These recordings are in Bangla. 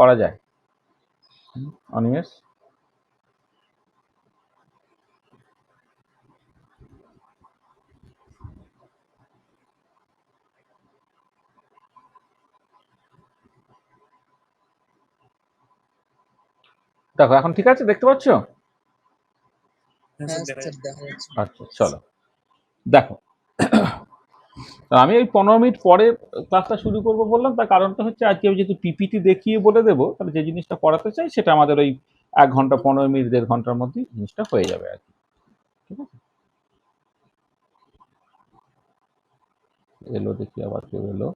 করা যায় অনিমেষ? দেখো এখন ঠিক আছে, দেখতে পাচ্ছ? আচ্ছা চলো দেখো, আমি ওই 15 মিনিট পরে ক্লাসটা শুরু করবো বললাম, তার কারণটা হচ্ছে আজকে যেহেতু পিপিটি দেখিয়ে বলে দেবো, তাহলে যে জিনিসটা পড়াতে চাই সেটা আমাদের ওই 1 ঘন্টা 15 মিনিট 1.5 ঘন্টার মধ্যেই জিনিসটা হয়ে যাবে আর কি। ঠিক আছে, এলো দেখি আবার কেউ এলো,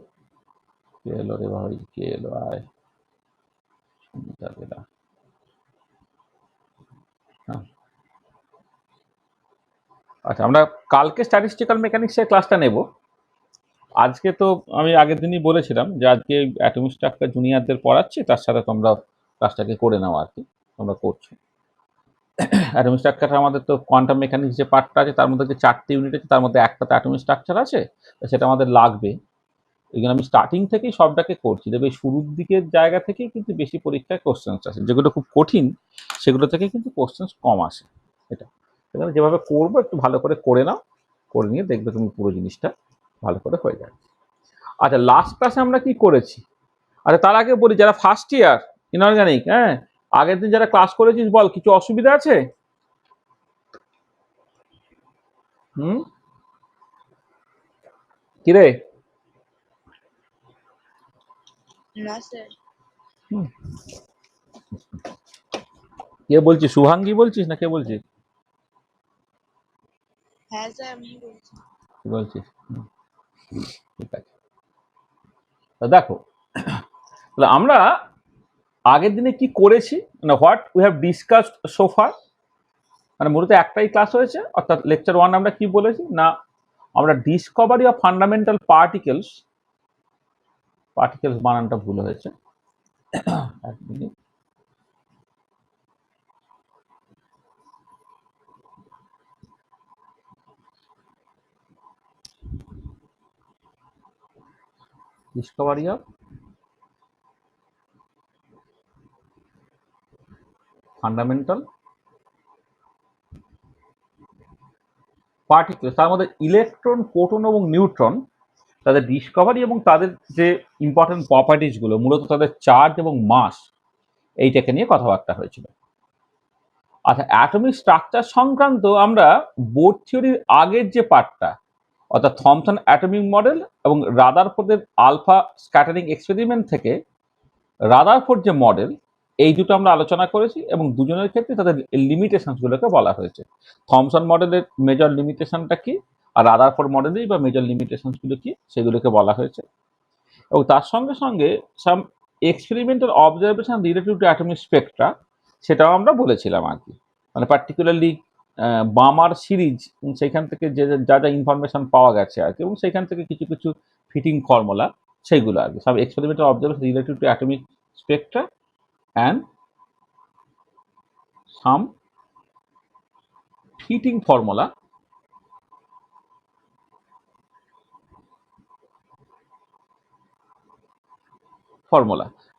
কে এলো রে ভাই, কে এলো? আয় সুমিতা বেলা। হ্যাঁ, আচ্ছা আমরা কালকে স্ট্যাটিস্টিক্যাল মেকানিক্সের ক্লাসটা নেব। আজকে তো আমি আগের দিনই বলেছিলাম যে আজকে অ্যাটমিক স্ট্রাকচার জুনিয়রদের পড়াচ্ছি, তার সাথে তোমরা ক্লাসটাকে করে নাও আর কি, তোমরা করছো। অ্যাটমিক স্ট্রাকচার আমাদের তো কোয়ান্টাম মেকানিক্স যে পার্টটা আছে তার মধ্যে যে 4টে ইউনিট আছে, তার মধ্যে একটাতে অ্যাটমিক স্ট্রাকচার আছে, সেটা আমাদের লাগবে। এই জন্য আমি স্টার্টিং থেকেই সবটাকে করছি, তবে শুরুর দিকের জায়গা থেকেই কিন্তু বেশি পরীক্ষায় কোশ্চেন্স আসে, যেগুলো খুব কঠিন সেগুলো থেকে কিন্তু কোশ্চেন্স কম আসে। এটা এখানে যেভাবে করবো একটু ভালো করে করে নাও, করে নিয়ে দেখবে তুমি পুরো জিনিসটা ভালো করে হয়ে যাবে। আচ্ছা লাস্ট ক্লাসে আমরা কি করেছি? আচ্ছা তার আগে বলি, যারা ফার্স্ট ইয়ার ইনঅর্গানিক, হ্যাঁ আগের দিন যারা ক্লাস করেছিস বল, কিছু অসুবিধা আছে? হুম, কিরে? হুম, কে বলছিস, শুভাঙ্গী বলছিস না কে বলছিস? কি বলছিস? ঠিক আছে, তা দেখো তাহলে আমরা আগের দিনে কি করেছি, মানে what we have discussed so far. মানে মূলত একটাই ক্লাস হয়েছে, অর্থাৎ লেকচার 1 আমরা কি বলেছি না, আমরা Discovery of fundamental particles, particles বানানটা ভুল হয়েছে, এক minute, Discovery of fundamental particles, তার মধ্যে ইলেকট্রন, প্রোটন এবং নিউট্রন, তাদের ডিসকভারি এবং তাদের যে ইম্পর্টেন্ট প্রপার্টিসগুলো, মূলত তাদের চার্জ এবং মাস, এইটাকে নিয়ে কথাবার্তা হয়েছিল। আচ্ছা অ্যাটমিক স্ট্রাকচার সংক্রান্ত আমরা বোর থিওরির আগের যে পার্টটা, অর্থাৎ থমসন অ্যাটমিক মডেল এবং রাদারফোর্ডের আলফা স্ক্যাটারিং এক্সপেরিমেন্ট থেকে রাদারফোর্ড যে মডেল, এই দুটো আমরা আলোচনা করেছি এবং দুজনের ক্ষেত্রে তাদের লিমিটেশনসগুলোকে বলা হয়েছে। থমসন মডেলের মেজর লিমিটেশনটা কি, আর রাদারফোর্ড মডেলেই বা মেজর লিমিটেশনসগুলো কি, সেগুলোকে বলা হয়েছে। এবং তার সঙ্গে সঙ্গে some experimental observation relative to atomic spectra, সেটাও আমরা বলেছিলাম আর কি। মানে পার্টিকুলারলি বামার সিরিজ, সেইখান থেকে যে যা যা ইনফরমেশন পাওয়া গেছে আর কি, এবং সেইখান থেকে কিছু কিছু ফিটিং ফর্মুলা, সেইগুলো আর কি, সব experimental observation relative to atomic Spectra and some fitting formula,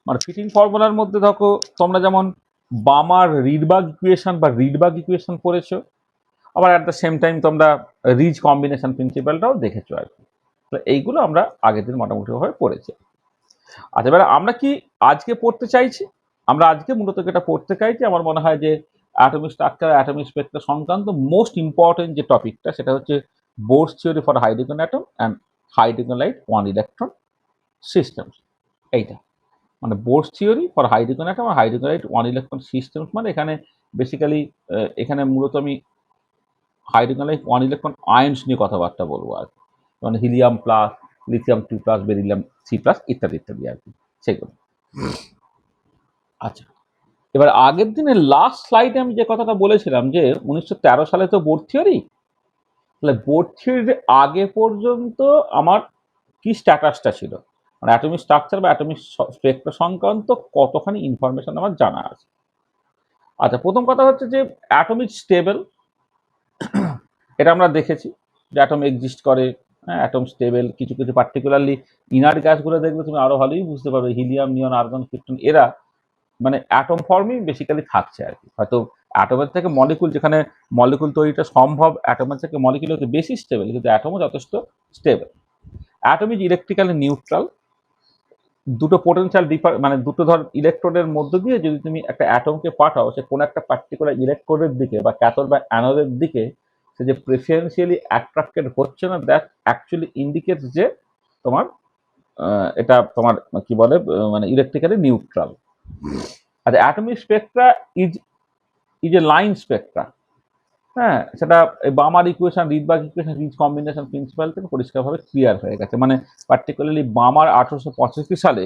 মানে ফিটিং ফর্মুলার মধ্যে দেখো তোমরা যেমন বামার রিডবার্গ ইকুয়েশন বা রিডবার্গ ইকুয়েশন পড়েছো, আবার অ্যাট দ্য সেম টাইম তোমরা রিজ কম্বিনেশন প্রিন্সিপালটাও দেখেছো আর কি। তো এইগুলো আমরা আগের দিন মোটামুটিভাবে পড়েছি। আচ্ছা এবার আমরা কি আজকে পড়তে চাইছি, আমরা আজকে মূলত যেটা পড়তে চাইছি, আমার মনে হয় যে অ্যাটমিক স্ট্রাকচার, অ্যাটমিক স্পেকট্রা সংক্রান্ত মোস্ট ইম্পর্টেন্ট যে টপিকটা, সেটা হচ্ছে Bohr's theory for hydrogen atom and hydrogen like one electron systems. এইটা মানে Bohr's theory for hydrogen atom আর hydrogen like one electron systems, মানে এখানে বেসিক্যালি এখানে মূলত আমি hydrogen like one electron ions নিয়ে কথাবার্তা বলবো আর কি, মানে helium plus, lithium 2 plus, beryllium 3 plus ইত্যাদি ইত্যাদি আর কি, সেগুলো। আচ্ছা এবার আগের দিনের লাস্ট স্লাইডে আমি যে কথাটা বলেছিলাম যে 1913 সালে তো বোর থিওরি, তাহলে বোর থিওরির আগে পর্যন্ত আমার কি স্ট্যাটাসটা ছিল, মানে অ্যাটমিক স্ট্রাকচার বা অ্যাটমিক স্পেকট্রা সংক্রান্ত কতখানি ইনফরমেশন আমার জানা আছে। আচ্ছা প্রথম কথা হচ্ছে যে অ্যাটমিক স্টেবল, এটা আমরা দেখেছি যে অ্যাটম এক্সিস্ট করে, হ্যাঁ অ্যাটম স্টেবল। কিছু কিছু পার্টিকুলারলি ইনার্ট গ্যাসগুলো দেখবে তুমি আরো ভালোই বুঝতে পারবে, হিলিয়াম, নিয়ন, আর্গন, ক্রিপ্টন, এরা মানে অ্যাটম ফর্মই বেসিক্যালি থাকছে আর কি। হয়তো অ্যাটমের থেকে মলিকুল, যেখানে মলিকুল তৈরিটা সম্ভব অ্যাটমের থেকে মলিকুল হতে বেশি স্টেবল, কিন্তু অ্যাটমও যথেষ্ট stable. Atom is electrically neutral. দুটো পোটেনশিয়াল মানে দুটো ধর ইলেকট্রোডের মধ্য দিয়ে যদি তুমি একটা অ্যাটমকে পাঠাও, সে কোনো একটা পার্টিকুলার ইলেকট্রোডের দিকে বা ক্যাথোড বা অ্যানোডের দিকে সে যে প্রেফারেন্সিয়ালি অ্যাট্রাক্টেড হচ্ছে না, দ্যাট অ্যাকচুয়ালি ইন্ডিকেটস যে তোমার এটা তোমার কি বলে মানে ইলেকট্রিক্যালি নিউট্রাল। আর atomic spectra is is a line spectra. হ্যাঁ, সেটা Balmer equation, Rydberg equation, Ritz combination principle থেকে পরিষ্কারভাবে ক্লিয়ার হয়ে গেছে। মানে পার্টিকুলারলি বামার 1885 সালে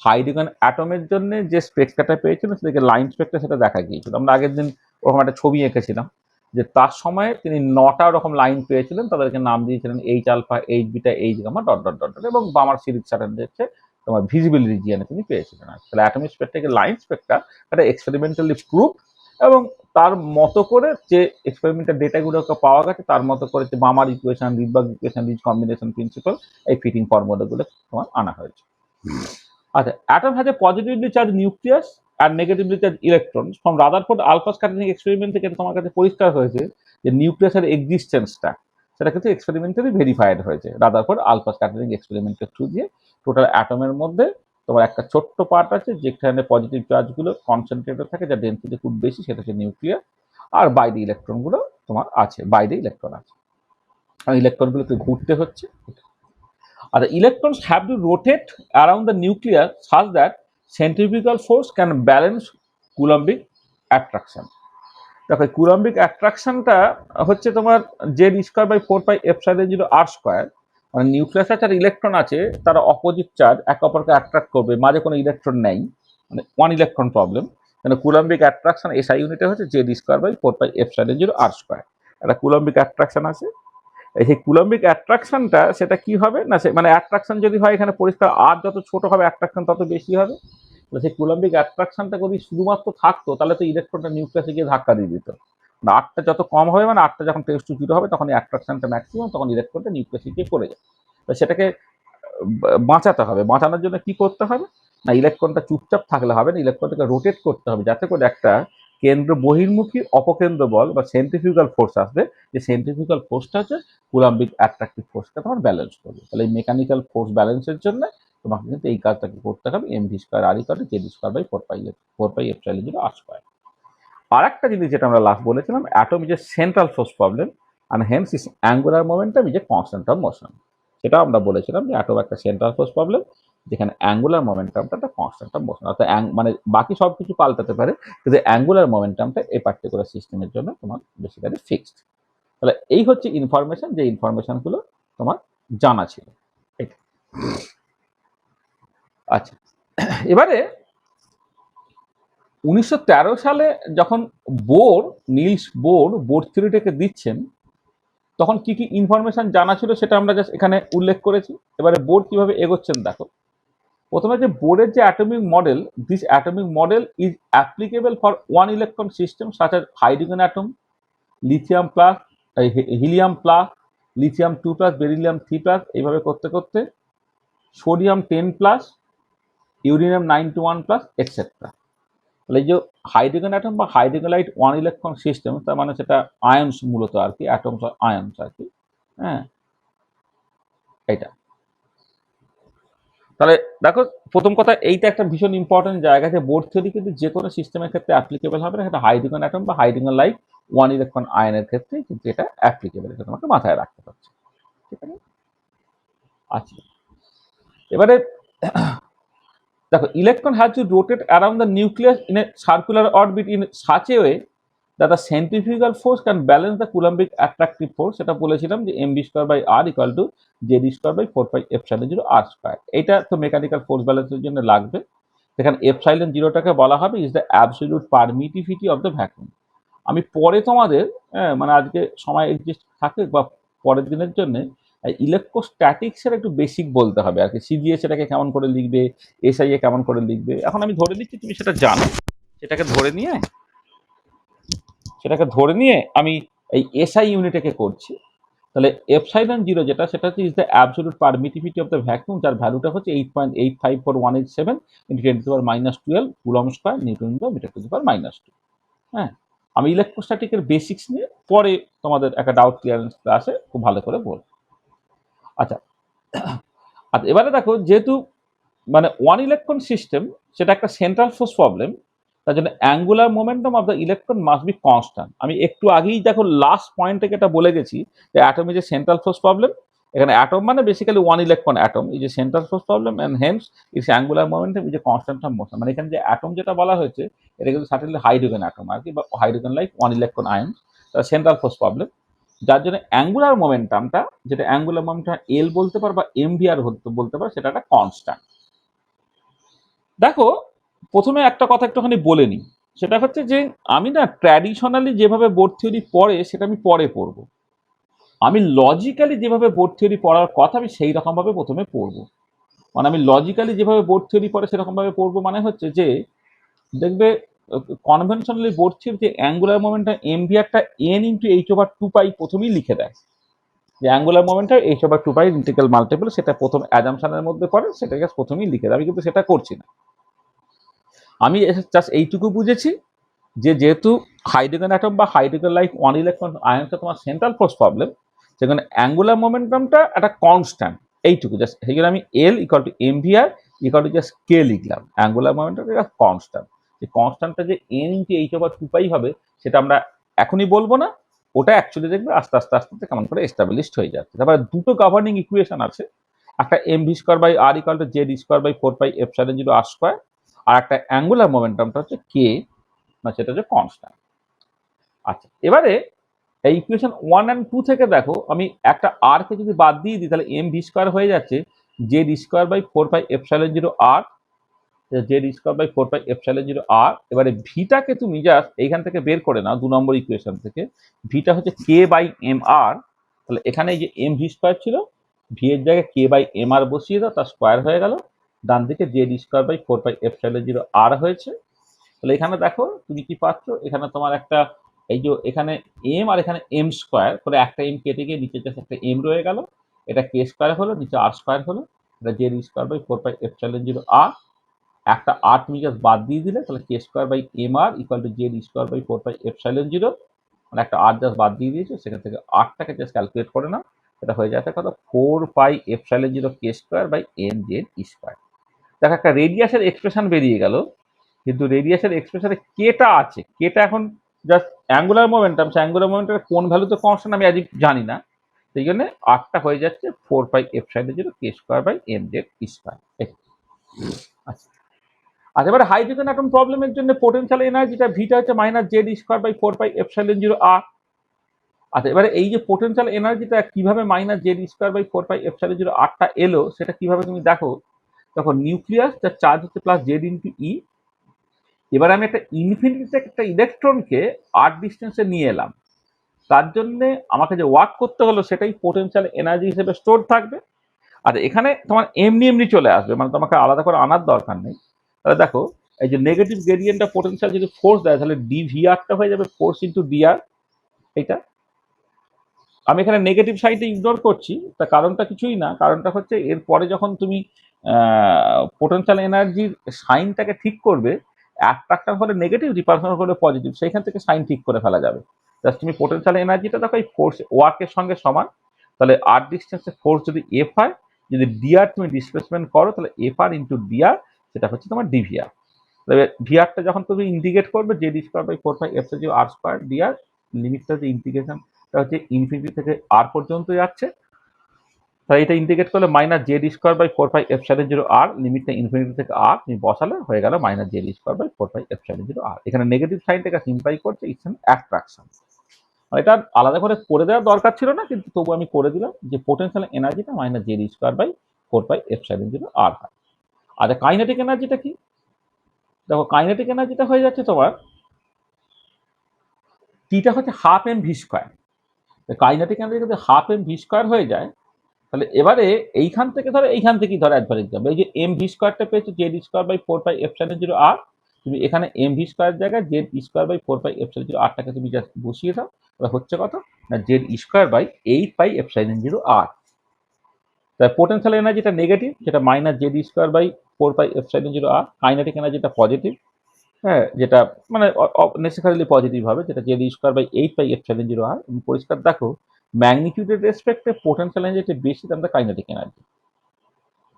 হাইড্রোজেন অ্যাটমের জন্য যে স্পেকট্রাটা পেয়েছিল সেটাকে লাইন স্পেকট্রা, সেটা দেখা গিয়েছিল। আমরা আগের দিন ওরকম একটা ছবি এঁকেছিলাম যে তার সময় তিনি 9টা রকম লাইন পেয়েছিলেন, তাদেরকে নাম দিয়েছিলেন H alpha, H beta, H gamma, dot dot dot dot, এবং বামার সিরিজ স্যাটেন হচ্ছে তোমার ভিজিবল রিজিয়নে তিনি পেয়েছিলেন। তাহলে অ্যাটমিক স্পেকট্রাকে লাইন স্পেকট্রা এটা এক্সপেরিমেন্টালি প্রুভ, এবং তার মতো করে যে এক্সপেরিমেন্টাল ডেটাগুলোকে পাওয়া গেছে তার মতো করে যে Balmer equation, Rydberg equation, Ritz combination principle, এই ফিটিং ফর্মুলাগুলো তোমার আনা হয়েছে। আচ্ছা, atom has a positively charge nucleus আর negatively charge electron. From Rutherford alpha scattering experiment থেকে তোমার কাছে পরিষ্কার হয়েছে যে নিউক্লিয়াসের এক্সিস্টেন্সটা সেটা কিন্তু এক্সপেরিমেন্টালি ভেরিফাইড হয়েছে রাদারফোর্ড আলফা স্ক্যাটারিং এক্সপেরিমেন্টের থ্রু দিয়ে। টোটাল অ্যাটমের মধ্যে তোমার একটা ছোট্ট পার্ট আছে যেখানে পজিটিভ চার্জগুলো কনসেন্ট্রেটেড থাকে, যার ডেন্সিটি খুব বেশি, সেটা হচ্ছে নিউক্লিয়াস। আর বাইরে ইলেকট্রনগুলো তোমার আছে, বাইরে ইলেকট্রন আছে, আর ইলেকট্রনগুলোকে ঘুরতে হচ্ছে। আর the electrons have to rotate around the nucleus such that centrifugal force can balance Coulombic attraction. দেখো কুলম্বিক অ্যাট্রাকশনটা হচ্ছে তোমার Z square by 4πε0 r square. মানে নিউক্লিয়াস আছে আর ইলেকট্রন আছে, তারা অপোজিট চার্জ একে অপরকে অ্যাট্রাক্ট করবে, মাঝে কোনো ইলেকট্রন নেই, মানে ওয়ান ইলেকট্রন প্রবলেম। মানে কুলম্বিক অ্যাট্রাকশন এসআই ইউনিটে হচ্ছে Z square by 4πε0 r square. একটা কুলম্বিক অ্যাট্রাকশন আছে। সেই কুলম্বিক অ্যাট্রাকশনটা সেটা কি হবে না, সে মানে অ্যাট্রাকশন যদি হয় এখানে পরিষ্কার, আর যত ছোট হবে অ্যাট্রাকশন তত বেশি হবে। সেই কুলম্বিক অ্যাট্রাকশনটা যদি শুধুমাত্র থাকতো তাহলে তো ইলেকট্রনটা নিউক্লিয়াসে গিয়ে ধাক্কা দিয়ে দিত। আটটা যত কম হবে, মানে আটটা যখন টেন্ডস টু 0 হবে তখন অ্যাট্রাকশনটা ম্যাক্সিমাম, তখন ইলেকট্রনটা নিউক্লিয়াসে গিয়ে পড়ে যায়। তো সেটাকে বাঁচাতে হবে। বাঁচানোর জন্য কি করতে হবে না, ইলেকট্রনটা চুপচাপ থাকলে হবে না, ইলেকট্রনটাকে রোটেট করতে হবে যাতে করে একটা কেন্দ্র বহির্মুখী অপকেন্দ্র বল বা সেন্ট্রিফিউগাল ফোর্স আসবে, যে সেন্ট্রিফিউগাল ফোর্সটা হচ্ছে কুলম্বিক অ্যাট্রাকটিভ ফোর্সটা তোমার ব্যালেন্স করবে। তাহলে এই মেকানিক্যাল ফোর্স ব্যালেন্সের জন্য তোমাকে কিন্তু এই কাজটাকে করতে হবে, M V square R equal to Z square by 4πε0 r square. আর একটা জিনিস যেটা আমরা লাস্ট বলেছিলাম, atom is a central force problem and hence its angular momentum is a constant of motion. সেটা আমরা বলেছিলাম যে অ্যাটম একটা সেন্ট্রাল ফোর্স প্রবলেম, যেখানে অ্যাঙ্গুলার মোমেন্টামটা একটা কনস্ট্যান্ট অফ মোশন, অর্থাৎ মানে বাকি সব কিছু পাল্টাতে পারে, কিন্তু অ্যাঙ্গুলার মোমেন্টামটা এই পার্টিকুলার সিস্টেমের জন্য তোমার বেসিক্যালি ফিক্সড। তাহলে এই হচ্ছে ইনফরমেশন, যে ইনফরমেশনগুলো তোমার জানা ছিল। আচ্ছা, এবারে 1913 সালে যখন নিলস বোর থিওরিটাকে দিচ্ছেন, তখন কি কি ইনফরমেশন জানা ছিল সেটা আমরা জাস্ট এখানে উল্লেখ করেছি। এবারে বোর কিভাবে এগোচ্ছেন দেখো। প্রথমে যে বোরের যে atomic model, this atomic model is applicable for one electron system such as hydrogen atom, lithium plus, helium plus, lithium 2 plus, beryllium 3 plus, এইভাবে করতে করতে sodium 10 plus, uranium 91 plus, etcetera. তাহলে এই যে হাইড্রোজেন অ্যাটম বা হাইড্রোজেনাইট ওয়ান ইলেকট্রন সিস্টেম, তার মানে সেটা আয়নস মূলত আর কি, অ্যাটমস আয়নস আর কি। হ্যাঁ, এইটা। তাহলে দেখো, প্রথম কথা এইটা একটা ভীষণ ইম্পর্টেন্ট জায়গা, যে বোর থিওরি কিন্তু যে কোনো সিস্টেমের ক্ষেত্রে অ্যাপ্লিকেবল হবে না, সেটা হাইড্রোজেন অ্যাটম বা হাইড্রোজেন লাইক ওয়ান ইলেকট্রন আয়নের ক্ষেত্রে কিন্তু এটা অ্যাপ্লিকেবল, এটা তোমাকে মাথায় রাখতে পারছে। ঠিক আছে। আচ্ছা, এবারে দেখো, electron has to rotate around the nucleus in a circular orbit in such a way that the centrifugal force can balance the Coulombic attractive force। সেটা বলেছিলাম যে mv square by r equal to Z square by 4πε0 r square. এটা তো মেকানিক্যাল ফোর্স ব্যালেন্সের জন্য লাগবে। সেখানে এপসাইলন জিরোটাকে বলা হবে is the absolute permittivity of the vacuum. আমি পরে তোমাদের মানে আজকে সময় এক্সিস্ট থাকে বা পরের দিনের জন্য ইলেকট্রোস্ট্যাটিক্সের একটু বেসিক বলতে হবে আর কি, সিজিএস সেটাকে কেমন করে লিখবে, এসআইএ কেমন করে লিখবে। এখন আমি ধরে নিচ্ছি তুমি সেটা জানো, সেটাকে ধরে নিয়ে আমি এই এসআই ইউনিটকে করছি। তাহলে এপসাইলন জিরো যেটা সেটা হচ্ছে is the absolute permittivity of the vacuum, যার ভ্যালুটা হচ্ছে 8.854187 into 10⁻12 coulomb square newton metre to the power -2। হ্যাঁ, আমি ইলেকট্রোস্ট্যাটিকের বেসিক্স নিয়ে পরে তোমাদের একটা ডাউট ক্লিয়ারেন্স ক্লাসে খুব ভালো করে বলবো। আচ্ছা, আচ্ছা এবারে দেখো, যেহেতু মানে ওয়ান ইলেকট্রন সিস্টেম সেটা একটা সেন্ট্রাল ফোর্স প্রবলেম, তার জন্য angular momentum of the electron must be constant. আমি একটু আগেই দেখো লাস্ট পয়েন্ট থেকে এটা বলে গেছি যে atom is a central force problem. এখানে অ্যাটম মানে basically one electron atom is a central force problem and hence its angular momentum is a constant of motion. মানে এখানে যে অ্যাটম যেটা বলা হয়েছে এটা কিন্তু সার্টেনলি হাইড্রোজেন অ্যাটম আর কি, বা hydrogen like one electron ion, central force problem. যার জন্য অ্যাঙ্গুলার মোমেন্টামটা, যেটা অ্যাঙ্গুলার মোমেন্টাম এল বলতে পারো বা এমভিআর বলতে পারো, সেটা একটা কনস্ট্যান্ট। দেখো, প্রথমে একটা কথা একটুখানি বলে নিই, সেটা হচ্ছে যে আমি না ট্র্যাডিশনালি যেভাবে বোর্ড থিওরি পড়ে সেটা আমি পরে পড়বো। আমি লজিক্যালি যেভাবে বোর্ড থিওরি পড়ার কথা আমি সেই রকমভাবে প্রথমে পড়বো। মানে আমি লজিক্যালি যেভাবে বোর্ড থিওরি পড়ে সেরকমভাবে পড়বো, মানে হচ্ছে যে দেখবে কনভেনশনালি বোর্ড থিওরি যে অ্যাঙ্গুলার মোমেন্টাম এমভিআরটা N into H over two pi প্রথমেই লিখে দেয়, যে angular momentum H over two pi integral multiple, সেটা প্রথম অ্যাজাম্পশনের মধ্যে পড়ে, সেটাকে প্রথমেই লিখে দেয়। আমি কিন্তু সেটা করছি না, আমি জাস্ট এইটুকু বুঝেছি যে যেহেতু হাইড্রোজেন অ্যাটম বা হাইড্রোজেন লাইক ওয়ান ইলেকট্রন আয়নটা তোমার সেন্ট্রাল ফোর্স প্রবলেম, সেখানে অ্যাঙ্গুলার মোমেন্টামটা একটা কনস্ট্যান্ট, এইটুকু জাস্ট। সেই জন্য আমি L equal to M V R equal to just K লিখলাম। অ্যাঙ্গুলার মোমেন্টাম একটা কনস্ট্যান্ট, যে কনস্ট্যান্টটা যে N into H over two pi হবে সেটা আমরা এখনই বলবো না, ওটা অ্যাকচুয়ালি দেখবে আস্তে আস্তে আস্তে আস্তে কেমন করে এস্টাবলিশড হয়ে যাচ্ছে। তারপরে দুটো গভর্নিং ইকুয়েশন আছে, একটা M V square by R equal to Z square by 4 pi epsilon zero R square, আর একটা অ্যাঙ্গুলার মোমেন্টামটা হচ্ছে কে, না সেটা হচ্ছে কনস্ট্যান্ট। আচ্ছা, এবারে এই ইকুয়েশন 1 and 2 থেকে দেখো, আমি একটা আর কে যদি বাদ দিয়ে দিই তাহলে এম ভি স্কোয়ার হয়ে যাচ্ছে Z square by 4 pi epsilon zero R, Z square by 4 pi epsilon zero আর। এবারে ভিটাকে তুমি জাস্ট এইখান থেকে বের করে নাও 2 নম্বর ইকুয়েশন থেকে, ভিটা হচ্ছে কে বাই এম আর। তাহলে এখানে এই যে এম ভি স্কোয়ার ছিল, ভি এর জায়গায় কে বাই এম আর বসিয়ে দাও, তার স্কোয়ার হয়ে গেল। ডান দিকে Z square by 4 pi epsilon zero R হয়েছে। তাহলে এখানে দেখো তুমি কি পাচ্ছ, এখানে তোমার একটা এই যে এখানে এম আর এখানে এম স্কোয়ার করে একটা এম কেটে গিয়ে নিচে জাস্ট একটা এম রয়ে গেল, এটা কে স্কোয়ার হলো, নিচে আর স্কোয়ার হলো, এটা Z square by 4 pi epsilon zero R. একটা আর তুমি জাস্ট বাদ দিয়ে দিলে, তাহলে K square by M R equal to Z square by 4 pi epsilon zero, মানে একটা আর জাস্ট বাদ দিয়ে দিয়েছো, সেখান থেকে আরটাকে জাস্ট ক্যালকুলেট করে নাও, এটা হয়ে যাচ্ছে কত 4 পাই এপসাইলন জিরো কে square by M Z square. দেখো একটা রেডিয়াসের এক্সপ্রেশন বেরিয়ে গেল, কিন্তু রেডিয়াসের এক্সপ্রেশনে কেটা আছে, কেটা এখন জাস্ট অ্যাঙ্গুলার মোমেন্টাম, অ্যাঙ্গুলার মোমেন্টামের কোন ভ্যালুতে কনস্ট্যান্ট আমি আজকে জানি না, সেই জন্য আরটা হয়ে যাচ্ছে 4 পাই এপসাইলন জিরো কে square by M Z square. আচ্ছা, আচ্ছা এবারে হাইড্রোজেন অ্যাটম প্রবলেমের জন্য পোটেনশিয়াল এনার্জিটা ভিটা হচ্ছে minus Z square by 4 pi epsilon zero R. আচ্ছা, এবারে এই যে পোটেনশিয়াল এনার্জিটা কিভাবে minus Z square by 4 pi epsilon zero আরটা এলো, সেটা কিভাবে তুমি দেখো। তখন নিউক্লিয়াস যার চার্জ হচ্ছে প্লাস জেড ইন্টু ই, এবার আমি একটা ইনফিনিটি থেকে একটা ইলেকট্রনকে আর ডিস্টেন্সে নিয়ে এলাম, তার জন্য আমাকে যে ওয়ার্ক করতে হলো সেটাই পোটেনশিয়াল এনার্জি হিসেবে স্টোর থাকবে। আর এখানে তোমার এমনি এমনি চলে আসবে, মানে তোমাকে আলাদা করে আনার দরকার নেই। তাহলে দেখো, এই যে নেগেটিভ গ্রেডিয়েন্ট অফ পোটেনশিয়াল যদি ফোর্স দেয়, তাহলে ডিভিআরটা হয়ে যাবে ফোর্স ইন্টু ডিআর। এইটা আমি এখানে নেগেটিভ সাইডে ইগনোর করছি, তার কারণটা কিছুই না, কারণটা হচ্ছে এরপরে যখন তুমি পোটেনশিয়াল এনার্জির সাইনটাকে ঠিক করবে, অ্যাট্রাকশন হলে নেগেটিভ, রিপালশন হলে পজিটিভ, সেইখান থেকে সাইন ঠিক করে ফেলা যাবে। জাস্ট তুমি পোটেনশিয়াল এনার্জিটা দেখো এই ফোর্স ওয়ার্কের সঙ্গে সমান, তাহলে আর ডিস্টেন্সে ফোর্স যদি এফ হয়, যদি ডিআর তুমি ডিসপ্লেসমেন্ট করো, তাহলে এফ আর ইন্টু ডিআর, সেটা হচ্ছে তোমার ডিভিআর। তবে ভিআরটা যখন তুমি ইন্টিগ্রেট করবে, Z square by 4 pi F zero R square DR, লিমিটটা হচ্ছে ইন্টিগ্রেশনটা হচ্ছে ইনফিনিটি থেকে আর পর্যন্ত যাচ্ছে, তাই এটা ইন্টিগ্রেট করলে minus Z square by 4 pi epsilon zero R, লিমিটটা ইনফিনিটি থেকে আর তুমি বসালে হয়ে গেল minus Z square by 4 pi epsilon zero R. এখানে নেগেটিভ সাইনটাকে সিম্পলিফাই করছে, ইটস অ্যান অ্যাট্রাকশন। এটা আলাদা করে করে দেওয়ার দরকার ছিল না, কিন্তু তবু আমি করে দিলাম যে পোটেনশিয়াল এনার্জিটা minus Z square by 4 pi epsilon zero R হয়। আর কাইনেটিক এনার্জিটা কি, দেখো কাইনেটিক এনার্জিটা হয়ে যাচ্ছে তোমার টিটা হচ্ছে half m V square. Kinetic energy যদি হাফ এম ভি স্কোয়ার হয়ে যায়, তাহলে এবারে এইখান থেকে ধরো, এইখান থেকেই ধরো একবার এক্সাম্পল, এই যে এম ভি স্কোয়ারটা পেয়েছে Z square by 4 pi epsilon zero R, তুমি এখানে এম ভি স্কোয়ার জায়গায় Z square by 4 pi epsilon zero আরটাকে তুমি জাস্ট বসিয়ে দাও, তাহলে হচ্ছে কত না জেড স্কোয়ার বাই 8πε0r। তাই পোটেনশিয়াল এনার্জিটা নেগেটিভ, যেটা minus Z square by 4πε0r। Kinetic এনার্জিটা পজিটিভ, হ্যাঁ, যেটা মানে নেসেসারিলি পজিটিভ হবে, যেটা জেড স্কোয়ার বাই 8πε0r। পরিষ্কার দেখো ম্যাগনিটিউডের রেসপেক্টে পোটেনশিয়াল এনার্জিটা বেশি দ্যান দ্য কাইনেটিক এনার্জি।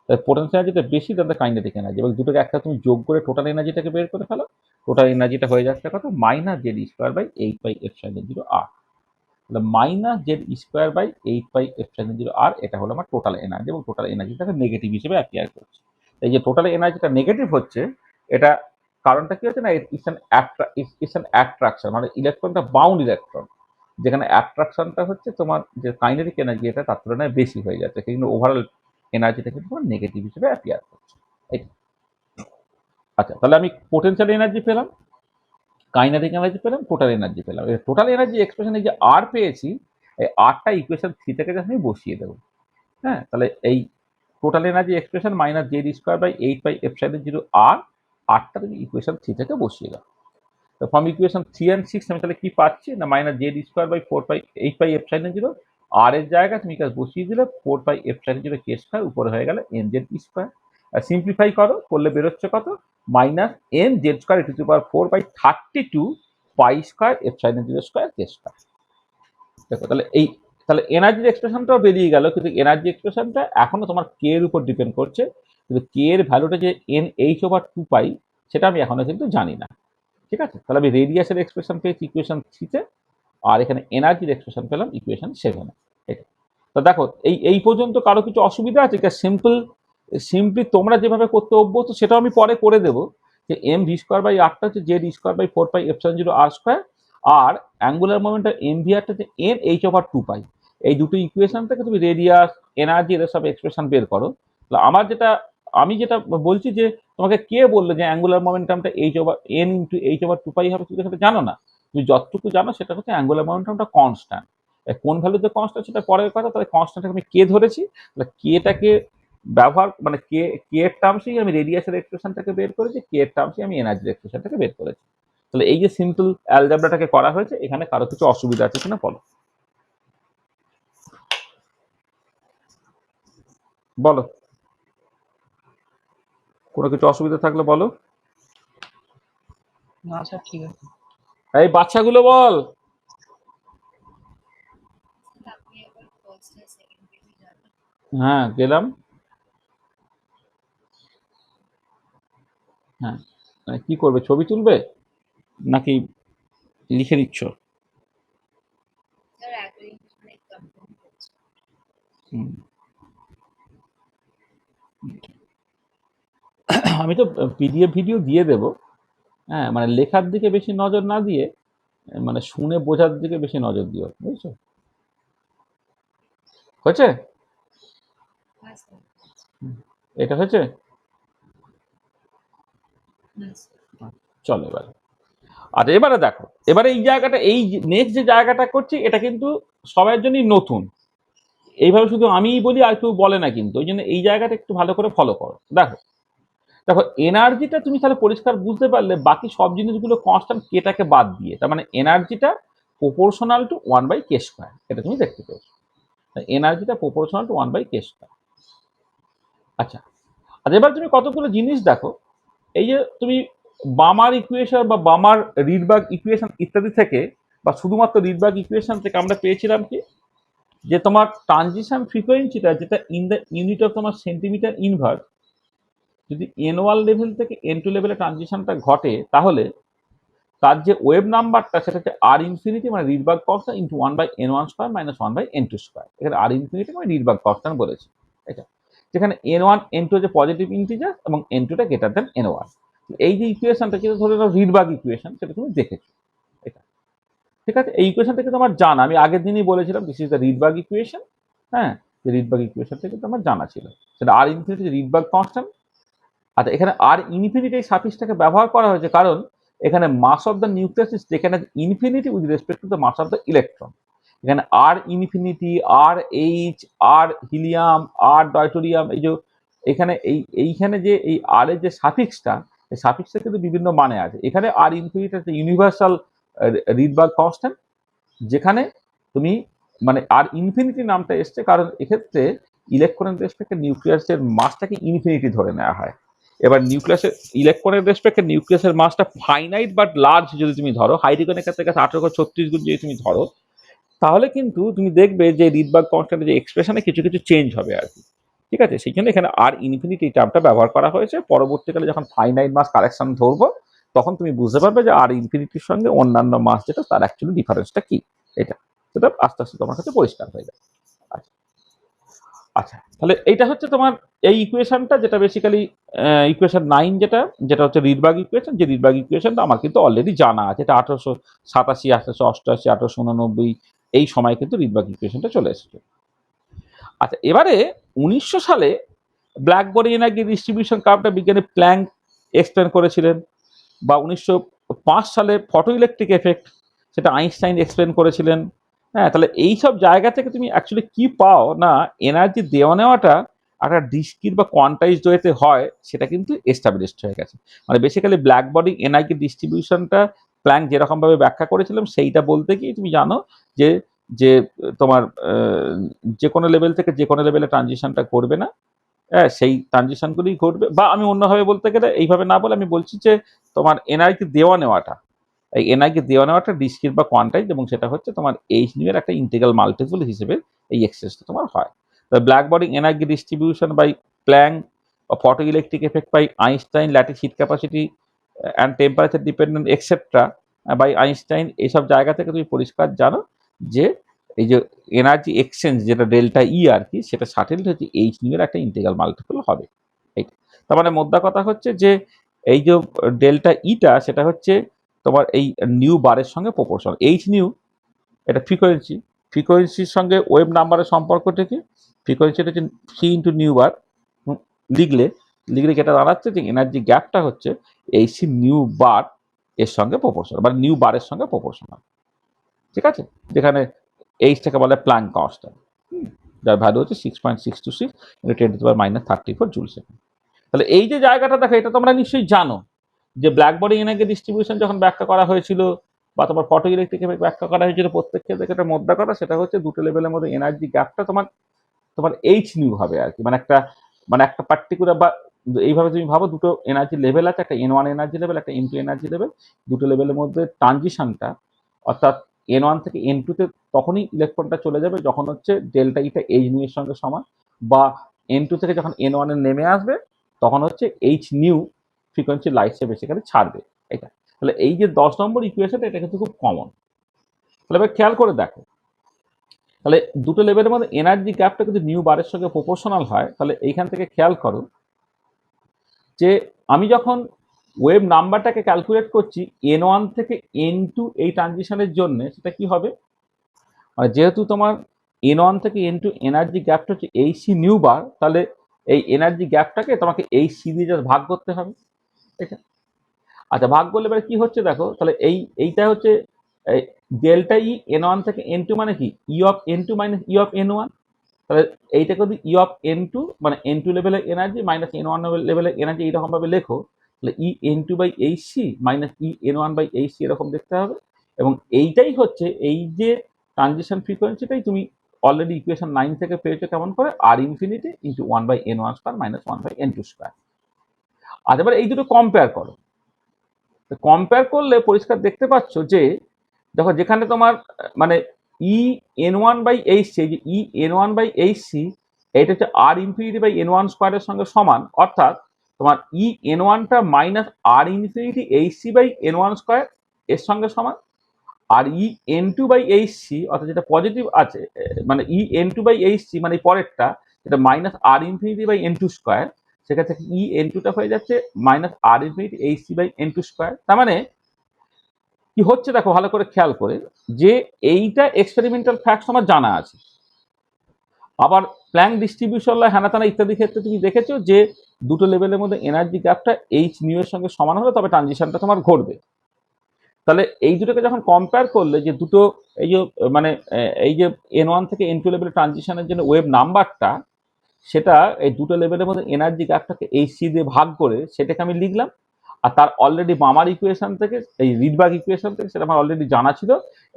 তাই পোটেনশিয়াল এনার্জিটা বেশি দ্যান দ্য কাইনেটিক এনার্জি, এবং দুটোকে একটা তুমি যোগ করে টোটাল এনার্জিটাকে বের করে ফেলো। টোটাল এনার্জিটা হয়ে যাচ্ছে কত minus Z square by 8πε0r। তাহলে minus Z square by 8πε0r এটা হলো আমার টোটাল এনার্জি, এবং টোটাল এনার্জিটাকে নেগেটিভ হিসেবে অ্যাপিয়ার করছে। এই যে টোটাল এনার্জিটা নেগেটিভ হচ্ছে, এটা কারণটা কি হচ্ছে না ইটস অ্যান অ্যাট্রাকশন, মানে ইলেকট্রনটা বাউন্ড ইলেকট্রন, যেখানে অ্যাট্রাকশনটা হচ্ছে তোমার যে কাইনেটিক এনার্জি এটা তার তুলনায় বেশি হয়ে যাচ্ছে, কিন্তু ওভারঅল এনার্জিটা কিন্তু নেগেটিভ হিসেবে অ্যাপিয়ার করছে। আচ্ছা, তাহলে আমি পোটেনশিয়াল এনার্জি পেলাম, কাইনেটিক এনার্জি পেলাম, টোটাল এনার্জি পেলাম। এই টোটাল এনার্জি এক্সপ্রেশন এই যে আর পেয়েছি, এই আরটা ইকুয়েশন 3 থেকে আমি বসিয়ে দেবো। হ্যাঁ, তাহলে এই total energy expression minus Z square by 8πε0r, আরটা তুমি ইকুয়েশন 3 থেকে বসিয়ে দাও। তো ফ্রম ইকুয়েশন 3 and 6 আমি তাহলে কি পাচ্ছি না মাইনাস জেড স্কোয়ার বাই 8πε0, আর এর জায়গায় তুমি কাজ বসিয়ে দিলে 4πε0 কে স্কোয়ার, উপরে হয়ে গেল এন জেড স্কোয়ার। সিম্পলিফাই করলে বেরোচ্ছে কত minus N Z square to the power 4/32π² K square. দেখো তাহলে এনার্জির এক্সপ্রেশনটাও বেরিয়ে গেল, কিন্তু এনার্জি এক্সপ্রেশনটা এখনো তোমার কে এর উপর ডিপেন্ড করছে, কিন্তু কে এর ভ্যালুটা যে NH/2π সেটা আমি এখনো কিন্তু জানি না। ঠিক আছে, তাহলে আমি রেডিয়াসের এক্সপ্রেশন পেয়েছি ইকুয়েশন 3-তে, আর এখানে এনার্জির এক্সপ্রেশন পেলাম ইকুয়েশন 7-এ। এটা তো দেখো এই পর্যন্ত কারো কিছু অসুবিধা আছে? সিম্পলি তোমরা যেভাবে করতে অভ্যস্ত সেটাও আমি পরে করে দেবো, যে এম ভি স্কোয়ার বাই আরটা হচ্ছে জেড স্কোয়ার বাই 4πε0r², আর অ্যাঙ্গুলার মোমেন্টাম এম ভি আরটা হচ্ছে NH/2π। এই দুটো ইকুয়েশন থেকে তুমি রেডিয়াস, এনার্জি, এদের সব এক্সপ্রেশন বের করো। আমি যেটা বলছি যে তোমাকে কে বললো যে অ্যাঙ্গুলার মোমেন্টামটা N/H/2π হবে, তুমি সেটা জানো না। তুমি যতটুকু জানো সেটা হচ্ছে অ্যাঙ্গুলার মোমেন্টামটা কনস্ট্যান্ট। কোন ভ্যালুতে কনস্ট্যান্ট সেটা পরের কথা, তাহলে কনস্ট্যান্টটাকে আমি কে ধরেছি, তাহলে কেটাকে ব্যবহার মানে কে এর টার্মসেই আমি রেডিয়াসের এক্সপ্রেশনটাকে বের করেছি, কে এর টার্মসেই আমি এনার্জির এক্সপ্রেশনটাকে বের করেছি। তাহলে এই যে সিম্পল অ্যালজেব্রাটাকে করা হয়েছে, এখানে কারো কিছু অসুবিধা আছে কিনা বলো, বলো কোনো কিছু অসুবিধা থাকলে বলো। না স্যার, ঠিক আছে। এই বাচ্চাগুলো বল। হ্যাঁ গেলাম। হ্যাঁ, মানে কি করবে, ছবি তুলবে নাকি লিখে নিচ্ছ? হুম। আমি তো পিডিএফ ভিডিও দিয়ে দেব। হ্যাঁ, মানে লেখার দিকে বেশি নজর না দিয়ে মানে শুনে বোঝার দিকে বেশি নজর দিও, বুঝছো? হয়েছে? এটা হয়েছে? চলো এবারে। আর এবারে দেখো, এবারে এই জায়গাটা, এই নেক্সট যে জায়গাটা করছি এটা কিন্তু সবার জন্যই নতুন। এইভাবে শুধু আমিই বলি আর কেউ বলে না কিন্তু, ওই জন্য এই জায়গাটা একটু ভালো করে ফলো করো। দেখো দেখো এনার্জিটা তুমি তাহলে পরিষ্কার বুঝতে পারলে, বাকি সব জিনিসগুলো কনস্ট্যান্ট কেটাকে বাদ দিয়ে, তার মানে এনার্জিটা প্রপোর্শনাল টু 1/k², এটা তুমি দেখতে পেয়েছো। এনার্জিটা প্রপোর্শনাল টু 1/k²। আচ্ছা, আর এবার তুমি কতগুলো জিনিস দেখো, এই যে তুমি বামার ইকুয়েশন বা বামার রিডবার্গ ইকুয়েশন ইত্যাদি থেকে, বা শুধুমাত্র রিডবার্গ ইকুয়েশন থেকে আমরা পেয়েছিলাম কি, যে তোমার ট্রানজিশন ফ্রিকোয়েন্সিটা যেটা ইন দ্য ইউনিট অফ তোমার সেন্টিমিটার ইনভার্স, যদি N1 লেভেল থেকে N2 লেভেলে ট্রানজিশনটা ঘটে, তাহলে তার যে ওয়েভ নাম্বারটা সেটা হচ্ছে আর ইনফিনিটি, মানে Rydberg constant into 1/n1² minus 1/n2²। এখানে আর ইনফিনিটি মানে রিডবার্গ কনস্ট্যান্ট বলেছি এটা, যেখানে N1 N2 হচ্ছে পজিটিভ ইন্টিজার এবং N2টা গ্রেটার দেন N1। এই যে ইকুয়েশনটা যেটা ধরে নাও রিডবার্গ ইকুয়েশন, সেটা তুমি দেখেছো এটা। ঠিক আছে, এই ইকুয়েশন থেকে তোমার জানা, আমি আগের দিনই বলেছিলাম this is the Rydberg equation. হ্যাঁ, রিডবার্গ ইকুয়েশন থেকে তোমার জানা ছিল সেটা আর ইনফিনিটি রিডবার্গ কনস্ট্যান্ট। আচ্ছা, এখানে আর ইনফিনিটি সাফিক্সটাকে ব্যবহার করা হয়েছে কারণ এখানে mass of the nucleus is taken as infinity with respect to the mass of the electron. এখানে R infinity, R H, R helium, R deuterium, এই যে এখানে এইখানে যে এই আর এর যে সাফিক্সটা, এই সাফিক্সটা কিন্তু বিভিন্ন মানে আছে। এখানে আর ইনফিনিটি একটা ইউনিভার্সাল রিডবার্গ কনস্ট্যান্ট, যেখানে তুমি মানে আর ইনফিনিটি নামটা এসছে কারণ এক্ষেত্রে ইলেকট্রনের রেসপেক্টে নিউক্লিয়াসের মাসটাকে ইনফিনিটি ধরে নেওয়া হয়। এবার নিউক্লিয়াসের ইলেকট্রনের রেসপেক্টে নিউক্লিয়াসের মাসটা ফাইনাইট বাট লার্জ যদি তুমি ধরো, হাইড্রোজেনের ক্ষেত্রে 1836 গুণ যদি তুমি ধরো, তাহলে কিন্তু তুমি দেখবে যে রিডবার্গ কনস্ট্যান্টের যে এক্সপ্রেশনে কিছু কিছু চেঞ্জ হবে আর কি। ঠিক আছে, সেই জন্য এখানে আর ইনফিনিটি টার্মটা ব্যবহার করা হয়েছে। পরবর্তীকালে যখন ফাইনাইট মাস কারেকশন ধরবো তখন তুমি বুঝতে পারবে যে আর ইনফিনিটির সঙ্গে অন্যান্য মাস যেটা তার অ্যাকচুয়ালি ডিফারেন্সটা কি, এটা সেটা আস্তে আস্তে তোমার কাছে পরিষ্কার হয়ে যাবে। আচ্ছা আচ্ছা, তাহলে এইটা হচ্ছে তোমার এই ইকুয়েশনটা, যেটা বেসিক্যালি ইকুয়েশন 9, যেটা যেটা হচ্ছে রিডবার্গ ইকুয়েশন। যে রিডবার্গ ইকুয়েশনটা আমার কিন্তু অলরেডি জানা আছে, এটা 1887, 1888, 1889 এই সময় কিন্তু রিডবার্গ ইকুয়েশনটা চলে এসেছে। আচ্ছা, এবারে 1900 সালে ব্ল্যাক বডি এনার্জি ডিস্ট্রিবিউশন কার্ভটা বিজ্ঞানী প্ল্যাঙ্ক এক্সপ্লেন করেছিলেন, বা 1905 সালে ফটো ইলেকট্রিক এফেক্ট, সেটা আইনস্টাইন এক্সপ্লেন করেছিলেন। হ্যাঁ, তাহলে এই সব জায়গা থেকে তুমি অ্যাকচুয়ালি কি পাও না, এনার্জি দেওয়া নেওয়াটা একটা ডিসক্রিট বা কোয়ান্টাইজড ওয়েতে হয়, সেটা কিন্তু এস্টাবলিশড হয়ে গেছে। মানে বেসিক্যালি ব্ল্যাক বডি এনার্জি ডিস্ট্রিবিউশনটা প্ল্যাঙ্ক যেরকমভাবে ব্যাখ্যা করেছিলাম সেইটা বলতে গিয়ে তুমি জানো যে যে তোমার যে কোনো লেভেল থেকে যে কোনো লেভেলে ট্রানজিশনটা করবে না, হ্যাঁ, সেই ট্রানজিশনগুলি ঘটবে। বা আমি অন্যভাবে বলতে গেলে, এইভাবে না বলে আমি বলছি যে তোমার এনআইকে দেওয়া নেওয়াটা, এই এনআইকে দেওয়া নেওয়াটা ডিসক্রিট বা কোয়ান্টাইজ, এবং সেটা হচ্ছে তোমার এইচ নিউ এর একটা ইন্টিগ্রাল মাল্টিপল হিসেবে এই এক্সেসটা তোমার হয়। The black body energy distribution by Planck, or photoelectric effect by Einstein, lattice heat capacity and temperature dependent etc. by Einstein, এইসব জায়গা থেকে তুমি পরিষ্কার জানো যে এই যে এনার্জি এক্সচেঞ্জ যেটা ডেল্টা ই আর কি, সেটা সাটেল হচ্ছে এইচ নিউ এর একটা ইন্টিগ্রাল মাল্টিপল হবে। এইটা তার মানে মোদ্দা কথা হচ্ছে যে এই যে ডেল্টা ইটা সেটা হচ্ছে তোমার এই নিউ বারের সঙ্গে প্রপোর্শনাল। এইচ নিউ এটা ফ্রিকোয়েন্সি, ফ্রিকোয়েন্সির সঙ্গে ওয়েভ নাম্বারের সম্পর্কটা কি, ফ্রিকোয়েন্সিটা হচ্ছে সি ইন্টু নিউ বার। লিখলে লিখলে যেটা দাঁড়াচ্ছে যে এনার্জি গ্যাপটা হচ্ছে এই সি নিউ বার এর সঙ্গে প্রপোর্শনাল, মানে নিউ বারের সঙ্গে প্রপোর্শনাল। ঠিক আছে, যেখানে এইচটাকে বলে প্ল্যাঙ্ক কনস্ট্যান্ট, যার ভ্যালু হচ্ছে 6.626 × 10⁻³ জুল সেকেন্ড। তাহলে এই যে জায়গাটা দেখো, এটা তোমরা নিশ্চয়ই জানো যে ব্ল্যাক বডি এনার্জি ডিস্ট্রিবিউশন যখন ব্যাখ্যা করা হয়েছিল বা তোমার ফটো ইলেকট্রিক এফেক্ট ব্যাখ্যা করা হয়েছিল, প্রত্যেক ক্ষেত্রে একটা মোদ্দা কথা সেটা হচ্ছে দুটো লেভেলের মধ্যে এনার্জি গ্যাপটা তোমার তোমার এইচ নিউ হবে আর কি। মানে একটা পার্টিকুলার, বা এইভাবে তুমি ভাবো দুটো এনার্জি লেভেল আছে, একটা এন ওয়ান এনার্জি লেভেল, একটা এন টু এনার্জি লেভেল। দুটো লেভেলের মধ্যে ট্রানজিশনটা, অর্থাৎ এন ওয়ান থেকে এন টুতে তখনই ইলেকট্রনটা চলে যাবে যখন হচ্ছে ডেল্টা ইটা এইচ নিউ এর সঙ্গে সমান, বা এন টু থেকে যখন এন ওয়ানে নেমে আসবে তখন হচ্ছে এইচ নিউ ফ্রিকোয়েন্সি লাইটসে বেসিক্যালি ছাড়বে। এটা তাহলে এই যে 10 নম্বর ইকুয়েশনটা, এটা কিন্তু খুব কমন। তাহলে এবার খেয়াল করে দেখো, তাহলে দুটো লেভেলের মধ্যে এনার্জি গ্যাপটা যদি নিউ বারের সঙ্গে প্রপোর্শনাল হয়, তাহলে এইখান থেকে খেয়াল করো যে আমি যখন ওয়েভ নাম্বারটাকে ক্যালকুলেট করছি এন ওয়ান থেকে এন টু এই ট্রানজিশনের জন্য, সেটা কি হবে, মানে যেহেতু তোমার এন ওয়ান থেকে এন টু এনার্জি গ্যাপটা হচ্ছে এই সি নিউ বার, তাহলে এই এনার্জি গ্যাপটাকে তোমাকে এই সি দিয়ে জাস্ট ভাগ করতে হবে। ঠিক আছে, আচ্ছা, ভাগ করলে এবার কি হচ্ছে দেখো, তাহলে এইটা হচ্ছে ডেল্টা ই এন ওয়ান থেকে এন টু, মানে কি E of n two minus E of n one. তাহলে এইটাকে যদি ই অফ এন টু মানে এন টু লেভেলের এনার্জি মাইনাস এন ওয়ান লেভেলের এনার্জি এইরকম ভাবে লেখো, তাহলে E N two by H c minus E N one by H c এরকম দেখতে হবে। এবং এইটাই হচ্ছে এই যে ট্রানজিশন ফ্রিকোয়েন্সিটাই তুমি অলরেডি ইকুয়েশন 9 থেকে পেয়েছো কেমন করে, আর infinity into 1/n1² minus 1/n2²। আজ এবার এই দুটো কম্পেয়ার করো, কম্পেয়ার করলে পরিষ্কার দেখতে পাচ্ছ যে দেখো যেখানে তোমার মানে E N one by H C, যে E N one by H C এটা হচ্ছে R infinity by N one স্কোয়ারের সঙ্গে সমান, অর্থাৎ তোমার ই এন ওয়ানটা minus R infinity H C by N one square এর সঙ্গে সমান। আর E N two by H C অর্থাৎ যেটা পজিটিভ আছে, মানে E N two by H C মানে পরেরটা, যেটা minus R infinity by n two square, সেখান থেকে ই এন টুটা হয়ে যাচ্ছে minus R infinity H C by n two square. তার মানে কি হচ্ছে দেখো ভালো করে খেয়াল করে, যে এইটা এক্সপেরিমেন্টাল ফ্যাক্টস আমার জানা আছে। আবার প্ল্যাঙ্ক ডিস্ট্রিবিউশন হ্যানাতানা ইত্যাদি ক্ষেত্রে তুমি দেখেছো যে দুটো লেভেলের মধ্যে এনার্জি গ্যাপটা এইচ নিউ এর সঙ্গে সমান হলে তবে ট্রানজিশনটা তোমার ঘটবে। তাহলে এই দুটোকে যখন কম্পেয়ার করলে যে দুটো এই যে মানে এই যে এন ওয়ান থেকে এন টু লেভেলের ট্রানজিশনের জন্য ওয়েভ নাম্বারটা, সেটা এই দুটো লেভেলের মধ্যে এনার্জি গ্যাপটাকে এইচ সি দিয়ে ভাগ করে সেটাকে আমি লিখলাম। আর তার অলরেডি মামার ইকুয়েশন থেকে, এই রিডবার্গ ইকুয়েশন থেকে সেটা আমার অলরেডি জানা ছিল।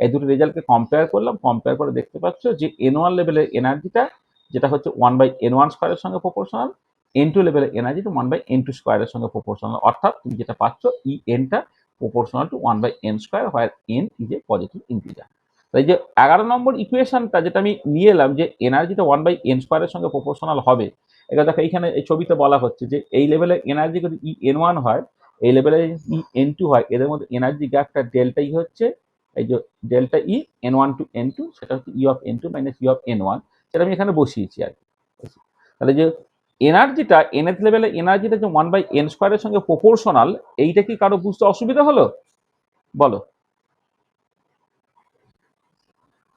এই দুটো রেজাল্টকে কম্পেয়ার করলাম, কম্পেয়ার করে দেখতে পাচ্ছ যে N1 লেভেলের এনার্জিটা যেটা হচ্ছে 1/N1 স্কোয়ারের সঙ্গে প্রপোর্শনাল, N2 লেভেলের এনার্জিটা 1/N2 স্কোয়ারের সঙ্গে প্রপোর্শনাল, অর্থাৎ তুমি যেটা পাচ্ছ EN-টা proportional to 1/N square, where N is a positive integer. তাই যে 11 নম্বর ইকুয়েশনটা যেটা আমি নিয়ে এলাম যে এনার্জিটা 1/N স্কোয়ারের সঙ্গে প্রপোর্শনাল হবে, এটা দেখো এইখানে এই ছবিতে বলা হচ্ছে যে এই লেভেলের এনার্জি যদি EN1 হয়, এই লেভেলে EN2 হয়, এদের মধ্যে এনার্জি গ্যাপটা ডেল্টা ই হচ্ছে এই যে delta E N1 to N2, সেটা হচ্ছে E of N2 minus E of N1, সেটা আমি এখানে বসিয়েছি আর কি। তাহলে যে এনার্জিটা nth লেভেলে এনার্জিটা যে 1/N স্কোয়ারের সঙ্গে প্রপোর্শনাল, এইটা কি কারো বুঝতে অসুবিধা হলো বলো?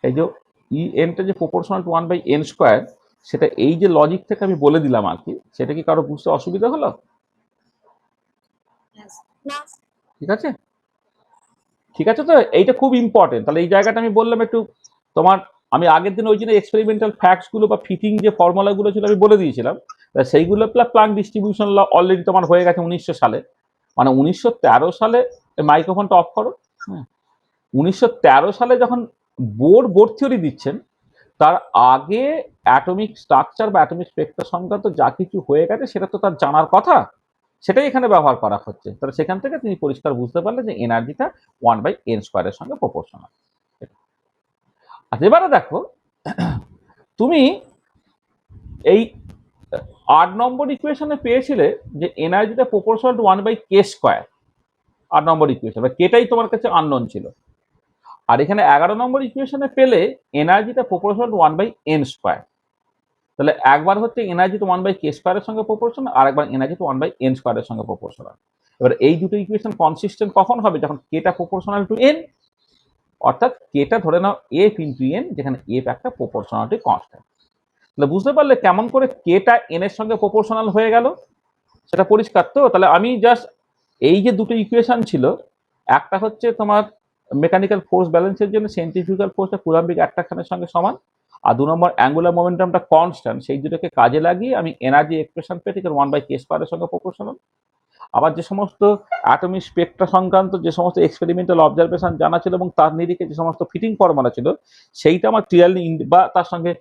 এই যে EN-টা যে প্রপোর্শনাল টু 1/N স্কোয়ার, সেটা এই যে লজিক থেকে আমি বলে দিলাম আর কি, সেটা কি কারো বুঝতে অসুবিধা হলো? ঠিক আছে, ঠিক আছে। তো এইটা খুব ইম্পর্টেন্ট। তাহলে এই জায়গাটা আমি বললাম একটু তোমার, আমি আগের দিন ওই জন্য এক্সপেরিমেন্টাল ফ্যাক্টস গুলো বা ফিটিং যে ফর্মুলাগুলো ছিল আমি বলে দিয়েছিলাম, সেইগুলো প্লাঙ্ক ডিস্ট্রিবিউশন ল অলরেডি তোমার হয়ে গেছে 1900 সালে। মানে 1913 সালে, মাইক্রোফোনটা অফ করো। হ্যাঁ, 1913 সালে যখন বোর থিওরি দিচ্ছেন, তার আগে অ্যাটমিক স্ট্রাকচার বা অ্যাটমিক স্পেক্ট্রা সংক্রান্ত যা কিছু হয়ে গেছে সেটা তো তার জানার কথা, সেটাই এখানে ব্যবহার করা হচ্ছে। তাহলে সেখান থেকে তিনি পরিষ্কার বুঝতে পারলেন যে এনার্জিটা 1/N স্কোয়ারের সঙ্গে প্রপোর্শনাল। আচ্ছা, এবারে দেখো তুমি এই 8 নম্বর ইকুয়েশনে পেয়েছিলে যে এনার্জিটা proportional to 1/K square. 8 number equation, কেটাই তোমার কাছে আননোন ছিল। আর এখানে 11 নম্বর ইকুয়েশনে পেলে এনার্জিটা প্রপোর্শনাল টু 1/N স্কোয়ার। তাহলে একবার হচ্ছে এনার্জি টু 1/K স্কোয়ারের সঙ্গে প্রপোর্শনাল, আর একবার এনার্জি টু 1/N স্কোয়ারের সঙ্গে প্রপোর্শনাল। এবার এই দুটো ইকুয়েশন কনসিস্টেন্ট কখন হবে? যখন কেটা প্রপোর্শনাল টু এন, অর্থাৎ কেটা ধরে নাও এফ ইন্টু এন, যেখানে এফ একটা প্রপোর্শনালিটি কনস্ট্যান্ট। তাহলে বুঝতে পারলে কেমন করে কেটা এন এর সঙ্গে প্রপোর্শনাল হয়ে গেল, সেটা পরিষ্কার তো? তাহলে আমি জাস্ট এই যে দুটো ইকুয়েশন ছিল, একটা হচ্ছে তোমার মেকানিক্যাল ফোর্স ব্যালেন্সের জন্য সেন্ট্রিফিউগাল ফোর্সটা কুলাম্বিক অ্যাট্রাকশনের সঙ্গে সমান, আর 2 নম্বর অ্যাঙ্গুলার মোমেন্টামটা কনস্ট্যান্ট, সেই দুটোকে কাজে লাগিয়ে আমি এনার্জি এক্সপ্রেশন পেতে 1/K স্কোয়ারের সঙ্গে প্রপোর্শনাল। আবার যে সমস্ত অ্যাটমিক স্পেক্ট্রা সংক্রান্ত যে সমস্ত এক্সপেরিমেন্টাল অবজারভেশন জানা ছিল এবং তার নিরিখে যে সমস্ত ফিটিং ফর্মুলা ছিল, সেইটা আমার ক্লিয়ারলি, বা তার সঙ্গে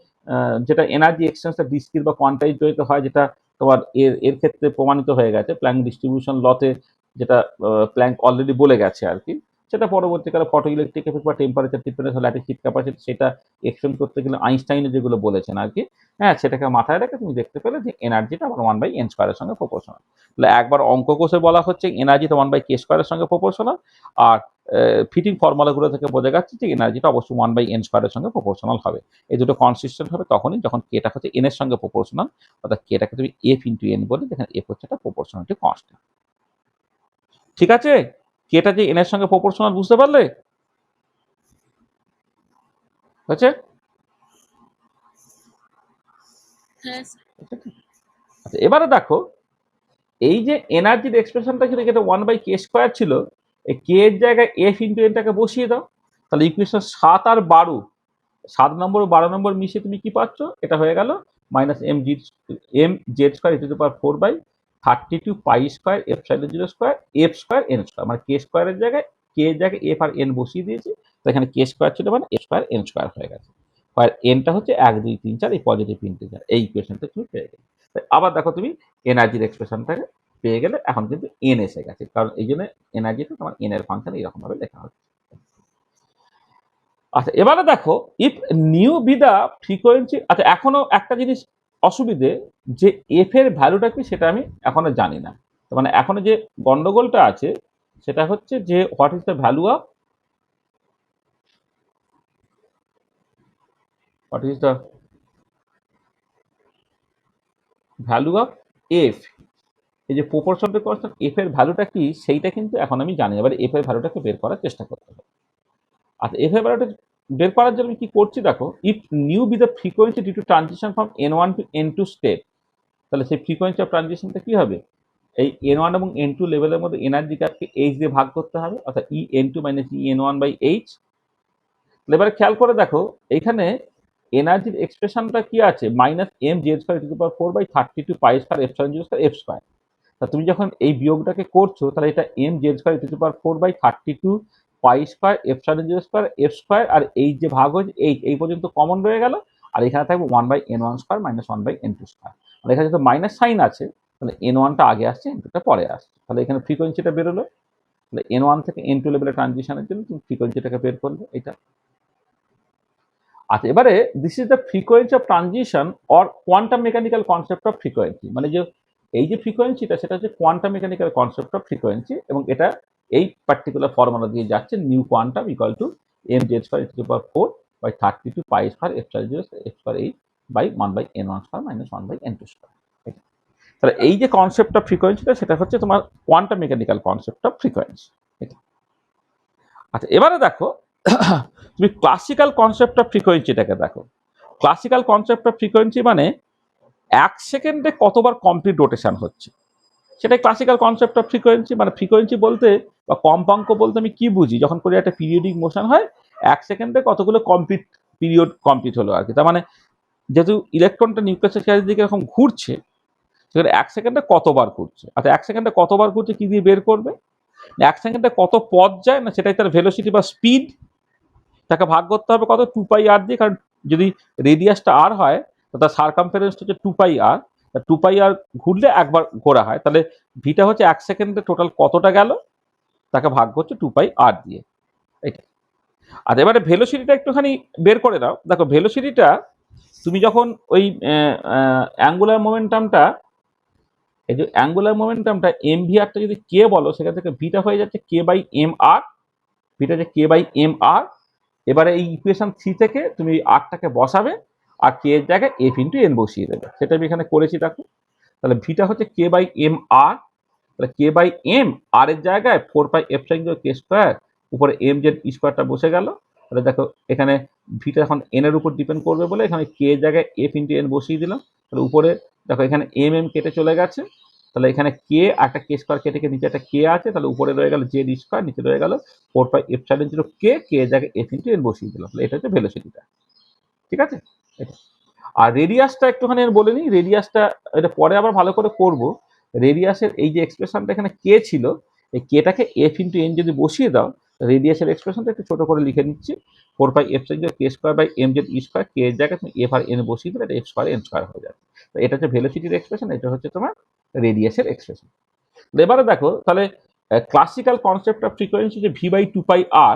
যেটা এনার্জি এক্সচেঞ্জটা ডিসক্রিট বা কোয়ান্টাইজ জড়িত হয়, যেটা তোমার এর এর ক্ষেত্রে প্রমাণিত হয়ে গেছে প্ল্যাঙ্ক ডিস্ট্রিবিউশন লতে, যেটা প্ল্যাঙ্ক অলরেডি বলে গেছে আর কি। সেটা পরবর্তীকালে ফটো ইলেকট্রিক এফেক্ট বা temperature difference lattice hit capacity, সেটা এক্সটেন্ড করতে গেলে আইনস্টাইনে যেগুলো বলেছেন আর কি, হ্যাঁ, সেটাকে মাথায় রেখে তুমি দেখতে পেলে যে এনার্জিটা আমার 1/N স্কোয়ারের সঙ্গে প্রপোর্শনাল। তাহলে একবার অঙ্ক কোষে বলা হচ্ছে এনার্জিটা 1/K স্কোয়ারের সঙ্গে প্রপোর্শনাল, আর ফিটিং ফর্মুলাগুলো থেকে বোঝা যাচ্ছে যে এনার্জিটা অবশ্যই 1/N স্কোয়ারের সঙ্গে প্রপোর্শনাল হবে। এই দুটো কনসিস্টেন্ট হবে তখনই যখন কেটা হচ্ছে এন এর সঙ্গে প্রপোর্শনাল, অর্থাৎ কেটাকে তুমি এফ ইন্টু এন বলে, যেখানে এফ হচ্ছে একটা প্রপোর্শনালিটি কনস্ট্যান্ট। ঠিক আছে, কেটা যে এন এর সঙ্গে প্রপোর্শনাল, বুঝতে পারলে? হচ্ছে আচ্ছা, এবারে দেখো এই যে এনার্জির এক্সপ্রেশনটা ছিল, যেটা 1/K স্কোয়ার ছিল, এই কে এর জায়গায় এফ ইন্টু এনটাকে বসিয়ে দাও। তাহলে ইকুয়েশন 7 আর 12, 7 নম্বর ও 12 নম্বর মিশিয়ে তুমি কি পাচ্ছ? এটা হয়ে গেল -mz² e⁴/32 pi square epsilon 0 square F square n square. মানে কে স্কোয়ারের জায়গায় কে এর জায়গায় এফ আর এন বসিয়ে দিয়েছি, তো এখানে কে স্কোয়ার ছিল মানে এফ স্কোয়ার এন স্কোয়ার হয়ে গেছে। আর এনটা হচ্ছে 1 2 3 4, এই পজিটিভ ইন্টিজার। এই ইকুয়েশনটা তুমি পেয়ে গেলে। আবার দেখো তুমি এনার্জির এক্সপ্রেশনটাকে পেয়ে গেলে, এখন কিন্তু এন এসে গেছে, কারণ এই জন্য এনার্জিটা তোমার এন এর ফাংশন এইরকম ভাবে লেখা হচ্ছে। আচ্ছা, এবারে দেখো if nu be the frequency. আচ্ছা, এখনো একটা জিনিস অসুবিধে, যে এফ এর ভ্যালুটা কি সেটা আমি এখনো জানি না। মানে এখনো যে গন্ডগোলটা আছে সেটা হচ্ছে যে what is the value of, what is the value of F. এই যে প্রপোর্শনটা কনস্ট্যান্ট, এফ এর ভ্যালুটা কি সেইটা কিন্তু এখন আমি জানি। এবার এফ এর ভ্যালুটাকে বের করার চেষ্টা করতে হবে। আচ্ছা, এফ এর ভ্যালুটা বের করার জন্য আমি কি করছি দেখো, if nu be the frequency due to transition from n1 to n2 state, তাহলে সেই ফ্রিকোয়েন্সি অফ ট্রানজিশনটা কি হবে? এই n1 এবং n2 লেভেলের মধ্যে এনার্জি গ্যাপকে h দিয়ে ভাগ করতে হবে, অর্থাৎ en2 মাইনাস en1/h। এবারে খেয়াল করে দেখো এইখানে এনার্জির এক্সপ্রেশনটা কি আছে, -mz² e⁴/32 pi square epsilon 0 square F square. তা তুমি যখন এই বিয়োগটাকে করছো তাহলে এটা M Z square to the power 4/32 pi square epsilon zero square F square, আর এই যে ভাগ হয়েছে এই পর্যন্ত কমন রয়ে গেল, আর এখানে থাকবে 1/n1 square minus 1/n2 square. আর এখানে যেহেতু মাইনাস সাইন আছে তাহলে n1টা আগে আসছে, n2টা পরে আসছে, তাহলে এখানে ফ্রিকোয়েন্সিটা বেরোলো। তাহলে n1 থেকে n2 লেভেলের ট্রানজিশনের জন্য তুমি ফ্রিকোয়েন্সিটাকে বের করলে এটা। আচ্ছা, এবারে this is the frequency of transition or quantum mechanical concept of frequency, মানে যে এই যে ফ্রিকোয়েন্সিটা সেটা হচ্ছে quantum mechanical concept of frequency, এবং এটা এই পার্টিকুলার ফর্মুলা দিয়ে যাচ্ছে nu quantum equal to M Z square to the power 4/32 pi square epsilon zero F square এই by 1/n1 square minus 1/n2 square. তাহলে এই যে কনসেপ্ট অফ ফ্রিকোয়েন্সিটা সেটা হচ্ছে তোমার quantum mechanical concept of frequency. আচ্ছা, এবারে দেখো তুমি ক্লাসিক্যাল কনসেপ্ট অফ ফ্রিকোয়েন্সিটাকে দেখো। ক্লাসিক্যাল কনসেপ্ট অফ ফ্রিকোয়েন্সি মানে 1 সেকেন্ডে কতবার কমপ্লিট রোটেশন হচ্ছে, সেটাই ক্লাসিক্যাল কনসেপ্ট অফ ফ্রিকোয়েন্সি। মানে ফ্রিকোয়েন্সি বলতে বা কম্পাঙ্ক বলতে আমি কি বুঝি, যখন করে একটা পিরিয়ডিক মোশন হয় 1 সেকেন্ডে কতগুলো পিরিয়ড কমপ্লিট হলো আর কি। তার মানে যেহেতু ইলেকট্রনটা নিউক্লিয়াসের চারিদিকে এরকম ঘুরছে, সেখানে 1 সেকেন্ডে কতবার ঘুরছে। আচ্ছা, 1 সেকেন্ডে কতবার ঘুরছে কি দিয়ে বের করবে? 1 সেকেন্ডে কত পথ যায়, না সেটাই তার ভেলোসিটি বা স্পিড, তাকে ভাগ করতে হবে কত 2πr দিয়ে, কারণ যদি রেডিয়াসটা আর হয় তো তার সারকামফারেন্সটা হচ্ছে 2πr, 2πr ঘুরলে একবার ঘোরা হয়, তাহলে ভিটা হচ্ছে 1 সেকেন্ডে টোটাল কতটা গেল তাকে ভাগ করছে 2πr দিয়ে, এটা। আর এবারে ভেলোসিটিটা একটুখানি বের করে দাও। দেখো ভেলোসিটিটা তুমি যখন ওই অ্যাঙ্গুলার মোমেন্টামটা, এই যে অ্যাঙ্গুলার মোমেন্টামটা এম ভি আরটা যদি কে বলো, সেখান থেকে ভিটা হয়ে যাচ্ছে কে বাই এম আর, ভিটা হচ্ছে কে বাই এম আর। এবারে এই ইকুয়েশন 3 থেকে তুমি আরটাকে বসাবে আর কে এর জায়গায় এফ ইন্টু এন বসিয়ে দেবে, সেটা আমি এখানে করেছি দেখো। তাহলে ভিটা হচ্ছে কে বাই এম আর, তাহলে কে বাই এম আর এর জায়গায় 4π কে স্কোয়ার উপরে এম জেড স্কোয়ারটা বসে গেল। তাহলে দেখো এখানে ভিটা এখন এন এর উপর ডিপেন্ড করবে বলে এখানে কে এর জায়গায় এফ ইন্টু এন বসিয়ে দিলাম। তাহলে উপরে দেখো এখানে এম কেটে চলে গেছে, তাহলে এখানে কে একটা কে স্কোয়ার কেটে নিচে একটা কে আছে, তাহলে উপরে রয়ে গেল জেড স্কোয়ার, নিচে রয়ে গেল 4π0 কে এর জায়গায় এফ ইন্টু এন বসিয়ে দিলাম। তাহলে এটা হচ্ছে ভেলোসিটিটা, ঠিক আছে এটা। আর রেডিয়াসটা একটুখানি বলে নিই, রেডিয়াসটা এটা পরে আবার ভালো করে করব। রেডিয়াসের এই যে এক্সপ্রেশনটা এখানে কে ছিল, এই কেটাকে এফ ইন্টু এন যদি বসিয়ে দাও, রেডিয়াসের এক্সপ্রেশনটা একটু ছোট করে লিখে নিচ্ছি, 4π0 K square by M Z square, K এর জায়গায় তুমি এফ আর এন বসিয়ে দিলে এটা এফ স্কোয়ার এন স্কোয়ার হয়ে যাবে। তো এটা হচ্ছে ভেলোসিটির এক্সপ্রেশন, এটা হচ্ছে তোমার রেডিয়াসের এক্সপ্রেশন। এবারে দেখো তাহলে ক্লাসিক্যাল কনসেপ্ট অফ ফ্রিকোয়েন্সি যে ভি বাই 2πr,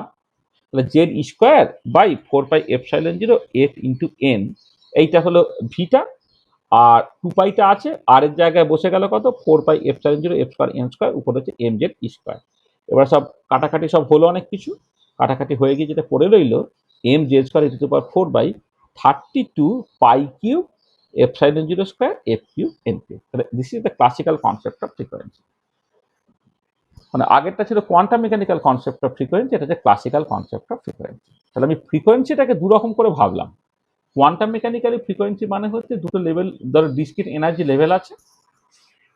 তাহলে Z square by 4πε0 F into N, এইটা হলো ভিটা, আর 2πটা আছে আর এর জায়গায় বসে গেল কত 4πε0 এফ স্কোয়ার এন স্কোয়ার, উপরে হচ্ছে এম জেড স্কোয়ার। এবার সব কাটাকাটি সব হলো অনেক কিছু, কাটাকাটি হয়ে গিয়ে যেটা পড়ে রইলো M Z square is to power 4/32 pi cube ε0 square F cube N cube. তাহলে this is the classical concept of frequency. মানে আগেরটা ছিল quantum mechanical concept of frequency, এটা হচ্ছে ক্লাসিক্যাল কনসেপ্ট অফ ফ্রিকোয়েন্সি। তাহলে আমি ফ্রিকোয়েন্সিটাকে দু রকম করে ভাবলাম। কোয়ান্টাম মেকানিক্যালি ফ্রিকোয়েন্সি মানে হচ্ছে দুটো লেভেল, ধরো ডিসক্রিট এনার্জি লেভেল আছে,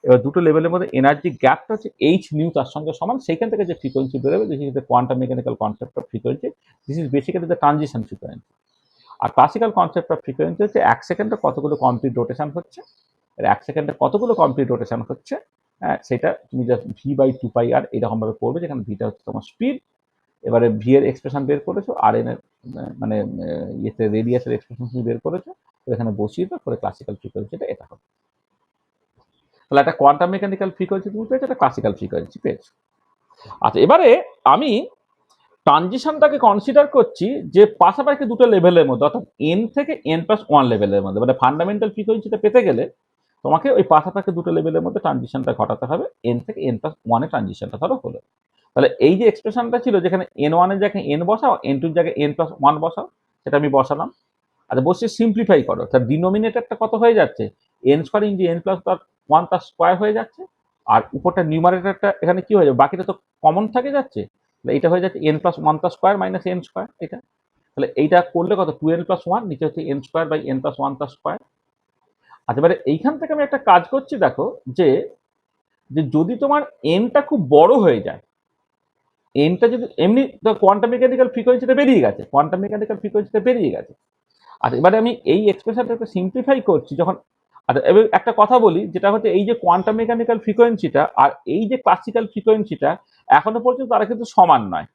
এবার দুটো লেভেলের মধ্যে এনার্জি গ্যাপটা হচ্ছে এইচ নিউ তার সঙ্গে সমান, সেইখান থেকে যে ফ্রিকোয়েন্সি বেরোবে this is the quantum mechanical concept of frequency, this is basically the transition frequency. আর ক্লাসিক্যাল কনসেপ্ট অফ ফ্রিকোয়েন্সি হচ্ছে 1 সেকেন্ডে কতগুলো কমপ্লিট রোটেশন হচ্ছে, আর 1 সেকেন্ডে কতগুলো কমপ্লিট রোটেশন হচ্ছে, হ্যাঁ সেটা তুমি জাস্ট ভি বাই 2πr এরকম ভাবে করবে, যেখানে ভিটা হচ্ছে তোমার স্পিড। এবারে ভি এর এক্সপ্রেশন বের করেছো, আর এন এর মানে ইয়েতে রেডিয়াসের এক্সপ্রেশন তুমি বের করেছো, তো এখানে বসিয়ে দাও করে ক্লাসিক্যাল ফ্রিকোয়েন্সিটা এটা হবে। তাহলে একটা কোয়ান্টাম মেকানিক্যাল ফ্রিকোয়েন্সি তুমি পেয়েছো, একটা ক্লাসিক্যাল ফ্রিকোয়েন্সি পেয়েছো। আচ্ছা, এবারে আমি ট্রানজিশনটাকে কনসিডার করছি যে পাশাপাশি দুটো লেভেলের মধ্যে, অর্থাৎ এন থেকে n+1 লেভেলের মধ্যে, মানে ফান্ডামেন্টাল ফ্রিকোয়েন্সিটা পেতে গেলে তোমাকে ওই পাশাপাশি দুটো লেভেলের মধ্যে ট্রানজিশনটা ঘটাতে হবে। এন থেকে n+1 এ ট্রানজিশনটা ধরো হলো, তাহলে এই যে এক্সপ্রেশনটা ছিল যেখানে n1 এর জায়গায় n বসাও, n2 এর জায়গায় n+1 বসাও, সেটা আমি বসালাম। আচ্ছা, বসিয়ে সিম্পলিফাই করো, তার ডিনোমিনেটরটা কত হয়ে যাচ্ছে n স্কোয়ার ইন্টু n+1 তার স্কোয়ার হয়ে যাচ্ছে, আর উপরটা নিউমারেটরটা এখানে কি হয়ে যাবে, বাকিটা তো কমন থাকে যাচ্ছে, তাহলে এটা হয়ে যাচ্ছে n+1 তার স্কোয়ার মাইনাস n স্কোয়ার এটা। তাহলে এইটা করলে কত 2n+1, নিচে হচ্ছে n স্কোয়ার বাই n+1 তার স্কোয়ার। আচ্ছা, এবারে এইখান থেকে আমি একটা কাজ করছি দেখো, যে যদি তোমার এনটা খুব বড় হয়ে যায়, এনটা যদি এমনি কোয়ান্টাম মেকানিক্যাল ফ্রিকোয়েন্সিটা বেরিয়ে গেছে, কোয়ান্টাম মেকানিক্যাল ফ্রিকোয়েন্সিটা বেরিয়ে গেছে। আর এবারে আমি এই এক্সপ্রেশনটাকে সিম্পলিফাই করছি, যখন আচ্ছা, এবার একটা কথা বলি, যেটা হচ্ছে এই যে কোয়ান্টাম মেকানিক্যাল ফ্রিকোয়েন্সিটা আর এই যে ক্লাসিক্যাল ফ্রিকোয়েন্সিটা এখনো পর্যন্ত তারা কিন্তু সমান নয়।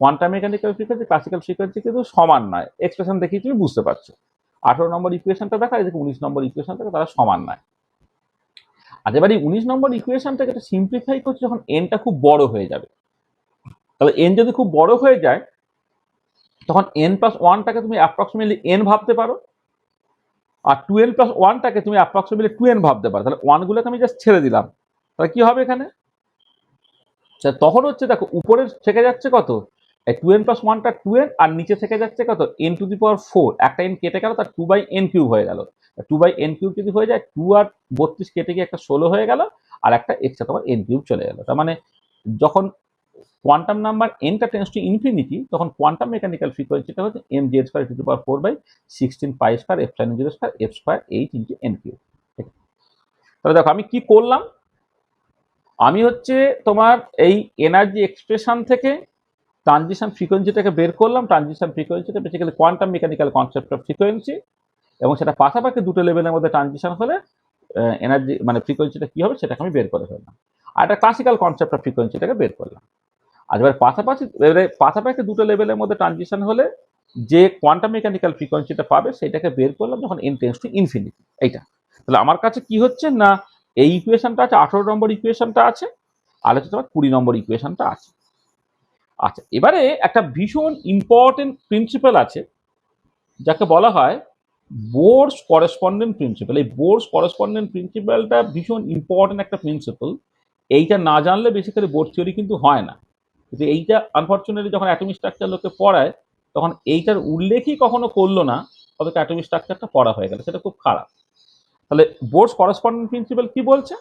Quantum mechanical frequency classical frequency কিন্তু সমান নয়, এক্সপ্রেশন দেখেই তুমি বুঝতে পারছো। 18 নম্বর ইকুয়েশনটা দেখা, এদিকে 19 নম্বর ইকুয়েশন থেকে তারা সমান নয়। আচ্ছা, এবার এই 19 নম্বর ইকুয়েশনটাকে একটা সিম্পলিফাই করছে যখন এনটা খুব বড় হয়ে যাবে। তাহলে এন যদি খুব বড় হয়ে যায় তখন এন প্লাস ওয়ানটাকে তুমি অ্যাপ্রক্সিমেটলি এন ভাবতে পারো, আর 2n প্লাস ওয়ানটাকে তুমি অ্যাপ্রক্সিমেটলি 2n ভাবতে পারো। তাহলে ওয়ানগুলোকে আমি জাস্ট ছেড়ে দিলাম, তাহলে কি হবে এখানে? তখন হচ্ছে দেখো উপরে থেকে যাচ্ছে কত, এই 2n প্লাস ওয়ানটা 2n, আর নিচে থেকে যাচ্ছে কত n⁴, একটা n কেটে গেল, তার 2/n³ হয়ে গেল। 2/n³ যদি হয়ে যায় 2 আর 32 কেটে গিয়ে একটা 16 হয়ে গেল, আর একটা এক্সট্রা তোমার n³ চলে গেল। তার মানে যখন কোয়ান্টাম নাম্বার nটা টেন্ডস টু ইনফিনিটি তখন কোয়ান্টাম মেকানিক্যাল ফ্রিকোয়েন্সিটা হচ্ছে mz²⁴/4/16π²ε⁻² তাহলে দেখো আমি কি করলাম, আমি হচ্ছে তোমার এই এনার্জি এক্সপ্রেশন থেকে ট্রানজিশন ফ্রিকোয়েন্সিটাকে বের করলাম। ট্রানজিশন ফ্রিকোয়েন্সিটা basically quantum mechanical concept of frequency, এবং সেটা পাশাপাশি দুটো লেভেলের মধ্যে ট্রানজিশন হলে এনার্জি মানে ফ্রিকোয়েন্সিটা কি হবে সেটাকে আমি বের করে ফেললাম। আর একটা ক্লাসিক্যাল কনসেপ্ট অফ ফ্রিকোয়েন্সিটাকে বের করলাম। আর এবার পাশাপাশি দুটো লেভেলের মধ্যে ট্রানজিশন হলে যে কোয়ান্টাম মেকানিক্যাল ফ্রিকোয়েন্সিটা পাবে সেটাকে বের করলাম যখন n টেন্ডস টু ইনফিনিটি। এইটা তাহলে আমার কাছে কি হচ্ছে না, এই ইকুয়েশনটা আছে, 18 নম্বর ইকুয়েশনটা আছে, আর হচ্ছে তোমার 20 নম্বর ইকুয়েশনটা আছে। আচ্ছা, এবারে একটা ভীষণ ইম্পর্টেন্ট প্রিন্সিপাল আছে যাকে বলা হয় বোরস করেসপন্ডেন্ট প্রিন্সিপাল। এই বোরস করেসপন্ডেন্ট প্রিন্সিপালটা ভীষণ ইম্পর্টেন্ট একটা প্রিন্সিপাল। এইটা না জানলে বেসিক্যালি বোর থিওরি কিন্তু হয় না। কিন্তু এইটা আনফর্চুনেটলি যখন অ্যাটমিক স্ট্রাকচার লোকে পড়ায় তখন এইটার উল্লেখই কখনো করলো না, তবে অ্যাটমিক স্ট্রাকচারটা পড়া হয়ে গেল, সেটা খুব খারাপ। তাহলে বোরস করেসপন্ডেন্ট প্রিন্সিপাল কি বলছে,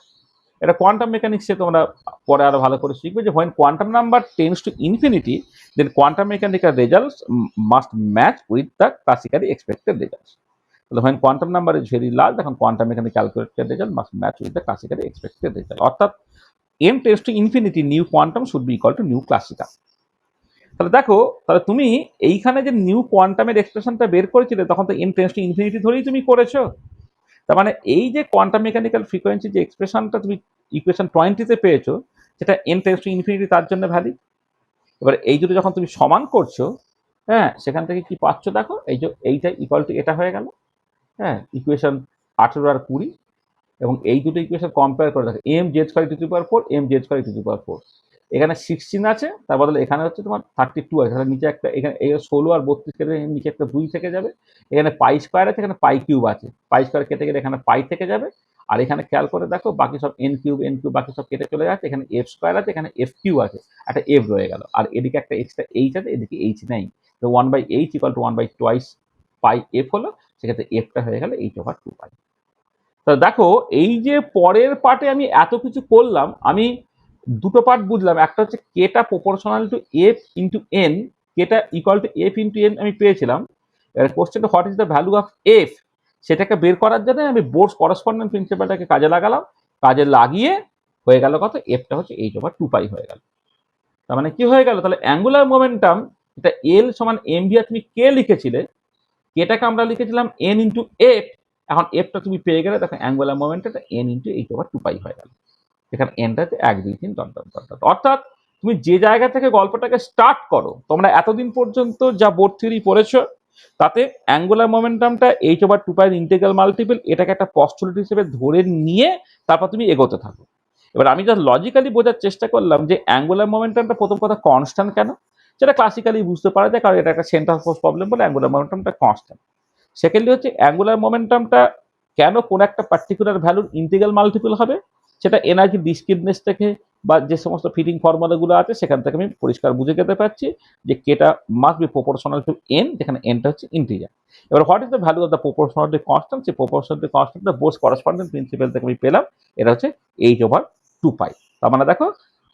এটা কোয়ান্টাম মেকানিক্সে তোমরা পরে আরো ভালো করে শিখবে যে when quantum number tends to infinity then quantum mechanical results must match with the classically expected results. তাহলে when quantum number is very large তখন quantum mechanical calculated result must match with the classically expected result, অর্থাৎ m tends to infinity new quantum should be equal to new classical। তাহলে দেখো, তাহলে তুমি এইখানে যে নিউ কোয়ান্টামের এক্সপ্রেশনটা বের করেছিলে তখন তো m tends to infinity ধরেই তুমি করেছো। তার মানে এই যে কোয়ান্টাম মেকানিক্যাল ফ্রিকোয়েন্সি যে এক্সপ্রেশনটা তুমি ইকুয়েশন 20-তে পেয়েছো সেটা n টেন্ডস টু ইনফিনিটি তার জন্য ভ্যালিড। এবার এই দুটো যখন তুমি সমান করছো, হ্যাঁ, সেখান থেকে কি পাচ্ছ দেখো, এই যে এইটা ইকুয়াল টু এটা হয়ে গেল, হ্যাঁ, ইকুয়েশন 18 আর 20, এবং এই দুটো ইকুয়েশন কম্পেয়ার করে দেখো mz²⁴ mz²⁴, এখানে 16 আছে, তার বদলে এখানে হচ্ছে তোমার 32 আছে, তাহলে নিচে একটা, এখানে 16 আর 32 কেটে নিচে একটা 2 থেকে যাবে, এখানে π² আছে, এখানে π³ আছে, π² কেটে গেলে এখানে পাই থেকে যাবে, আর এখানে খেয়াল করে দেখো বাকি সব n³ বাকি সব কেটে চলে যাচ্ছে, এখানে f² আছে, এখানে f³ আছে, একটা f রয়ে গেল, আর এদিকে একটা এক্সট্রা h আছে, এদিকে h নেই, তো 1/h = 1/2 πf হলো, সেক্ষেত্রে fটা হয়ে গেল h/2π। তা দেখো এই যে পরের পার্টে আমি এত কিছু করলাম, আমি দুটো পার্ট বুঝলাম, একটা হচ্ছে কেটা proportional to F into N, কেটা equal to F into N আমি পেয়েছিলাম। এবার কোশ্চেনটা what is the value of F, সেটাকে বের করার জন্য আমি বোরস করেসপন্ডেন্ট প্রিন্সিপালটাকে কাজে লাগালাম, কাজে লাগিয়ে হয়ে গেল কত, এফটা হচ্ছে h/2π হয়ে গেল। তার মানে কি হয়ে গেল, তাহলে অ্যাঙ্গুলার মোমেন্টাম এটা এল সমান এম ভি আর তুমি কে লিখেছিলে, কেটাকে আমরা লিখেছিলাম এন ইন্টু এফ, এখন এফটা তুমি পেয়ে গেলে, দেখো অ্যাঙ্গুলার মোমেন্টামটা এন ইন্টু h/2π হয়ে গেল। এখানে এনটা হচ্ছে 1 2 3 ডট ডট ডট ডট। অর্থাৎ তুমি যে জায়গা থেকে গল্পটাকে স্টার্ট করো, তোমরা এতদিন পর্যন্ত যা বোর্ড থিওরি পড়েছো তাতে অ্যাঙ্গুলার মোমেন্টামটা h/2π এর ইন্টিগ্রাল মাল্টিপল, এটাকে একটা পস্টুলেট হিসেবে ধরে নিয়ে তারপর তুমি এগোতে থাকো। এবার আমি জাস্ট লজিক্যালি বোঝার চেষ্টা করলাম যে অ্যাঙ্গুলার মোমেন্টামটা প্রথম কথা কনস্ট্যান্ট কেন, সেটা ক্লাসিক্যালি বুঝতে পারা যায়, কারণ এটা একটা সেন্টার ফোর্স প্রবলেম বলে অ্যাঙ্গুলার মোমেন্টামটা কনস্ট্যান্ট। সেকেন্ডলি হচ্ছে অ্যাঙ্গুলার মোমেন্টামটা কেন কোন একটা পার্টিকুলার ভ্যালুর ইন্টিগ্রাল মাল্টিপল হবে, সেটা এনার্জি ডিসক্রিটনেস থেকে বা যে সমস্ত ফিটিং ফর্মুলাগুলো আছে সেখান থেকে আমি পরিষ্কার বুঝে যেতে পারছি যে কেটা must be proportional to N, যেখানে এনটা হচ্ছে ইন্টিজার। এবার what is the value of the proportionality constant, সেই প্রপোর্শনালিটি কনস্ট্যান্টটা বোরস করেসপন্ডেন্ট প্রিন্সিপাল থেকে আমি পেলাম, এটা হচ্ছে h/2π। তার মানে দেখো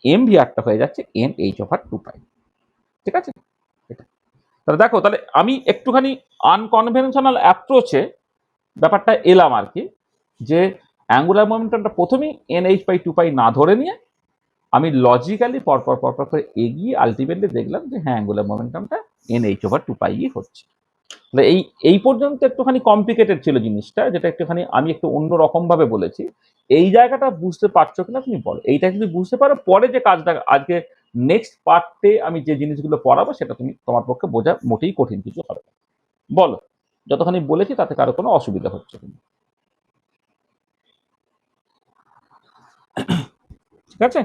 এম ভি আরটা হয়ে যাচ্ছে এন h/2π। ঠিক আছে, এটা তাহলে দেখো, তাহলে আমি একটুখানি আনকনভেনশনাল অ্যাপ্রোচে ব্যাপারটা এলাম আর কি, যে অ্যাঙ্গুলার মোমেন্টামটা প্রথমেই nh/2π না ধরে নিয়ে আমি লজিক্যালি পরপর করে এগিয়ে আলটিমেটলি দেখলাম যে হ্যাঁ অ্যাঙ্গুলার মোমেন্টামটা nh/2π হচ্ছে। এই এই পর্যন্ত একটুখানি কমপ্লিকেটেড ছিল জিনিসটা, যেটা একটুখানি আমি একটু অন্য রকম ভাবে বলেছি। এই জায়গাটা বুঝতে পারছো কিনা তুমি বলো। এইটা যদি বুঝতে পারো, পরে যে কাজটা আজকে নেক্সট পার্টে আমি যে জিনিসগুলো পড়াবো সেটা তুমি তোমার পক্ষে বোঝা মোটেই কঠিন কিছু হবে না। বলো, যতখানি বলেছি তাতে কারো কোনো অসুবিধা হচ্ছে কিনা? ঠিক আছে।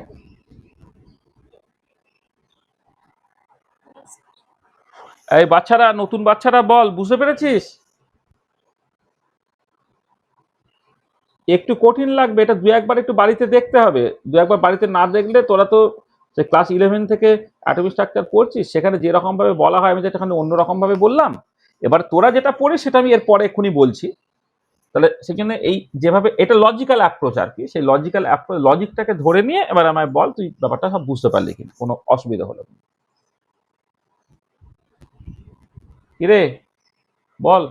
এই বাচ্চারা, নতুন বাচ্চারা বল, বুঝতে পেরেছিস? একটু কঠিন লাগবে, এটা দু একবার একটু বাড়িতে দেখতে হবে। দু একবার বাড়িতে না দেখলে তোরা তো সে ক্লাস 11 থেকে অ্যাটমিক স্ট্রাকচার পড়ছিস, সেখানে যেরকম ভাবে বলা হয় আমি যেটা অন্যরকম ভাবে বললাম। এবার তোরা যেটা পড়ে সেটা আমি এর পরে এক্ষুনি বলছি। তাহলে সেখানে এই যেভাবে এটা লজিক্যাল অ্যাপ্রোচ আর কি, সেই লজিক্যাল অ্যাপ্রোচ লজিকটাকে ধরে নিয়ে এবার আমায় বল তুই ব্যাপারটা সব বুঝতে পারলি কিনা, কোনো অসুবিধা হলো না। কিরে, বল।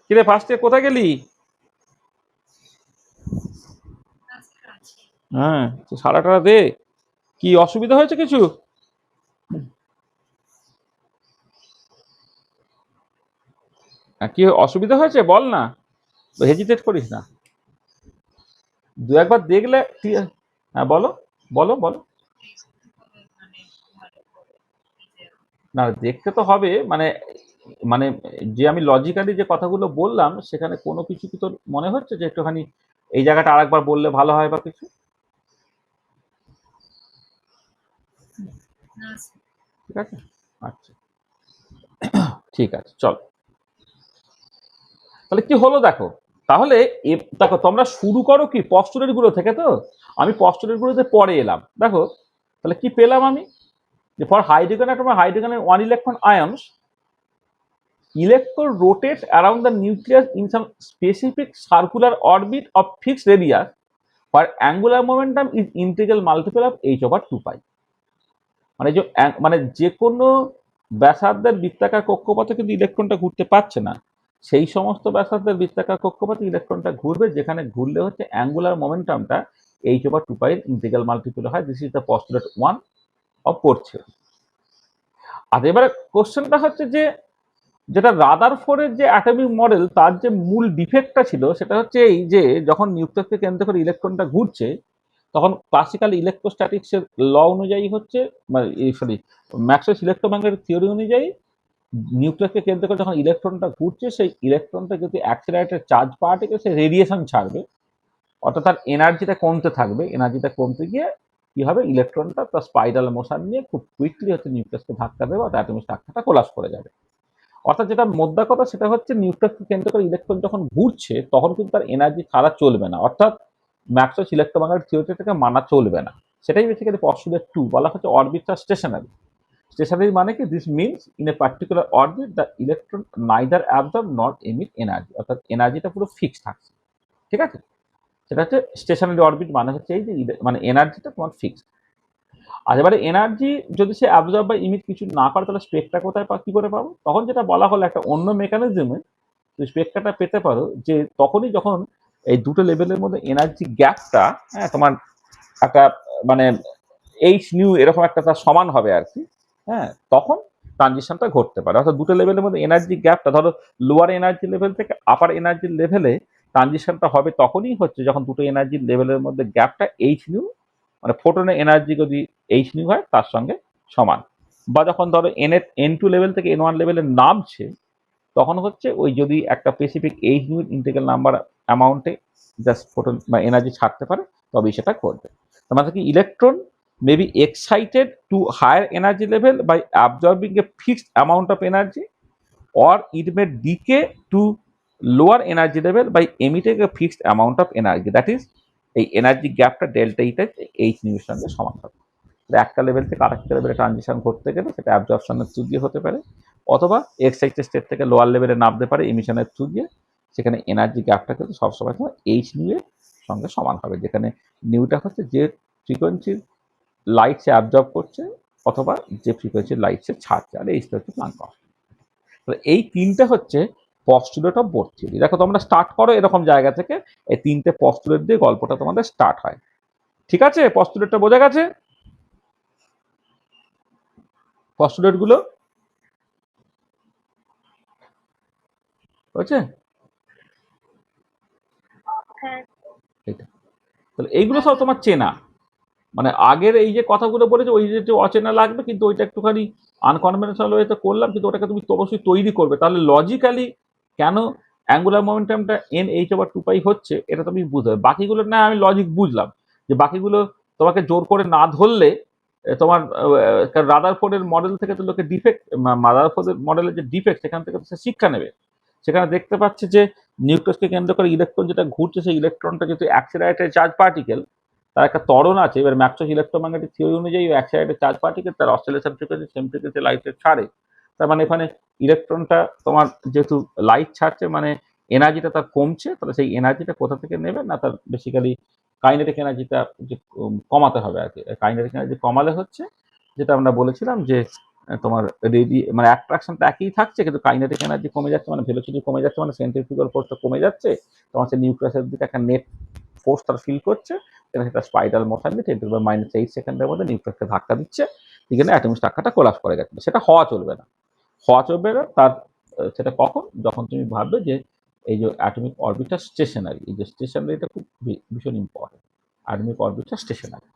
কিরে, ফার্স্টে কোথায় গেলি? হ্যাঁ, তো সারাটা দে। কি অসুবিধা হয়েছে কিছু? কি অসুবিধা হয়েছে বল না, হেজিটেট করিস না। দু একবার দেখলে ঠিক আছে। হ্যাঁ বলো, বলো বলো। না, দেখতে তো হবে মানে, মানে যে আমি লজিক্যালি যে কথাগুলো বললাম সেখানে কোনো কিছু কি তোর মনে হচ্ছে যে একটুখানি এই জায়গাটা আরেকবার বললে ভালো হয় বা কিছু? ঠিক আছে, আচ্ছা, ঠিক আছে, চল। তাহলে কি হলো দেখো। তাহলে দেখো তোমরা শুরু করো কি পস্তুলেট গুলো থেকে, তো আমি পস্তুলেট গুলোতে পরে এলাম। দেখো তাহলে কি পেলাম আমি, যে ফর হাইড্রোজেন অ্যাটম, হাইড্রোজেনের 1 electron ions electron rotates around the nucleus in some specific circular orbit of fixed radius where angular momentum is integral multiple of h/2 pi। মানে যে মানে যে কোনো ব্যাসার্ধের বৃত্তাকার কক্ষপথে কিন্তু ইলেকট্রনটা ঘুরতে পারছে না, সেই সমস্ত ব্যাসার্ধের বৃত্তাকার কক্ষপথে ইলেকট্রনটা ঘুরবে যেখানে ঘুরলে হচ্ছে অ্যাঙ্গুলার মোমেন্টামটা h/2 pi এর ইন্টিগ্রাল মাল্টিপল হয়। This is the postulate 1 of course theory. আর এবারে কোশ্চেনটা হচ্ছে যে যেটা রাদারফোর্ডের যে অ্যাটমিক মডেল তার যে মূল ডিফেক্টটা ছিল সেটা হচ্ছে এই যে যখন নিউক্লিয়াসকে কেন্দ্র করে ইলেকট্রনটা ঘুরছে তখন ক্লাসিক্যাল ইলেকট্রোস্ট্যাটিক্সের ল অনুযায়ী হচ্ছে, মানে সরি, ম্যাক্সওয়েলস ইলেকট্রোম্যাগনেটিক থিওরি অনুযায়ী নিউক্লিয়াসকে কেন্দ্র করে যখন ইলেকট্রনটা ঘুরছে সেই ইলেকট্রনটা যদি অ্যাক্সিলারেটেড চার্জ পার্টিকেল সে রেডিয়েশন ছাড়বে, অর্থাৎ তার এনার্জিটা কমতে থাকবে। এনার্জিটা কমতে গিয়ে কি হবে, ইলেকট্রনটা তার স্পাইরাল মোশন নিয়ে খুব কুইকলি হচ্ছে নিউক্লিয়াসকে ধাক্কা দেবে, অর্থাৎ অ্যাটমিক স্ট্রাকচারটা কোলাপস করে যাবে। অর্থাৎ যেটা মোদ্দা কথা সেটা হচ্ছে নিউক্লিয়াসকে কেন্দ্র করে ইলেকট্রন যখন ঘুরছে তখন কিন্তু তার এনার্জি ছাড়া চলবে না, অর্থাৎ ম্যাক্সওয়েলস ইলেকট্রোম্যাগনেটিক থিওরি থেকে মানা চলবে না। সেটাই বেসিক্যালি পস্টুলেট 2 বলা হচ্ছে অরবিটস আর স্টেশনারি। স্টেশনারি মানে কি, this means in a particular orbit the electron neither absorb not emit energy, অর্থাৎ এনার্জিটা পুরো ফিক্স থাকছে। ঠিক আছে, সেটা হচ্ছে স্টেশনারি অরবিট, মানে হচ্ছে এই যে মানে এনার্জিটা তোমার ফিক্স। আর এবারে এনার্জি যদি সে অ্যাবজর্ব বা ইমিট কিছু না করে তাহলে স্পেকটা কোথায় কি করে পাবো, তখন যেটা বলা হলো একটা অন্য মেকানিজমে তুমি স্পেকট্রাটা পেতে পারো, যে তখনই যখন এই দুটো লেভেলের মধ্যে এনার্জি গ্যাপটা, হ্যাঁ তোমার একটা মানে এইচ নিউ এরকম একটা তার সমান হবে আর কি, হ্যাঁ তখন ট্রানজিশনটা ঘটতে পারে। অর্থাৎ দুটো লেভেলের মধ্যে এনার্জি গ্যাপটা, ধরো লোয়ার এনার্জি লেভেল থেকে আপার এনার্জি লেভেলে ট্রানজিশনটা হবে তখনই হচ্ছে যখন দুটো এনার্জি লেভেলের মধ্যে গ্যাপটা এইচ নিউ, মানে ফোটনের এনার্জি যদি এইচ নিউ হয় তার সঙ্গে সমান, বা যখন ধরো N2 লেভেল থেকে N1 লেভেলে নামছে তখন হচ্ছে ওই যদি একটা specific H nu integral number অ্যামাউন্টে জাস্ট ফোটন বা এনার্জি ছাড়তে পারে তবেই সেটা করবে। তার মানে কি, electron may be excited to higher energy level by absorbing a fixed amount of energy, or it may decay to lower energy level by emitting a fixed amount of energy, that is এই এনার্জি গ্যাপটা ডেল্টা ইটা এইচ নিউর সঙ্গে সমান হবে। একটা লেভেল থেকে আরেকটা লেভেলে ট্রানজিশন করতে গেলে সেটা অ্যাবজর্পশনের থ্রু দিয়ে হতে পারে, অথবা এক্সাইটেড স্টেট থেকে লোয়ার লেভেলে নামতে পারে ইমিশনের থ্রু দিয়ে। সেখানে এনার্জি গ্যাপটা কিন্তু সবসময় এইচ নিউ এর সঙ্গে সমান হবে, যেখানে নিউটা হচ্ছে যে ফ্রিকোয়েন্সির লাইট সে অ্যাবজর্ব করছে অথবা যে ফ্রিকোয়েন্সির লাইট সে ছাড়ছে, আর এইটা হচ্ছে প্ল্যাঙ্ক কনস্ট্যান্ট। তো এই তিনটে হচ্ছে পস্টুলেট অফ বোর থিওরি। দেখো তোমরা স্টার্ট করো এরকম জায়গা থেকে, এই তিনটে পস্টুলেট দিয়ে গল্পটা তোমাদের স্টার্ট হয়। ঠিক আছে, পস্টুলেটটা বোঝা গেছে? পস্টুলেট গুলো হচ্ছে হ্যাঁ এটা। তাহলে এইগুলো সব তোমার চেনা, মানে আগের এই যে কথাগুলো বলেছে ওই যে অচেনা লাগবে, কিন্তু ওইটা একটুখানি আনকনভেনশনাল ওয়েতে করলাম, কিন্তু ওটাকে তুমি তো অবশ্যই তৈরি করবে, তাহলে লজিক্যালি কেন অ্যাঙ্গুলার মোমেন্টামটা N H over two pi হচ্ছে এটা তুমি বুঝতে হবে। বাকিগুলো না আমি লজিক বুঝলাম, যে বাকিগুলো তোমাকে জোর করে না ধরলে তোমার রাদারফোর্ডের মডেল থেকে তো লোকে ডিফেক্ট, রাদারফোর্ডের মডেলের যে ডিফেক্ট সেখান থেকে তো সে শিক্ষা নেবে। সেখানে দেখতে পাচ্ছে যে নিউক্লিয়াসকে কেন্দ্র করে ইলেকট্রন যেটা ঘুরছে, সেই ইলেকট্রনটা যেহেতু অ্যাক্সিলারেটেড চার্জ পার্টিকেল, তার একটা ত্বরণ আছে। এবার ম্যাক্সওয়েলস ইলেকট্রোম্যাগনেটিক থিওরি অনুযায়ী অ্যাক্সিলারেটেড চার্জ পার্টিকেল তার অসিলেশন ফ্রিকোয়েন্সি সেম ফ্রিকোয়েন্সি লাইটে ছাড়ে। তার মানে এখানে ইলেকট্রনটা তোমার যেহেতু লাইট ছাড়ছে, মানে এনার্জিটা তার কমছে, তাহলে সেই এনার্জিটা কোথা থেকে নেবে না, তার বেসিক্যালি কাইনেটিক এনার্জিটা যে কমাতে হবে আর কি। কাইনেটিক এনার্জি কমালে হচ্ছে যেটা আমরা বলেছিলাম যে তোমার মানে অ্যাট্রাকশনটা একই থাকছে, কিন্তু কাইনেটিক এনার্জি কমে যাচ্ছে, মানে ভেলোসিটি কমে যাচ্ছে, মানে সেন্ট্রিফিউগাল ফোর্সটা কমে যাচ্ছে। তোমার সেই নিউক্লিয়াসের দিকে একটা নেট ফোর্স তারা ফিল করছে, এবং সেটা স্পাইরাল মোশন দিয়ে 10⁻⁸ সেকেন্ডের মধ্যে নিউক্লিয়াসকে ধাক্কা দিচ্ছে, এখানে অ্যাটমিক স্ট্রাকচারটা কোলাপস করে যাচ্ছে। সেটা হওয়া চলবে না, হওয়া চলবে না। তার সেটা কখন, যখন তুমি ভাববে যে এই যে অ্যাটমিক অরবিটটা স্টেশনারি, এই যে স্টেশনারিটা খুব ভীষণ ইম্পর্টেন্ট। অ্যাটমিক অরবিটটা স্টেশনারি।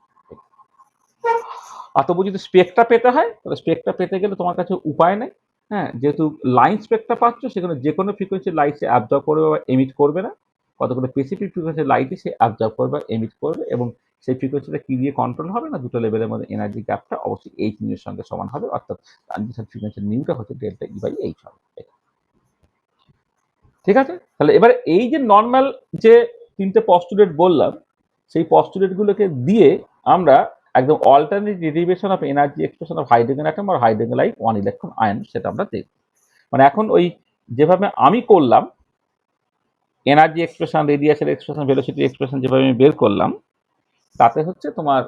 আর তবু যদি স্পেকটা পেতে হয়, তাহলে স্পেকটা পেতে গেলে তোমার কাছে উপায় নেই। হ্যাঁ, যেহেতু লাইন স্পেকটা পাচ্ছ, সেখানে যে কোনো ফ্রিকোয়েন্সি লাইট সে অ্যাবজর্ব করবে বা এমিট করবে না, কতগুলো স্পেসিফিক ফ্রিকোয়েন্সি লাইটই সে অ্যাবজর্ব করবে বা এমিট করবে, এবং সেই ফ্রিকোয়েন্সিটা কি দিয়ে কন্ট্রোল হবে না, দুটো লেভেলের মধ্যে এনার্জি গ্যাপটা অবশ্যই এইচ নিউ এর সঙ্গে সমান হবে, অর্থাৎ ট্রানজিশন ফ্রিকোয়েন্সি নিউটা হচ্ছে ডেল্টা ই বাই এইচ হবে। ঠিক আছে, তাহলে এবারে এই যে নর্মাল যে তিনটে পস্টুলেট বললাম, সেই পস্টুলেটগুলোকে দিয়ে আমরা একদম alternate derivation of energy expression of hydrogen atom আর hydrogen like one electron ion, সেটা আমরা দেখব। মানে এখন ওই যেভাবে আমি করলাম energy expression, radiation expression, velocity expression যেভাবে আমি বের করলাম, তাতে হচ্ছে তোমার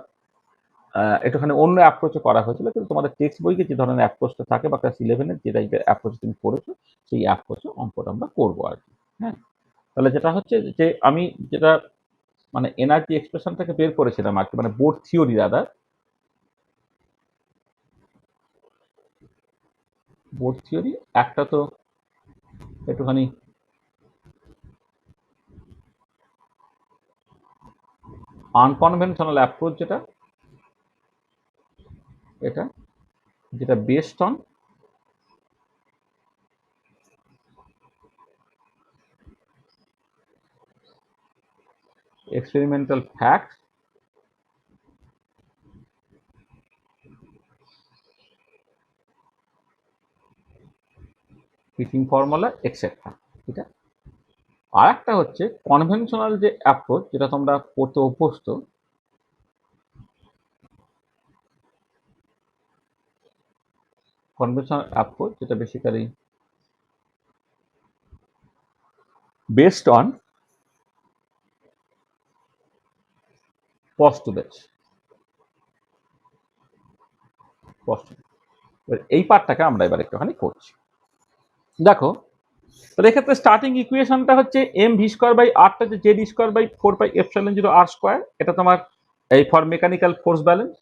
একটুখানি অন্য অ্যাপ্রোচে করা হয়েছিল, কিন্তু তোমাদের টেক্সট বইকে যে ধরনের অ্যাপ্রোচটা থাকে বা ক্লাস 11-এর যে টাইপের অ্যাপ্রোচ তুমি করেছো, সেই অ্যাপ্রোচে অঙ্কটা আমরা করবো আর কি। হ্যাঁ, তাহলে যেটা হচ্ছে যে আমি যেটা মানে এনার্জি এক্সপ্রেশনটাকে বের করেছিলাম আর কি, মানে বোর্ড থিওরি দাদা, বোর্ড থিওরি একটা তো একটুখানি আনকনভেনশনাল অ্যাপ্রোচ, যেটা এটা যেটা based on experimental fact, fitting formula et cetera. ঠিক আছে, আর একটা হচ্ছে কনভেনশনাল যে অ্যাপ্রোচ, যেটা তোমরা পড়তে অভ্যস্ত, কনভেনশনাল অ্যাপ্রোচ যেটা বেসিক্যালি বেসড অন পস্টুলেট। এই পার্টটাকে আমরা এবার একটুখানি করছি। দেখো, তাহলে এক্ষেত্রে স্টার্টিং ইকুয়েশনটা হচ্ছে এম ভি স্কোয়ার বাই আরটা যে Z square by 4πε0 R square, এটা তোমার এই ফর মেকানিক্যাল ফোর্স ব্যালেন্স।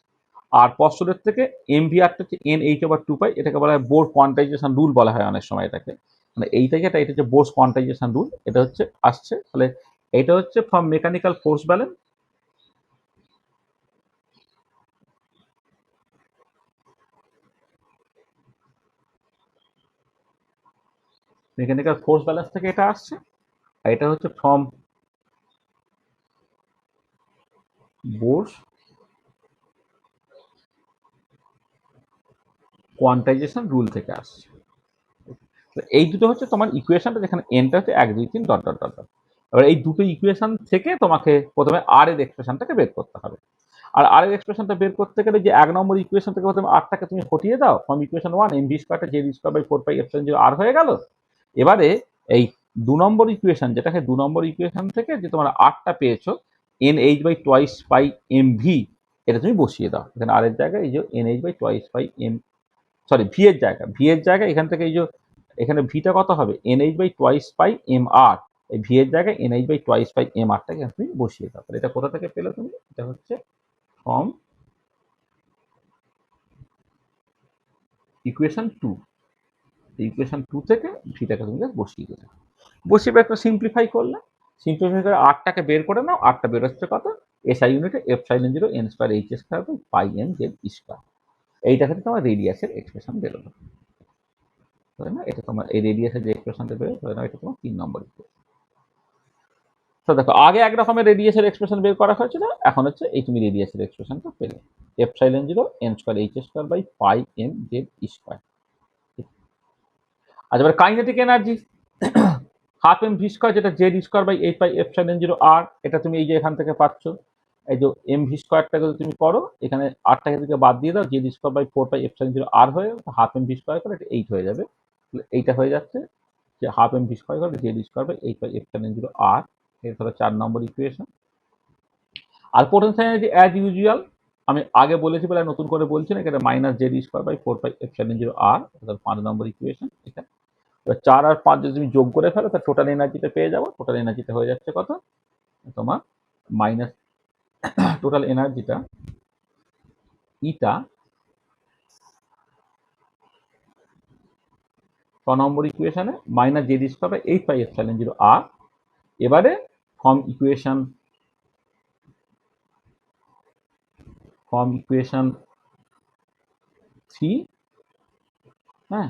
আর পস্টুলেট থেকে এম ভি আরটা হচ্ছে এন এইচ ওভার 2π, এটাকে বলা হয় বোর কোয়ান্টাইজেশন রুল বলা হয় অনেক সময় এটাকে, মানে এইটা যেটা এটা হচ্ছে বোর্স কোয়ান্টাইজেশন রুল, এটা হচ্ছে আসছে। তাহলে এটা হচ্ছে from mechanical force balance, mechanical force balance থেকে এটা আসছে। আর এটা হচ্ছে ফ্রম বোর্স কোয়ান্টাইজেশন রুল থেকে আসছে। এই দুটো হচ্ছে তোমার ইকুয়েশনটা, যেখানে এনটা হচ্ছে 1 2 3 ডট ডট ডট ডট। এবার এই দুটো ইকুয়েশন থেকে তোমাকে প্রথমে আর এর এক্সপ্রেশনটাকে বের করতে হবে। আর আর এর এক্সপ্রেশনটা বের করতে গেলে যে 1 নম্বর ইকুয়েশন থেকে প্রথমে আরটাকে তুমি হটিয়ে দাও, ফ্রম ইকুয়েশন 1 এম ভি স্কোয়ারটা জেড স্কোয়ার বাই 4πε0 আর হয়ে গেল। এবারে এই 2 নম্বর ইকুয়েশন, যেটাকে 2 নম্বর ইকুয়েশন থেকে যে তোমার আরটা পেয়েছো n H by twice pi m v, এটা তুমি বসিয়ে দাও এখানে আর এর জায়গায়। এই যে n H by twice pi m, sorry v এর জায়গা, ভি এর জায়গায় এখান থেকে এই যে এখানে ভিটা কত হবে N H by twice pi M R, এই ভি এর জায়গায় N H by twice pi M আরটাকে তুমি বসিয়ে দাও। এটা কোথা থেকে পেলে তুমি? এটা হচ্ছে ফ্রম ইকুয়েশন 2, ইকুয়েশন 2 থেকে ভিটাকে তুমি বসিয়ে দিলে, বসিয়ে একটা সিম্পলিফাই করলে, সিম্পলিফাই করে আরটাকে বের করে নাও, আরটা বের হচ্ছে কত, এসআই ইউনিটে epsilon zero n square h square by pi m z square. এইটা থেকে তোমার রেডিয়াসের এক্সপ্রেশন বেরোলো, তাই না? এটা তোমার এই রেডিয়াসের যে এক্সপ্রেশনটা বেরোয়, ধরে নাও এটা তোমার 3 নম্বর ইকুয়েশন। তো দেখো আগে এক রকমের রেডিয়াসের এক্সপ্রেশন বের করা হয়েছিল, এখন হচ্ছে এই তুমি রেডিয়াসের এক্সপ্রেশনটা পেলে, epsilon zero n square h square by pi m z square. আচ্ছা, এবার kinetic energy half m v square, যেটা z square by eight pi epsilon zero r, এটা তুমি এই যে এখান থেকে পাচ্ছ, এই যে এম ভি স্কয়ারটা যদি তুমি করো, এখানে আরটাকে থেকে বাদ দিয়ে দাও, z square by four pi epsilon zero r হয়ে হাফ এম ভি স্কয়ার করে এটা 8 হয়ে যাবে। এইটা হয়ে যাচ্ছে যে হাফ এম ভি স্কয়ার করে z square by eight pi epsilon zero r, এটা হলো 4 নম্বর ইকুয়েশন। আর পোটেনশিয়াল এনার্জি অ্যাজ ইউজুয়াল আমি আগে বলেছি বলে নতুন করে বলছি না, এটা minus z square by four pi epsilon zero r, এটা 5 নম্বর ইকুয়েশন। এটা 4 আর 5 যদি তুমি যোগ করে ফেলো, তার টোটাল এনার্জিটা পেয়ে যাবো। টোটাল এনার্জিটা হয়ে যাচ্ছে কত, তোমার মাইনাস টোটাল এনার্জিটা ইটা 6 নম্বর ইকুয়েশনে minus z square by eight pi epsilon zero আর। এবারে ফর্ম ইকুয়েশন 3, হ্যাঁ,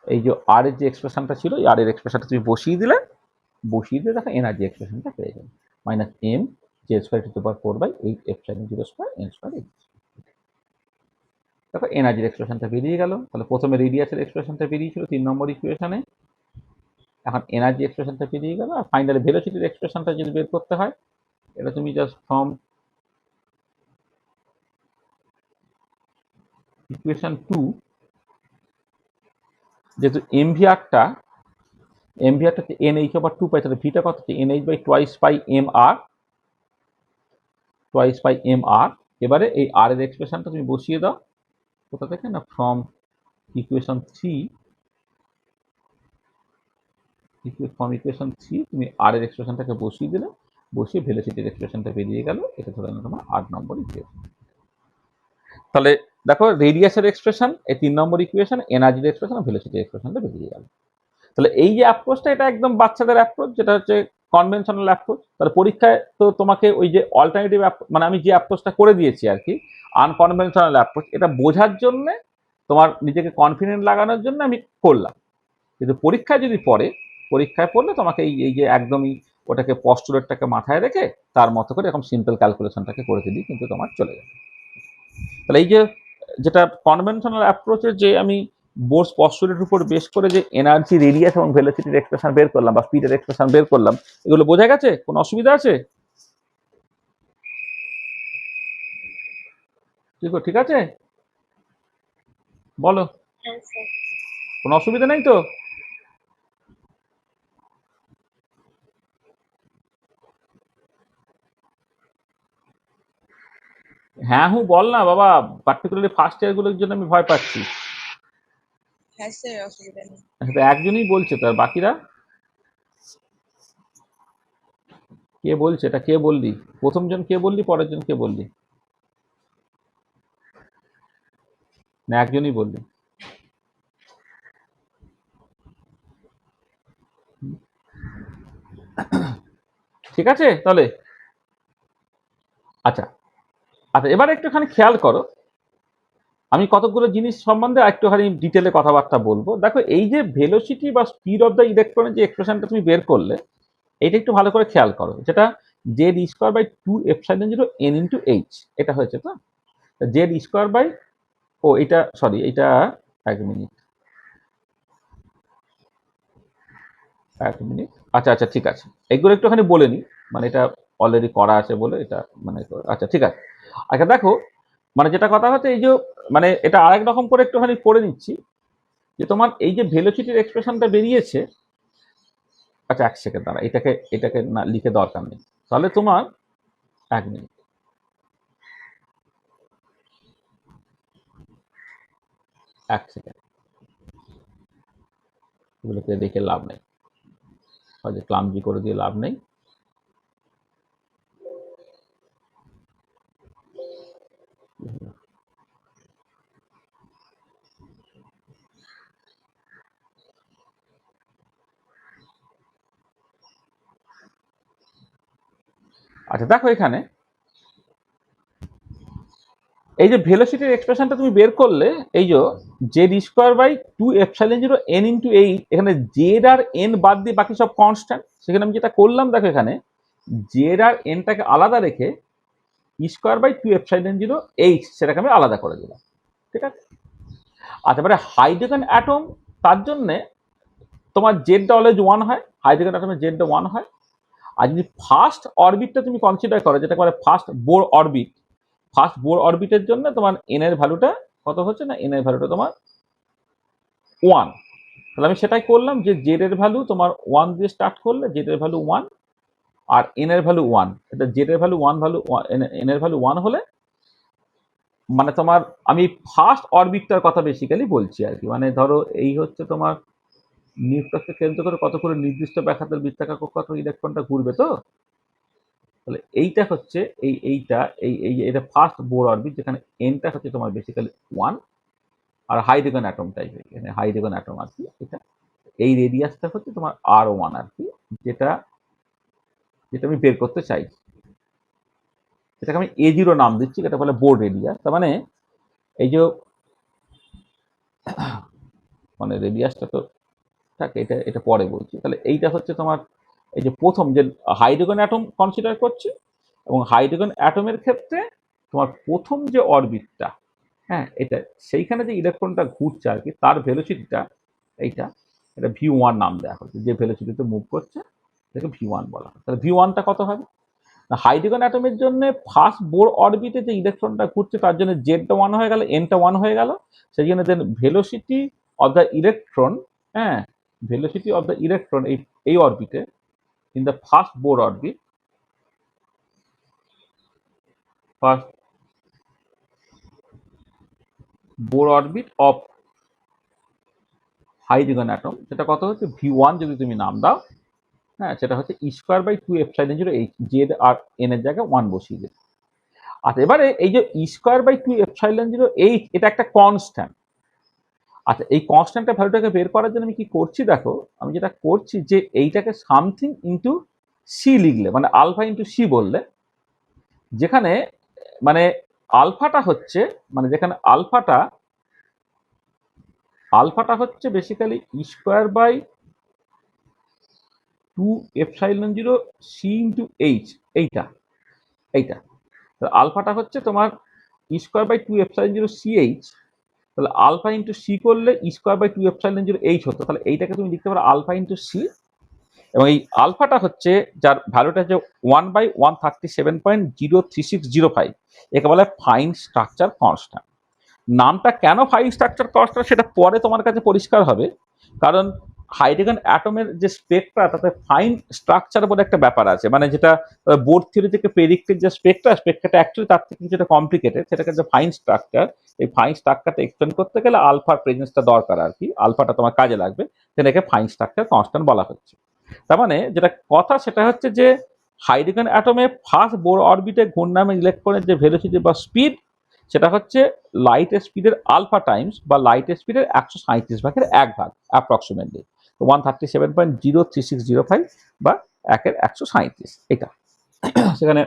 এই যে আর এর যে এক্সপ্রেশনটা ছিল, আর এর এক্সপ্রেশনটা তুমি বসিয়ে দিলে, বসিয়ে দিয়ে দেখো এনার্জি এক্সপ্রেশনটা পেয়ে যাবে, minus m z square to the power 4 by 8 epsilon zero square n square. দেখো এনার্জির এক্সপ্রেশনটা বেরিয়ে গেল। তাহলে প্রথমে রেডিয়াসের এক্সপ্রেশনটা বেরিয়েছিল 3 নম্বর ইকুয়েশনে, এখন এনার্জি এক্সপ্রেশনটা বেরিয়ে গেল। আর ফাইনালি ভেলোসিটির এক্সপ্রেশনটা যদি বের করতে হয়, এটা তুমি জাস্ট ফ্রম ইকুয়েশন 2, যেহেতু এমভিআরটা হচ্ছে এন এইচ ওভার 2 পাই, তাহলে ভিটা কত হচ্ছে n H by twice pi M r, twice pi M r. এবারে এই আর এর এক্সপ্রেশনটা তুমি বসিয়ে দাও, কোথা থেকে না, ফ্রম ইকুয়েশন 3, ফ্রম ইকুয়েশন 3 তুমি আর এর এক্সপ্রেশনটাকে বসিয়ে দিলে, বসিয়ে ভেলোসিটির এক্সপ্রেশনটা বেরিয়ে গেল। এটা ধরে নাও তোমার 8 নম্বর ইকুয়েশন। তাহলে দেখো রেডিয়াসের এক্সপ্রেশন এই 3 নম্বর ইকুয়েশন, এনার্জির এক্সপ্রেশন আর ভেলোসিটির এক্সপ্রেশনটা বেরিয়ে গেল। তাহলে এই যে অ্যাপ্রোচটা, এটা একদম বাচ্চাদের অ্যাপ্রোচ, যেটা হচ্ছে কনভেনশনাল অ্যাপ্রোচ। তাহলে পরীক্ষায় তো তোমাকে ওই যে অল্টারনেটিভ মানে আমি যে অ্যাপ্রোচটা করে দিয়েছি আর কি, আনকনভেনশনাল অ্যাপ্রোচ, এটা বোঝার জন্য, তোমার নিজেকে কনফিডেন্ট লাগানোর জন্য আমি করলাম। কিন্তু পরীক্ষায় যদি পড়ে, পরীক্ষায় পড়লে তোমাকে এই যে একদমই ওটাকে পস্টুলেটটাকে মাথায় রেখে তার মতো করে এরকম সিম্পল ক্যালকুলেশনটাকে করে দিলি, কিন্তু তোমার চলে যাবে। তাহলে এই যে যেটা কনভেনশনাল অ্যাপ্রোচের যে আমি বোর্স পস্টুলেটের উপর বেশ করে যে এনার্জি, রেডিয়াস এবং ভেলোসিটির এক্সপ্রেশন বের করলাম বা স্পিডের এক্সপ্রেশন বের করলাম, এগুলো বোঝা গেছে? কোনো অসুবিধা আছে? ঠিক আছে, বলো। কোনো অসুবিধা নেই তো? হ্যাঁ হুঁ বল না বাবা, পার্টিকুলারলি ফার্স্ট ইয়ার গুলোর জন্য আমি ভয় পাচ্ছি। আচ্ছা, একজনই বলছে, তার বাকিরা কে বলছে? এটা কে বললি? প্রথম জন কে বললি, পরের জন কে বললি? না একজনই বললি? ঠিক আছে তাহলে। আচ্ছা আচ্ছা, এবার একটুখানি খেয়াল করো, আমি কতগুলো জিনিস সম্বন্ধে একটুখানি ডিটেলে কথাবার্তা বলবো। দেখো এই যে ভেলোসিটি বা স্পিড অফ দ্য ইলেকট্রনের যে এক্সপ্রেশনটা তুমি বের করলে, এটা একটু ভালো করে খেয়াল করো, যেটা z square by 2 epsilon zero n into h, এটা হয়েছে তো জেড স্কোয়ার বাই, ও এটা সরি, এটা এক মিনিট, এক মিনিট, আচ্ছা আচ্ছা ঠিক আছে, এগুলো একটুখানি বলে নিই, মানে এটা অলরেডি করা আছে বলে এটা, মানে আচ্ছা ঠিক আছে। আচ্ছা দেখো, মানে যেটা কথা হচ্ছে এই যে, মানে এটা আরেক রকম করে একটুখানি পড়ে নিচ্ছি, যে তোমার এই যে ভেলোসিটির এক্সপ্রেশনটা বেরিয়েছে, আচ্ছা এক সেকেন্ড দাঁড়া, এটাকে এটাকে না লিখে দরকার নেই, তাহলে তোমার এক মিনিট, এক সেকেন্ড, এগুলোকে দেখে লাভ নেই, হয়তো ক্লামজি করে দিয়ে লাভ নেই। আচ্ছা দেখো এখানে এই যে ভেলোসিটির এক্সপ্রেশনটা তুমি বের করলে, এই যে Z square by 2 epsilon 0 n into h, এখানে জেড আর এন বাদ দিয়ে বাকি সব কনস্ট্যান্ট। সেখানে আমি যেটা করলাম দেখো, এখানে জেড আর এনটাকে আলাদা রেখে স্কোয়ার বাই 2 এপসাইলন 0 এইট সেটাকে আমি আলাদা করে দিলাম। ঠিক আছে। আচ্ছা, এবারে হাইড্রোজেন অ্যাটম, তার জন্যে তোমার জেডটা অলওয়েজ 1 হয়, হাইড্রোজেন অ্যাটমের জেডটা 1 হয়। আর যদি ফার্স্ট অরবিটটা তুমি কনসিডার করো, যেটা বলে first Bohr orbit, first Bohr অরবিটের জন্য তোমার এন এর ভ্যালুটা কত হচ্ছে না, এন এর ভ্যালুটা তোমার 1। তাহলে আমি সেটাই করলাম যে জেড এর ভ্যালু তোমার 1 দিয়ে স্টার্ট করলে, জেড এর ভ্যালু 1 আর এন এর ভ্যালু 1। এটা জেড এর ভ্যালু 1, ভ্যালু এন এর ভ্যালু 1 হলে মানে তোমার, আমি ফার্স্ট অরবিটটার কথা বেসিক্যালি বলছি আর কি। মানে ধরো এই হচ্ছে তোমার নিউক্লিয়াসকে কেন্দ্র করে কত করে নির্দিষ্ট ব্যাসার্ধের বৃত্তাকার কক্ষপথে ইলেকট্রনটা ঘুরবে। তো তাহলে এইটা হচ্ছে এইটা এটা ফার্স্ট বোর অরবিট, যেখানে এনটা হচ্ছে তোমার বেসিক্যালি 1 আর হাইড্রোজেন অ্যাটম টাইপের, এখানে হাইড্রোজেন অ্যাটম আর কি। এটা এই রেডিয়াসটা হচ্ছে তোমার R1 আর কি, যেটা যেটা আমি বের করতে চাই। এটাকে আমি A0 নাম দিচ্ছি, এটা বলে বোর রেডিয়াস। তার মানে এই যে মানে রেডিয়াসটা তো থাকে, এটা এটা পরে বলছি। তাহলে এইটা হচ্ছে তোমার এই যে প্রথম যে হাইড্রোজেন অ্যাটম কনসিডার করছি, এবং হাইড্রোজেন অ্যাটমের ক্ষেত্রে তোমার প্রথম যে অরবিটটা, হ্যাঁ এটা, সেইখানে যে ইলেকট্রনটা ঘুরছে আর কি, তার ভেলোসিটিটা এইটা, এটা V1 নাম দেওয়া হচ্ছে। যে ভেলোসিটিতে মুভ করছে এটাকে V1 বলা হয়। তাহলে V1টা কত হবে? হাইড্রোজেন অ্যাটমের জন্য ফার্স্ট বোর অরবিটে যে ইলেকট্রনটা ঘুরছে তার জন্য জেডটা 1 হয়ে গেল, এনটা 1 হয়ে গেল। সেই জন্য then velocity of the electron, হ্যাঁ ভেলোসিটি অফ দ্য ইলেকট্রন এই অরবিটে in the first Bohr orbit, first Bohr orbit of hydrogen atom, সেটা কত হচ্ছে V1 যদি তুমি নাম দাও, হ্যাঁ সেটা হচ্ছে square by 2 epsilon 0 H, Z R N এর জায়গায় 1 বসিয়ে দেবে। আচ্ছা, এবারে এই যে স্কোয়ার বাই 2 এপসাইলন 0 এইচ, এটা একটা কনস্ট্যান্ট। আচ্ছা, এই কনস্ট্যান্টের ভ্যালুটাকে বের করার জন্য আমি কি করছি দেখো, আমি যেটা করছি যে এইটাকে সামথিং ইন্টু সি লিখলে, মানে আলফা ইন্টু সি বললে, যেখানে মানে আলফাটা হচ্ছে, মানে যেখানে আলফাটা আলফাটা হচ্ছে basically square by 2 epsilon 0 c into h, এইটা এইটা। আলফাটা হচ্ছে তোমার square by 2 epsilon 0 c h. তাহলে আলফা ইন্টু সি করলে স্কোয়ার বাই 2 এপসাইলন 0 এইচ হতো। তাহলে এইটাকে তুমি লিখতে পারো আলফা ইন্টু সি, এবং এই আলফাটা হচ্ছে যার ভ্যালুটা হচ্ছে 1/137.03605, একে বলে ফাইন স্ট্রাকচার কনস্ট্যান্ট। নামটা কেন ফাইন স্ট্রাকচার কনস্ট্যান্ট সেটা পরে তোমার কাছে পরিষ্কার হবে, কারণ হাইড্রোজেন অ্যাটমের যে স্পেকট্রা, তাতে ফাইন স্ট্রাকচার বলে একটা ব্যাপার আছে। মানে যেটা বোর থিওরি থেকে প্রেডিক্টেড যে স্পেকট্রাটা অ্যাকচুয়ালি তার থেকে কিছুটা কমপ্লিকেটেড, সেটাকে যে ফাইন স্ট্রাকচার, এই ফাইন স্ট্রাকচারটা এক্সপ্লেন করতে গেলে আলফার প্রেজেন্সটা দরকার আর কি, আলফাটা তোমার কাজে লাগবে, সেটাকে ফাইন স্ট্রাকচার কনস্ট্যান্ট বলা হচ্ছে। তার মানে যেটা কথা সেটা হচ্ছে যে হাইড্রোজেন অ্যাটমে ফার্স্ট বোর অরবিটে ঘূর্ণায়মান ইলেকট্রনের যে ভেলোসিটি বা স্পিড, সেটা হচ্ছে লাইট স্পিডের আলফা টাইমস বা লাইট স্পিডের 137/1 অ্যাপ্রক্সিমেটলি 137.03605 বা 1/137, এটা সেখানে।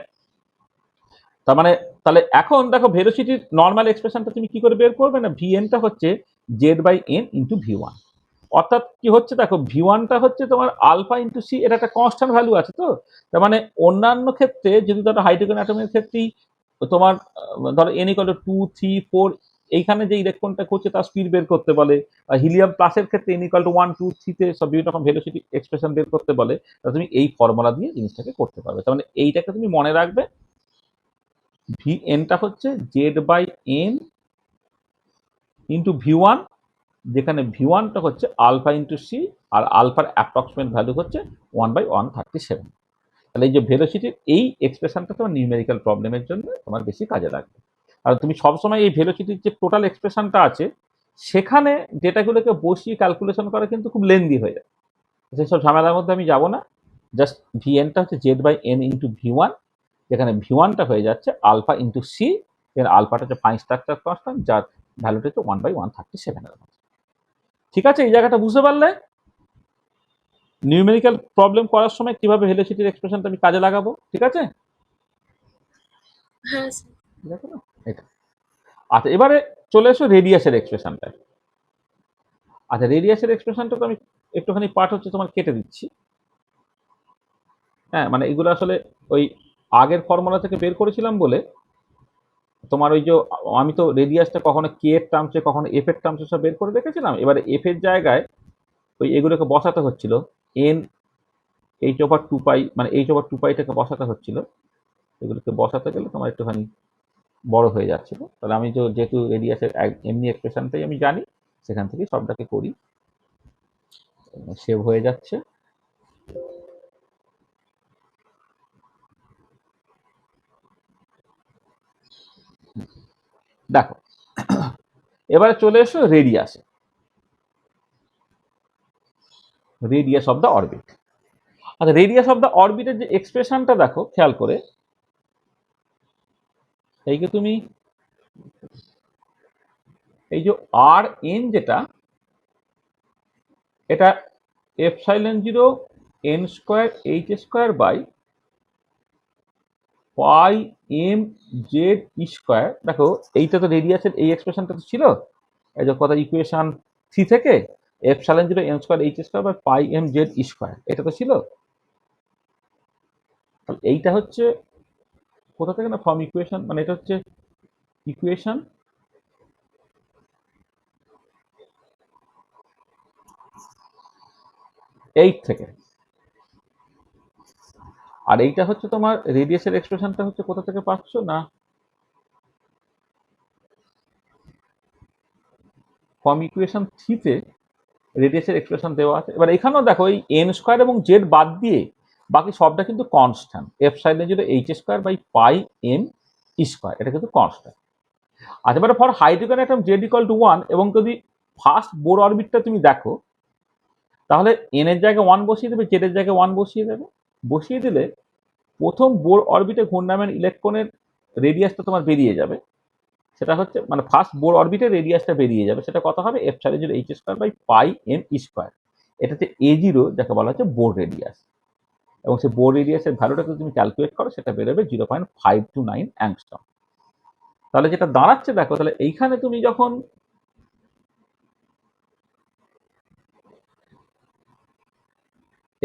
তার মানে তাহলে এখন দেখো ভেলোসিটির নর্মাল এক্সপ্রেশনটা তুমি কি করে বের করবে না, ভিএনটা হচ্ছে Z by N into V1। অর্থাৎ কি হচ্ছে দেখো, V1টা হচ্ছে তোমার আলফা ইন্টু সি, এটা একটা কনস্ট্যান্ট ভ্যালু আছে। তো তার মানে অন্যান্য ক্ষেত্রে যদি ধরো হাইড্রোজেন অ্যাটমের ক্ষেত্রেই তোমার ধরো n = 2, 3, 4, এইখানে যে ইলেকট্রনটা করছে তার স্পিড বের করতে বলে, হিলিয়াম প্লাসের ক্ষেত্রে n = 1, 2, 3 তে সব বিভিন্ন রকম ভেলোসিটি এক্সপ্রেশন বের করতে বলে, তাহলে তুমি এই ফর্মুলা দিয়ে জিনিসটাকে করতে পারবে। তার মানে এইটাকে তুমি মনে রাখবে, Vnটা হচ্ছে Z by N into V1, যেখানে V1টা হচ্ছে আলফা ইন্টু সি, আর আলফার অ্যাপ্রক্সিমেট ভ্যালু হচ্ছে 1/137। তাহলে এই যে ভেলোসিটির এই এক্সপ্রেশনটা তোমার নিউমেরিক্যাল প্রবলেমের জন্য তোমার বেশি কাজে লাগবে। আর তুমি সবসময় এই ভেলোসিটির যে টোটাল এক্সপ্রেশনটা আছে, সেখানে ডেটাগুলোকে বসিয়ে ক্যালকুলেশন করা কিন্তু খুব লেন্দি হয়ে যায়। সেসব ঝামেলার মধ্যে আমি যাব না। জাস্ট Vnটা হচ্ছে Z by N into V1, যেখানে V1টা হয়ে যাচ্ছে আলফা ইন্টু সি, এখানে আলফাটা হচ্ছে ফাইন স্ট্রাকচার কনস্ট্যান্ট, যার ভ্যালুটা হচ্ছে 1/137 এর মতো। ঠিক আছে, এই জায়গাটা বুঝতে পারলে নিউমেরিক্যাল প্রবলেম করার সময় কিভাবে ভেলোসিটির এক্সপ্রেশনটা আমি কাজে লাগাবো। ঠিক আছে। হ্যাঁ স্যার। ঠিক আছে না? এটা আচ্ছা, এবারে চলে এসো রেডিয়াসের এক্সপ্রেশনটা। আচ্ছা, রেডিয়াসের এক্সপ্রেশনটা তো আমি একটুখানি পার্ট হচ্ছে তোমার কেটে দিচ্ছি। হ্যাঁ, মানে এগুলো আসলে ওই আগের ফর্মুলা থেকে বের করেছিলাম বলে তোমার ওই যে আমি তো রেডিয়াসটা কখনো কে এর টার্মসে কখনো এফ এর টার্মসে সব বের করে রেখেছিলাম। এবারে এফ এর জায়গায় ওই এগুলোকে বসাতে হচ্ছিল এন এইচ ওভার টু পাই, মানে এইচ ওভার টু পাইটাকে বসাতে হচ্ছিল। এগুলোকে বসাতে গেলে তোমার একটুখানি বড় হয়ে যাচ্ছিল। তাহলে আমি যেহেতু রেডিয়াসের এমনি এক্সপ্রেশনটাই আমি জানি, সেখান থেকে সবটাকে করি, সেভ হয়ে যাচ্ছে। দেখো, এবারে চলে এসো রেডিয়াসে, রেডিয়াস অফ দ্য অরবিট। আচ্ছা, রেডিয়াস অফ দ্য অরবিটের যে এক্সপ্রেশনটা দেখো খেয়াল করে, এই যে তুমি এই যে আর এন যেটা, এটা epsilon zero n square h square by pi m Z square. দেখো, এইটা তো রেডিয়াসের এই এক্সপ্রেশনটা তো ছিল এই যে কথা ইকুয়েশন 3 থেকে, epsilon zero n square h square by pi m Z square, এটা তো ছিল। তাহলে এইটা হচ্ছে কোথা থেকে না, ফর্ম ইকুয়েশন, মানে এটা হচ্ছে ইকুয়েশন 8 থেকে। আর এইটা হচ্ছে তোমার রেডিয়াসের এক্সপ্রেশনটা হচ্ছে কোথা থেকে পাচ্ছ না, ফর্ম ইকুয়েশন 3 তে রেডিয়াসের এক্সপ্রেশন দেওয়া আছে। এবার এখানেও দেখো এই এন স্কোয়ার এবং জেড বাদ দিয়ে বাকি সবটা কিন্তু constant. Epsilon zero h square by pi m square, এটা কিন্তু কনস্ট্যান্ট। আচ্ছা, এবারে for hydrogen atom z equal to 1 এবং যদি ফার্স্ট বোর অরবিটটা তুমি দেখো, তাহলে এন এর জায়গায় 1 বসিয়ে দেবে, জেড এর জায়গায় 1 বসিয়ে দেবে। বসিয়ে দিলে প্রথম বোর অরবিটে ঘূর্ণায়মান ইলেকট্রনের রেডিয়াসটা তোমার বেরিয়ে যাবে। সেটা হচ্ছে মানে ফার্স্ট বোর অরবিটের রেডিয়াসটা বেরিয়ে যাবে, সেটা কত হবে, epsilon zero h square by pi m square. এটা হচ্ছে এ জিরো, যাকে বলা হচ্ছে বোর রেডিয়াস। এবং সেই বোর রেডিয়াসের ভ্যালুটা যদি তুমি ক্যালকুলেট করো, সেটা বেরোবে 0.529 অ্যাংস্ট্রম। তাহলে যেটা দাঁড়াচ্ছে দেখো, তাহলে এইখানে তুমি যখন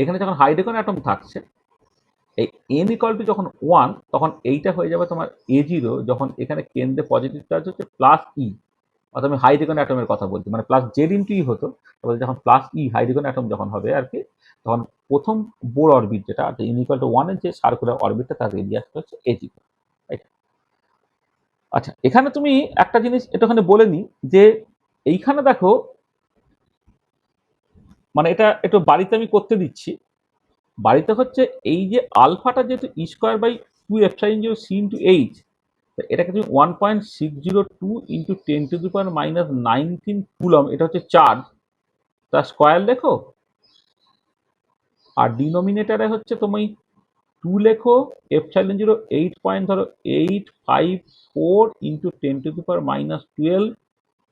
এখানে যখন হাইড্রোজেন অ্যাটম থাকছে, এই এন ইকুয়াল টু যখন 1, তখন এইটা হয়ে যাবে তোমার এ জিরো, যখন এখানে কেন্দ্রে পজিটিভ চার্জ হচ্ছে প্লাস ই, অর্থাৎ আমি হাইড্রোজেন অ্যাটমের কথা বলছি, মানে প্লাস জেড ইন্টু ই হতো, তারপরে যখন প্লাস ই হাইড্রোজেন অ্যাটম যখন হবে আর কি, তখন প্রথম বোর অরবিট যেটা এন ইকুয়াল টু 1 এর যে সার্কুলার অরবিটটা, তার রেডিয়াসটা হচ্ছে এ জিরো। আচ্ছা, এখানে তুমি একটা জিনিস একটুখানি বলে নি, যে এইখানে দেখো, মানে এটা একটু বাড়িতে আমি করতে দিচ্ছি। বাড়িতে হচ্ছে এই যে আলফাটা যেহেতু e square by two epsilon zero c into h, এটাকে তুমি 1.602 ইন্টু 10⁻−19 কুলম, এটা হচ্ছে চার্জ, তার স্কোয়ার লেখো। আর ডিনোমিনেটারে হচ্ছে তুমি 2 লেখো, epsilon zero 8.854 into 10⁻12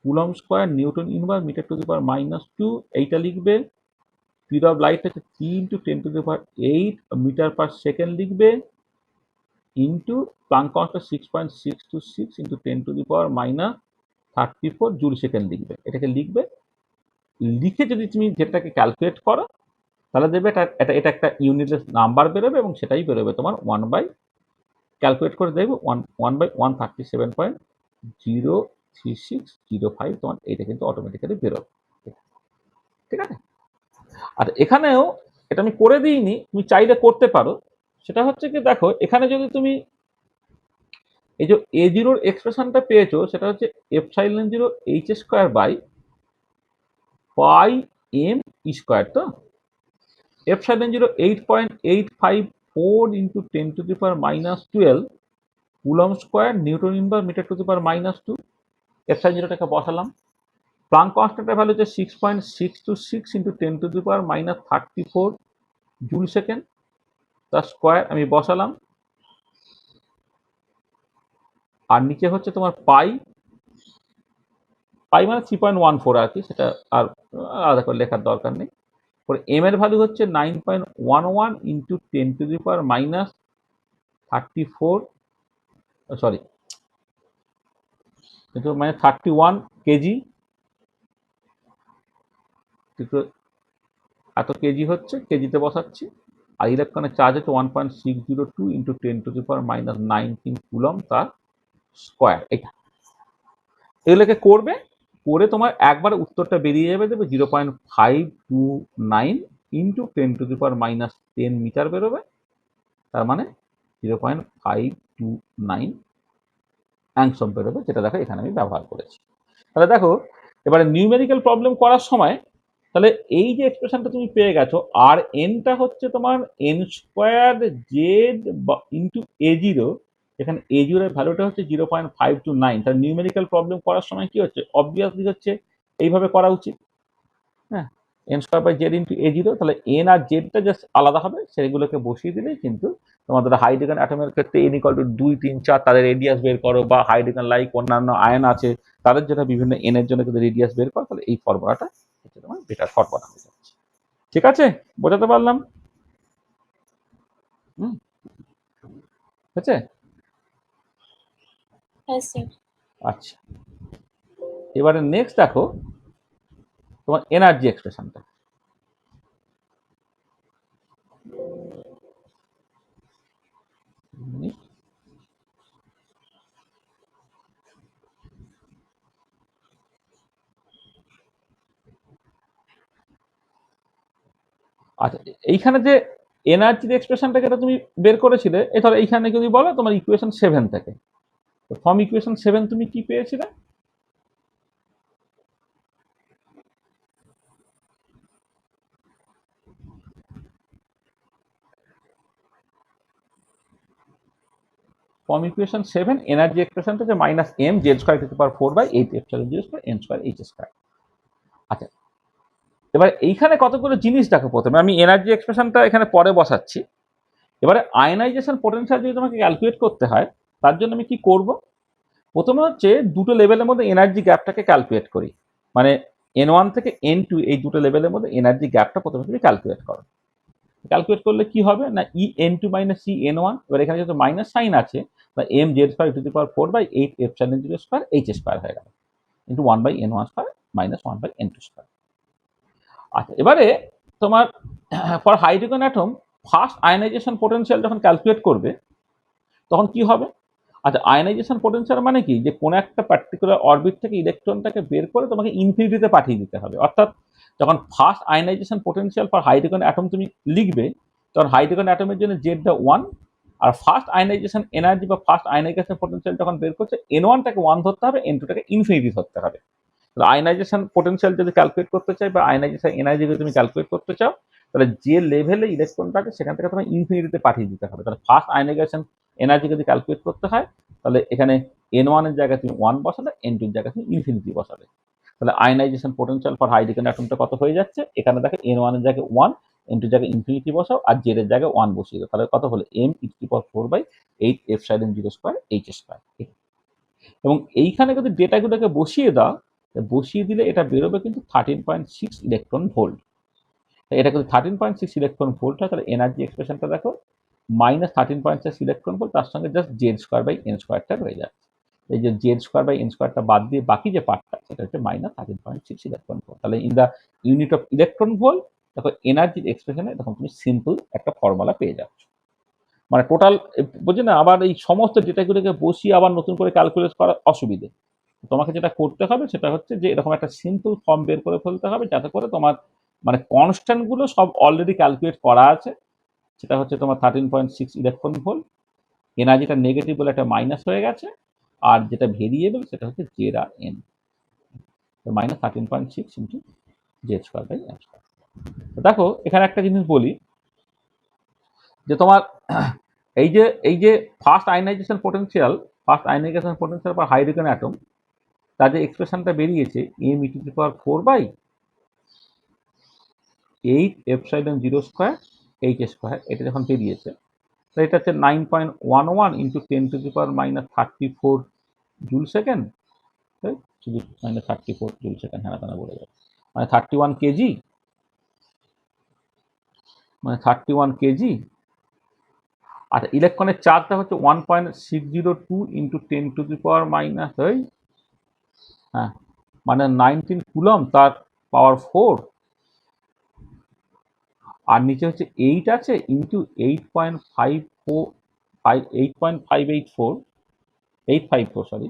coulomb square newton inverse metre to the power -2, এইটা লিখবে। স্পিড অফ লাইট হচ্ছে 3 ইন্টু 10⁸ মিটার পার সেকেন্ড লিখবে, into Planck constant 6.626 into 10⁻34 joule second লিখবে। এটাকে লিখবে, লিখে যদি তুমি যেটাকে ক্যালকুলেট করো, তাহলে দেখবে এটা একটা ইউনিটের নাম্বার বেরোবে, এবং সেটাই বেরোবে তোমার 1 বাই, ক্যালকুলেট করে দেখবে 1/137.03605, তোমার এইটা কিন্তু অটোমেটিক্যালি বেরোবে। ঠিক আছে। আর এখানেও এটা আমি করে দিইনি, তুমি চাইলে করতে পারো। সেটা হচ্ছে কি, দেখো এখানে যদি তুমি এই যে এ জিরোর এক্সপ্রেশনটা পেয়েছো, সেটা হচ্ছে epsilon zero h square by pi m square. তো epsilon zero 8.854 into 10⁻12 coulomb square newton inverse metre to the power -2, epsilon জিরোটাকে বসালাম। প্লাঙ্ক কনস্ট্যান্টের ভ্যালু হচ্ছে 6.626 ইন্টু 10⁻34 জুল সেকেন্ড, তার স্কোয়ার আমি বসালাম। আর নিচে হচ্ছে তোমার পাই, পাই মানে 3.14 আর কি, সেটা আর আলাদা করে লেখার দরকার নেই। পরে এম এর ভ্যালু হচ্ছে 9.11 ইন্টু 10⁻34 সরি, কিন্তু মানে 31 কেজি, কিন্তু এত কেজি হচ্ছে, কেজিতে বসাচ্ছি। আর ইলেকট্রনের চার্জ হচ্ছে 1.602 ইন্টু 10⁻⁹ কুলম তার স্কোয়ার। এটা এগুলোকে করবে, করে তোমার একবার উত্তরটা বেরিয়ে যাবে, দেবে 0.529 ইন্টু 10⁻⁻10 মিটার বেরোবে। তার মানে 0.529 অ্যাংস্ট্রম বেরোবে, যেটা দেখো এখানে আমি ব্যবহার করেছি। তাহলে দেখো এবারে নিউমেরিক্যাল প্রবলেম করার সময় তাহলে এই যে এক্সপ্রেশনটা তুমি পেয়ে গেছো, আর এনটা হচ্ছে তোমার N square Z into A0, এখানে A0 এর ভ্যালুটা হচ্ছে 0.529। তার নিউমেরিক্যাল প্রবলেম করার সময় কি হচ্ছে, অবভিয়াসলি হচ্ছে এইভাবে করা উচিত। হ্যাঁ, n square by z into A0, তাহলে এন আর জেডটা জাস্ট আলাদা হবে, সেগুলোকে বসিয়ে দিলেই কিন্তু তোমাদের হাইড্রোজেন অ্যাটমের ক্ষেত্রে এন ইকুয়াল টু 2, 3, 4 তাদের রেডিয়াস বের করো, বা হাইড্রোজেন লাইক অন্যান্য আয়ন আছে তাদের জন্য বিভিন্ন এন এর জন্য কিন্তু রেডিয়াস বের করো, তাহলে এই ফর্মুলাটা হচ্ছে তোমার বেটার ফর্মুলা হয়ে যাচ্ছে। ঠিক আছে, বোঝাতে পারলাম? হুম, হচ্ছে? আচ্ছা, এবারে নেক্সট দেখো তোমার এনার্জি এক্সপ্রেশনটা। আচ্ছা, এইখানে যে এনার্জির এক্সপ্রেশনটা যেটা তুমি বের করেছিলে, ধরো এইখানে যদি বলো তোমার ইকুয়েশন 7 থেকে, ফর্ম ইকুয়েশন 7 তুমি কি পেয়েছিলে? ফর্ম ইকুয়েশন 7 এনার্জি এক্সপ্রেশনটা যে minus m Z square to the power 4/8 epsilon 0 square n square h square. আচ্ছা, এবার এইখানে কতগুলো জিনিস দেখো। প্রথমে আমি এনার্জি এক্সপ্রেশনটা এখানে পরে বসাচ্ছি। এবারে আয়নাইজেশন পোটেনশিয়াল যদি তোমাকে ক্যালকুলেট করতে হয়, তার জন্য আমি কি করব? প্রথমে হচ্ছে দুটো লেভেলের মধ্যে এনার্জি গ্যাপটাকে ক্যালকুলেট করি, মানে N1 থেকে N2 এই দুটো লেভেলের মধ্যে এনার্জি গ্যাপটা প্রথমে তুমি ক্যালকুলেট করো। ক্যালকুলেট করলে কি হবে না, E_N2 মাইনাস C_N1, এবার এখানে যেহেতু মাইনাস সাইন আছে, বা m Z square to the power 4/8 epsilon 0 square h square হয়ে গেল, into 1/N1 square minus 1/N2 square. আচ্ছা, এবারে তোমার for hydrogen atom first ionisation potential যখন ক্যালকুলেট করবে, তখন কি হবে? আচ্ছা, আয়নাইজেশন পোটেনশিয়াল মানে কি, যে কোনো একটা পার্টিকুলার অরবিট থেকে ইলেকট্রনটাকে বের করে তোমাকে ইনফিনিটিতে পাঠিয়ে দিতে হবে। অর্থাৎ যখন first ionisation potential for hydrogen atom তুমি লিখবে, তখন হাইড্রোজেন অ্যাটমের জন্য জেডটা 1, আর ফার্স্ট আয়নাইজেশন এনার্জি বা ফার্স্ট আয়নাইজেশন পোটেনশিয়াল যখন বের করছে, N1টাকে 1 ধরতে হবে, N2টাকে ইনফিনিটি ধরতে হবে। আয়নাইজেশন পোটেনশিয়াল যদি ক্যালকুলেট করতে চাই, বা আয়নাইজেশন এনার্জি যদি তুমি ক্যালকুলেট করতে চাও, তাহলে যে লেভেলে ইলেকট্রনটা আছে সেখান থেকে তোমার ইনফিনিটিতে পাঠিয়ে দিতে হবে। তাহলে ফার্স্ট আয়নাইজেশন এনার্জি যদি ক্যালকুলেট করতে হয়, তাহলে এখানে N1 এর জায়গায় তুমি 1 বসাবে, N2 এর জায়গায় তুমি ইনফিনিটি বসাবে। তাহলে আয়নাইজেশন পোটেনশিয়াল ফর হাইড্রোজেন অ্যাটমটা কত হয়ে যাচ্ছে? এখানে দেখো N1 এর জায়গায় 1, N2 এর জায়গায় ইনফিনিটি বসাও, আর জেড এর জায়গায় 1 বসিয়ে দাও। তাহলে কত হলো? m⁴/8 epsilon 0 square h square. এবং এইখানে যদি ডেটাগুলোকে বসিয়ে দাও, বসিয়ে দিলে এটা বেরোবে কিন্তু 13.6 ইলেকট্রন ভোল্ট। এটা কিন্তু 13.6 ইলেকট্রন ভোল্ট হয়, তাহলে এনার্জি এক্সপ্রেশনটা দেখো মাইনাস 13.6 ইলেকট্রন ভোল্ট, তার সঙ্গে just z square by n স্কোয়ারটা রয়ে যাচ্ছে। এই যে জেড স্কোয়ার বাই এন স্কোয়ারটা বাদ দিয়ে বাকি যে পার্টটা, সেটা হচ্ছে মাইনাস 13.6 ইলেকট্রন ভোল্ট। তাহলে in the unit of electron volt দেখো এনার্জির এক্সপ্রেশনে তখন তুমি সিম্পল একটা ফর্মুলা পেয়ে যাচ্ছ। মানে টোটাল বুঝলি না, আবার এই সমস্ত ডেটাগুলোকে বসিয়ে আবার নতুন করে ক্যালকুলেট করা অসুবিধে। তোমাকে যেটা করতে হবে সেটা হচ্ছে যে এরকম একটা সিম্পল ফর্ম বের করে ফেলতে হবে, যাতে করে তোমার মানে কনস্ট্যান্ট গুলো সব অলরেডি ক্যালকুলেট করা আছে। সেটা হচ্ছে তোমার 13.6 ইলেকট্রন ভোল্ট, এনার্জিটা নেগেটিভ বলে একটা মাইনাস হয়ে গেছে, আর যেটা ভেরিয়েবল সেটা হচ্ছে Z R N, minus 13.6 into Z square by N square. দেখো এখানে একটা জিনিস বলি, যে তোমার এই যে first ionisation potential for hydrogen atom, তার যে এক্সপ্রেশনটা বেরিয়েছে m⁴/8 epsilon 0 square h square, এটা যখন বেরিয়েছে, তো এটা হচ্ছে 9.11 ইন্টু 10⁻⁻34 জুল সেকেন্ড, শুধু -34 জুল সেকেন্ড, হ্যাঁ তারা বলে যাবে, মানে 31 কেজি, মানে 31 কেজি। আচ্ছা, ইলেকট্রনের চার্জটা হচ্ছে 1.602 ইন্টু 10⁻⁻, হ্যাঁ, মানে 19 কুলম, তার পাওয়ার 4, আর নিচে হচ্ছে 8 আছে into 8.54, 8.584, 854, sorry,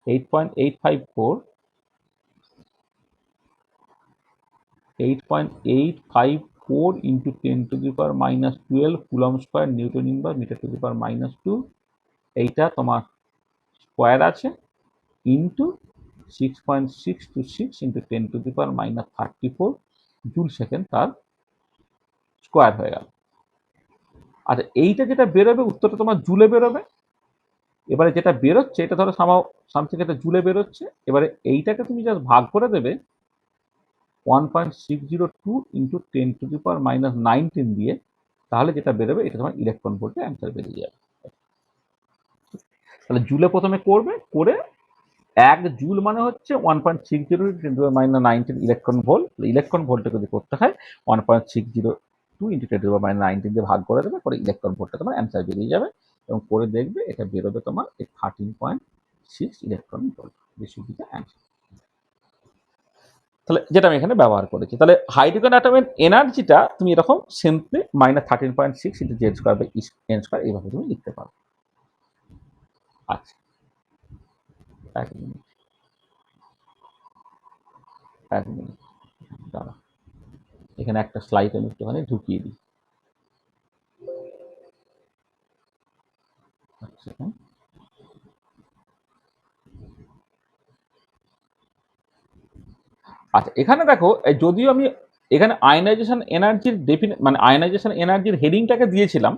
8.854, 8.854 into 10⁻12 coulomb square newton inverse metre to the power -2, এইটা তোমার স্কোয়ার আছে ইন্টু 6.626 ইন্টু 10⁻34 জুল সেকেন্ড, তার স্কোয়ার হয়ে গেল। আচ্ছা, এইটা যেটা বেরোবে উত্তরটা তোমার জুলে বেরোবে। এবারে যেটা বেরোচ্ছে এটা ধরো সামথিং এটা জুলে বেরোচ্ছে, এবারে এইটাকে তুমি জাস্ট ভাগ করে দেবে 1.602 ইন্টু 10⁻19 দিয়ে, তাহলে যেটা বেরোবে এটা তোমার ইলেকট্রন ভোল্টে অ্যান্সার বেরিয়ে যাবে। তাহলে জুলে প্রথমে করবে, করে 1 জুল মানে হচ্ছে 1.60 10⁻19 ইলেকট্রন ভোল্ট। ইলেকট্রন ভোল্টে যদি করতে হয় 1.602 ইন্টু 10⁻19 দিয়ে ভাগ করে দেবে, করে ইলেকট্রন ভোল্টে তোমার অ্যান্সার বেরিয়ে যাবে, এবং করে দেখবে এটা বেরোবে তোমার 13.6 electron volt, this will be the answer. তাহলে যেটা আমি এখানে ব্যবহার করেছি, তাহলে হাইড্রোজেন অ্যাটমের এনার্জিটা তুমি এরকম simply -13.6 into Z square by N square এইভাবে তুমি লিখতে পারো। আচ্ছা, এক মিনিট, দাঁড়া, এখানে একটা স্লাইড আমি একটুখানি ঢুকিয়ে দিই। আচ্ছা, আচ্ছা, এখানে দেখো, যদিও আমি এখানে আয়নাইজেশন এনার্জির মানে আয়নাইজেশন এনার্জির হেডিংটাকে দিয়েছিলাম,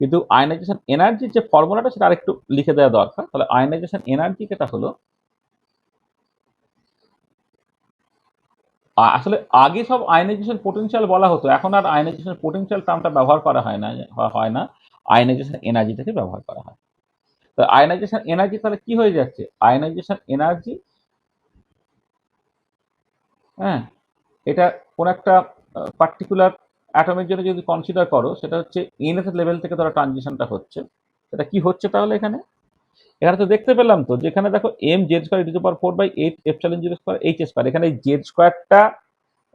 কিন্তু আয়নাইজেশন এনার্জির যে ফর্মুলাটা সেটা আরেকটু লিখে দেওয়া দরকার। তাহলে আয়নাইজেশন এনার্জি যেটা হলো, আসলে আগে সব আয়নাইজেশন পোটেনশিয়াল বলা হতো, এখন আর আয়নাইজেশন পোটেনশিয়াল টার্মটা ব্যবহার করা হয় না, আয়নাইজেশন এনার্জিটাকে ব্যবহার করা হয়। তো আয়নাইজেশন এনার্জি তাহলে কি হয়ে যাচ্ছে, আয়নাইজেশন এনার্জি, হ্যাঁ, এটা কোন একটা পার্টিকুলার অ্যাটমের জন্য যদি কনসিডার করো, সেটা হচ্ছে এনএস লেভেল থেকে ধরো ট্রানজিশনটা হচ্ছে, সেটা কি হচ্ছে তাহলে এখানে, এখানে তো দেখতে পেলাম তো, যেখানে দেখো এম জেড স্কোয়ার ইটু পাওয়ার 4/8 এপসাইলন 0 স্কোয়ার এইচ স্কোয়ার, এখানে জেড স্কোয়ারটা,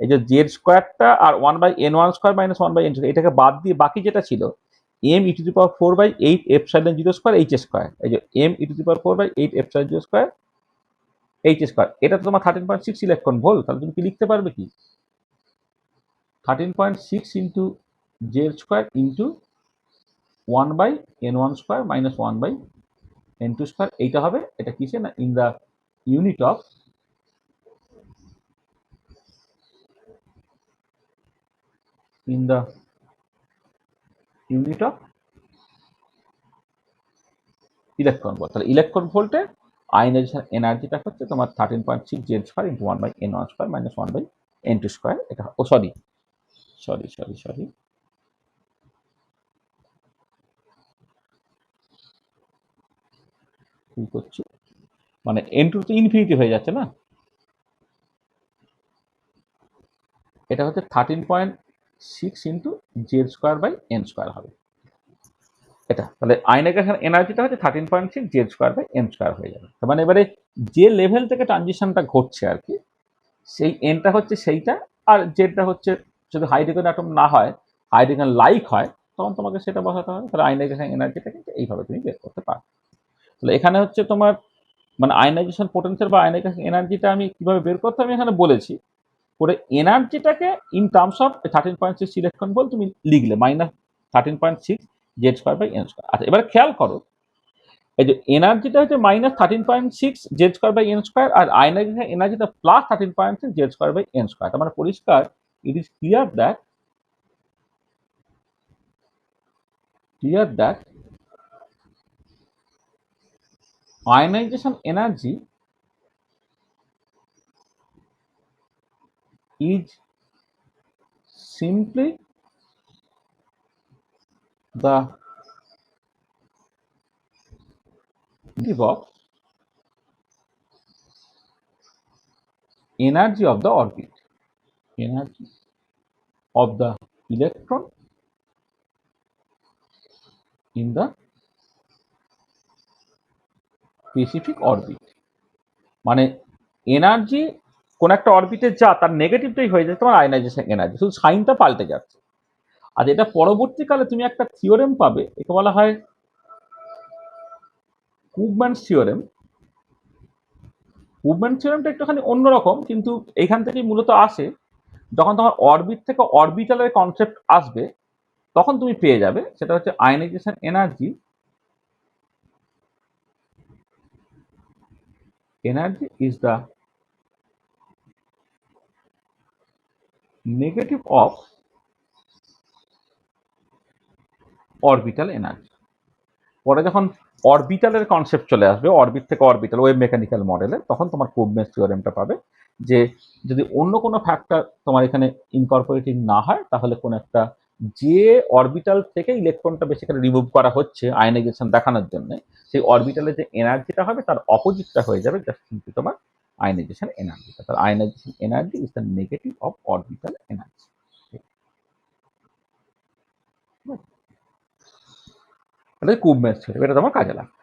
এই যে জেড স্কোয়ারটা আর 1/n1 স্কোয়ার মাইনাস 1/n2, এটাকে বাদ দিয়ে বাকি যেটা ছিল এম ইটু দি power 4/8 epsilon 0 square h square, এই যে এম ইটু দি power 4/8 epsilon 0 square h square, এটা তো তোমার 13.6 ইলেকট্রন ভোল্ট। তাহলে তুমি কি লিখতে পারবে কি, 13.6 into Z square into 1/n1 square minus 1/n2 square, এইটা হবে, এটা কিসে না, in the unit of, in the unit of electron volt. তাহলে ইলেকট্রন ভোল্টে আয়নাইজেশন এনার্জিটা হচ্ছে তোমার 13.6 Z square into 1/n1 square minus 1/n2 square, এটা, ও সরি সরি সরি সরি ভুল করছি, মানে n2 তো ইনফিনিটি হয়ে যাচ্ছে না, এটা হচ্ছে 13.6 into Z square by N square হবে এটা। তাহলে আয়নাইজেশন এনার্জিটা হচ্ছে 13.6 Z square by N square হয়ে যাবে। তার মানে এবারে যে লেভেল থেকে ট্রানজিশনটা ঘটছে আর কি, সেই এনটা হচ্ছে সেইটা, আর জেডটা হচ্ছে, যদি হাইড্রোজেন অ্যাটম না হয়, হাইড্রোজেন লাইক হয়, তখন তোমাকে সেটা বসাতে হবে। তাহলে আয়নাইজেশন এনার্জিটা কিন্তু এইভাবে তুমি বের করতে পারো। তাহলে এখানে হচ্ছে তোমার, মানে আয়নাইজেশন পোটেনশিয়াল বা আয়নাইজেশন এনার্জিটা আমি কিভাবে বের করতে আমি এখানে বলেছি, করে এনার্জিটাকে in terms of 13.6 electron volt তুমি লিখলে -13.6 Z square by N square. আচ্ছা, এবার খেয়াল করো, এই যে এনার্জিটা হচ্ছে -13.6 Z square by N square, আর আয়নাইজেশন এনার্জিটা +13.6 Z square by N square. তার মানে পরিষ্কার, it is clear that ionization energy is simply the derivative of energy of the orbit, energy of the electron in the specific orbit. মানে এনার্জি কোন একটা অরবিটে যা তার নেগেটিভটাই হয়ে যায় তোমার আয়নাইজেশন এনার্জি, শুধু সাইনটা পাল্টে যাচ্ছে। আর এটা পরবর্তীকালে তুমি একটা থিওরেম পাবে, একে বলা হয় কুভম্যানস থিওরেম। কুভম্যান থিওরেমটা একটুখানি অন্যরকম, কিন্তু এইখান থেকেই মূলত আসে। যখন তোমার অরবিট থেকে অরবিটালের কনসেপ্ট আসবে তখন তুমি পেয়ে যাবে, সেটা হচ্ছে ionisation energy is the negative of orbital energy। পরে যখন অরবিটালের কনসেপ্ট চলে আসবে, অরবিট থেকে অরবিটাল ওয়েভ মেকানিক্যাল মডেলে, তখন তোমার কুভম্যানস থিওরেমটা পাবে যে যদি অন্য কোনো ফ্যাক্টর তোমার এখানে ইনকর্পোরেটিং না হয়, তাহলে কোন একটা যে অরবিটাল থেকে ইলেকট্রনটা বেসিক্যালি রিমুভ করা হচ্ছে আয়নাইজেশন দেখানোর জন্য, সেই অরবিটালে যে এনার্জিটা হবে তার অপোজিটটা হয়ে যাবে জাস্ট কিন্তু তোমার আয়নাইজেশন এনার্জিটা। তার ionisation energy is the negative of orbital energy. তাহলে কুভম্যানস থিওরেম এটা তোমার কাজে লাগবে।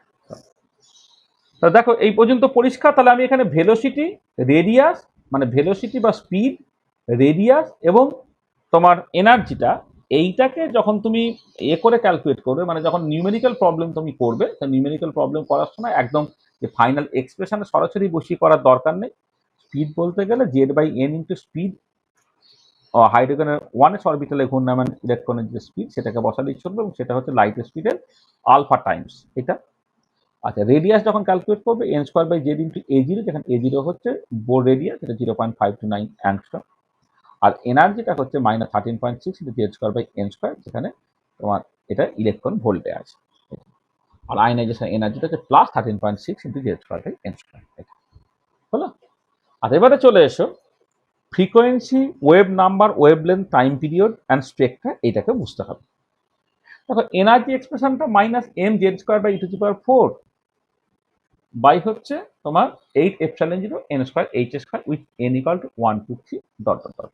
তা দেখো এই পর্যন্ত পরিষ্কার। তাহলে আমি এখানে ভেলোসিটি, রেডিয়াস, মানে ভেলোসিটি বা স্পিড, রেডিয়াস এবং তোমার এনার্জিটা, এইটাকে যখন তুমি করে ক্যালকুলেট করবে, মানে যখন নিউমেরিক্যাল প্রবলেম তুমি করবে, নিউমেরিক্যাল প্রবলেম করার সময় একদম যে ফাইনাল এক্সপ্রেশনে সরাসরি বসিয়ে করার দরকার নেই। স্পিড বলতে গেলে Z/n ইন্টু স্পিড, হাইড্রোজেনের 1s অরবিটালে ঘূর্ণায়মান ইলেকট্রনের যে স্পিড সেটাকে বসালেই চলবে, এবং সেটা হচ্ছে লাইট স্পিডের আলফা টাইমস এটা। আচ্ছা, রেডিয়াস যখন ক্যালকুলেট করবে n²/z ইন্টু a0, যেখানে a0 হচ্ছে বোর রেডিয়াস, এটা 0.529 অ্যাংস্ট্রম। আর এনার্জিটা হচ্ছে -13.6 ইন্টু z²/n², যেখানে তোমার এটা ইলেকট্রন ভোল্টে আছে। আর আয়নাইজেশন এনার্জিটা হচ্ছে +13.6 ইন্টু z²/n²। এটা হলো। আর এবারে চলে এসো frequency, wave number, wave length, time period and Spectra, এটাকে বুঝতে হবে। দেখো এনার্জি এক্সপ্রেশনটা -mz²/e⁴ বাই হচ্ছে তোমার 8ε0 n²h² with n = 1 2 3 dot dot dot.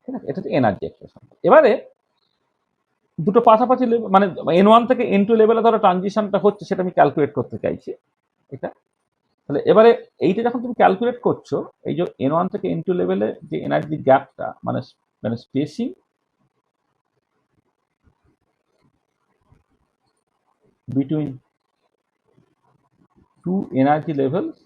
ঠিক আছে, এটা হচ্ছে এনার্জি এক্সপ্রেশন। এবারে দুটো পাশাপাশি মানে n1 থেকে n2 লেভেলে ধরো ট্রানজিশনটা হচ্ছে, সেটা আমি ক্যালকুলেট করতে চাইছি এটা। তাহলে এবারে এইটা যখন তুমি ক্যালকুলেট করছো, এই যে n1 থেকে n2 লেভেলে যে এনার্জি গ্যাপটা, মানে মানে spacing between two energy levels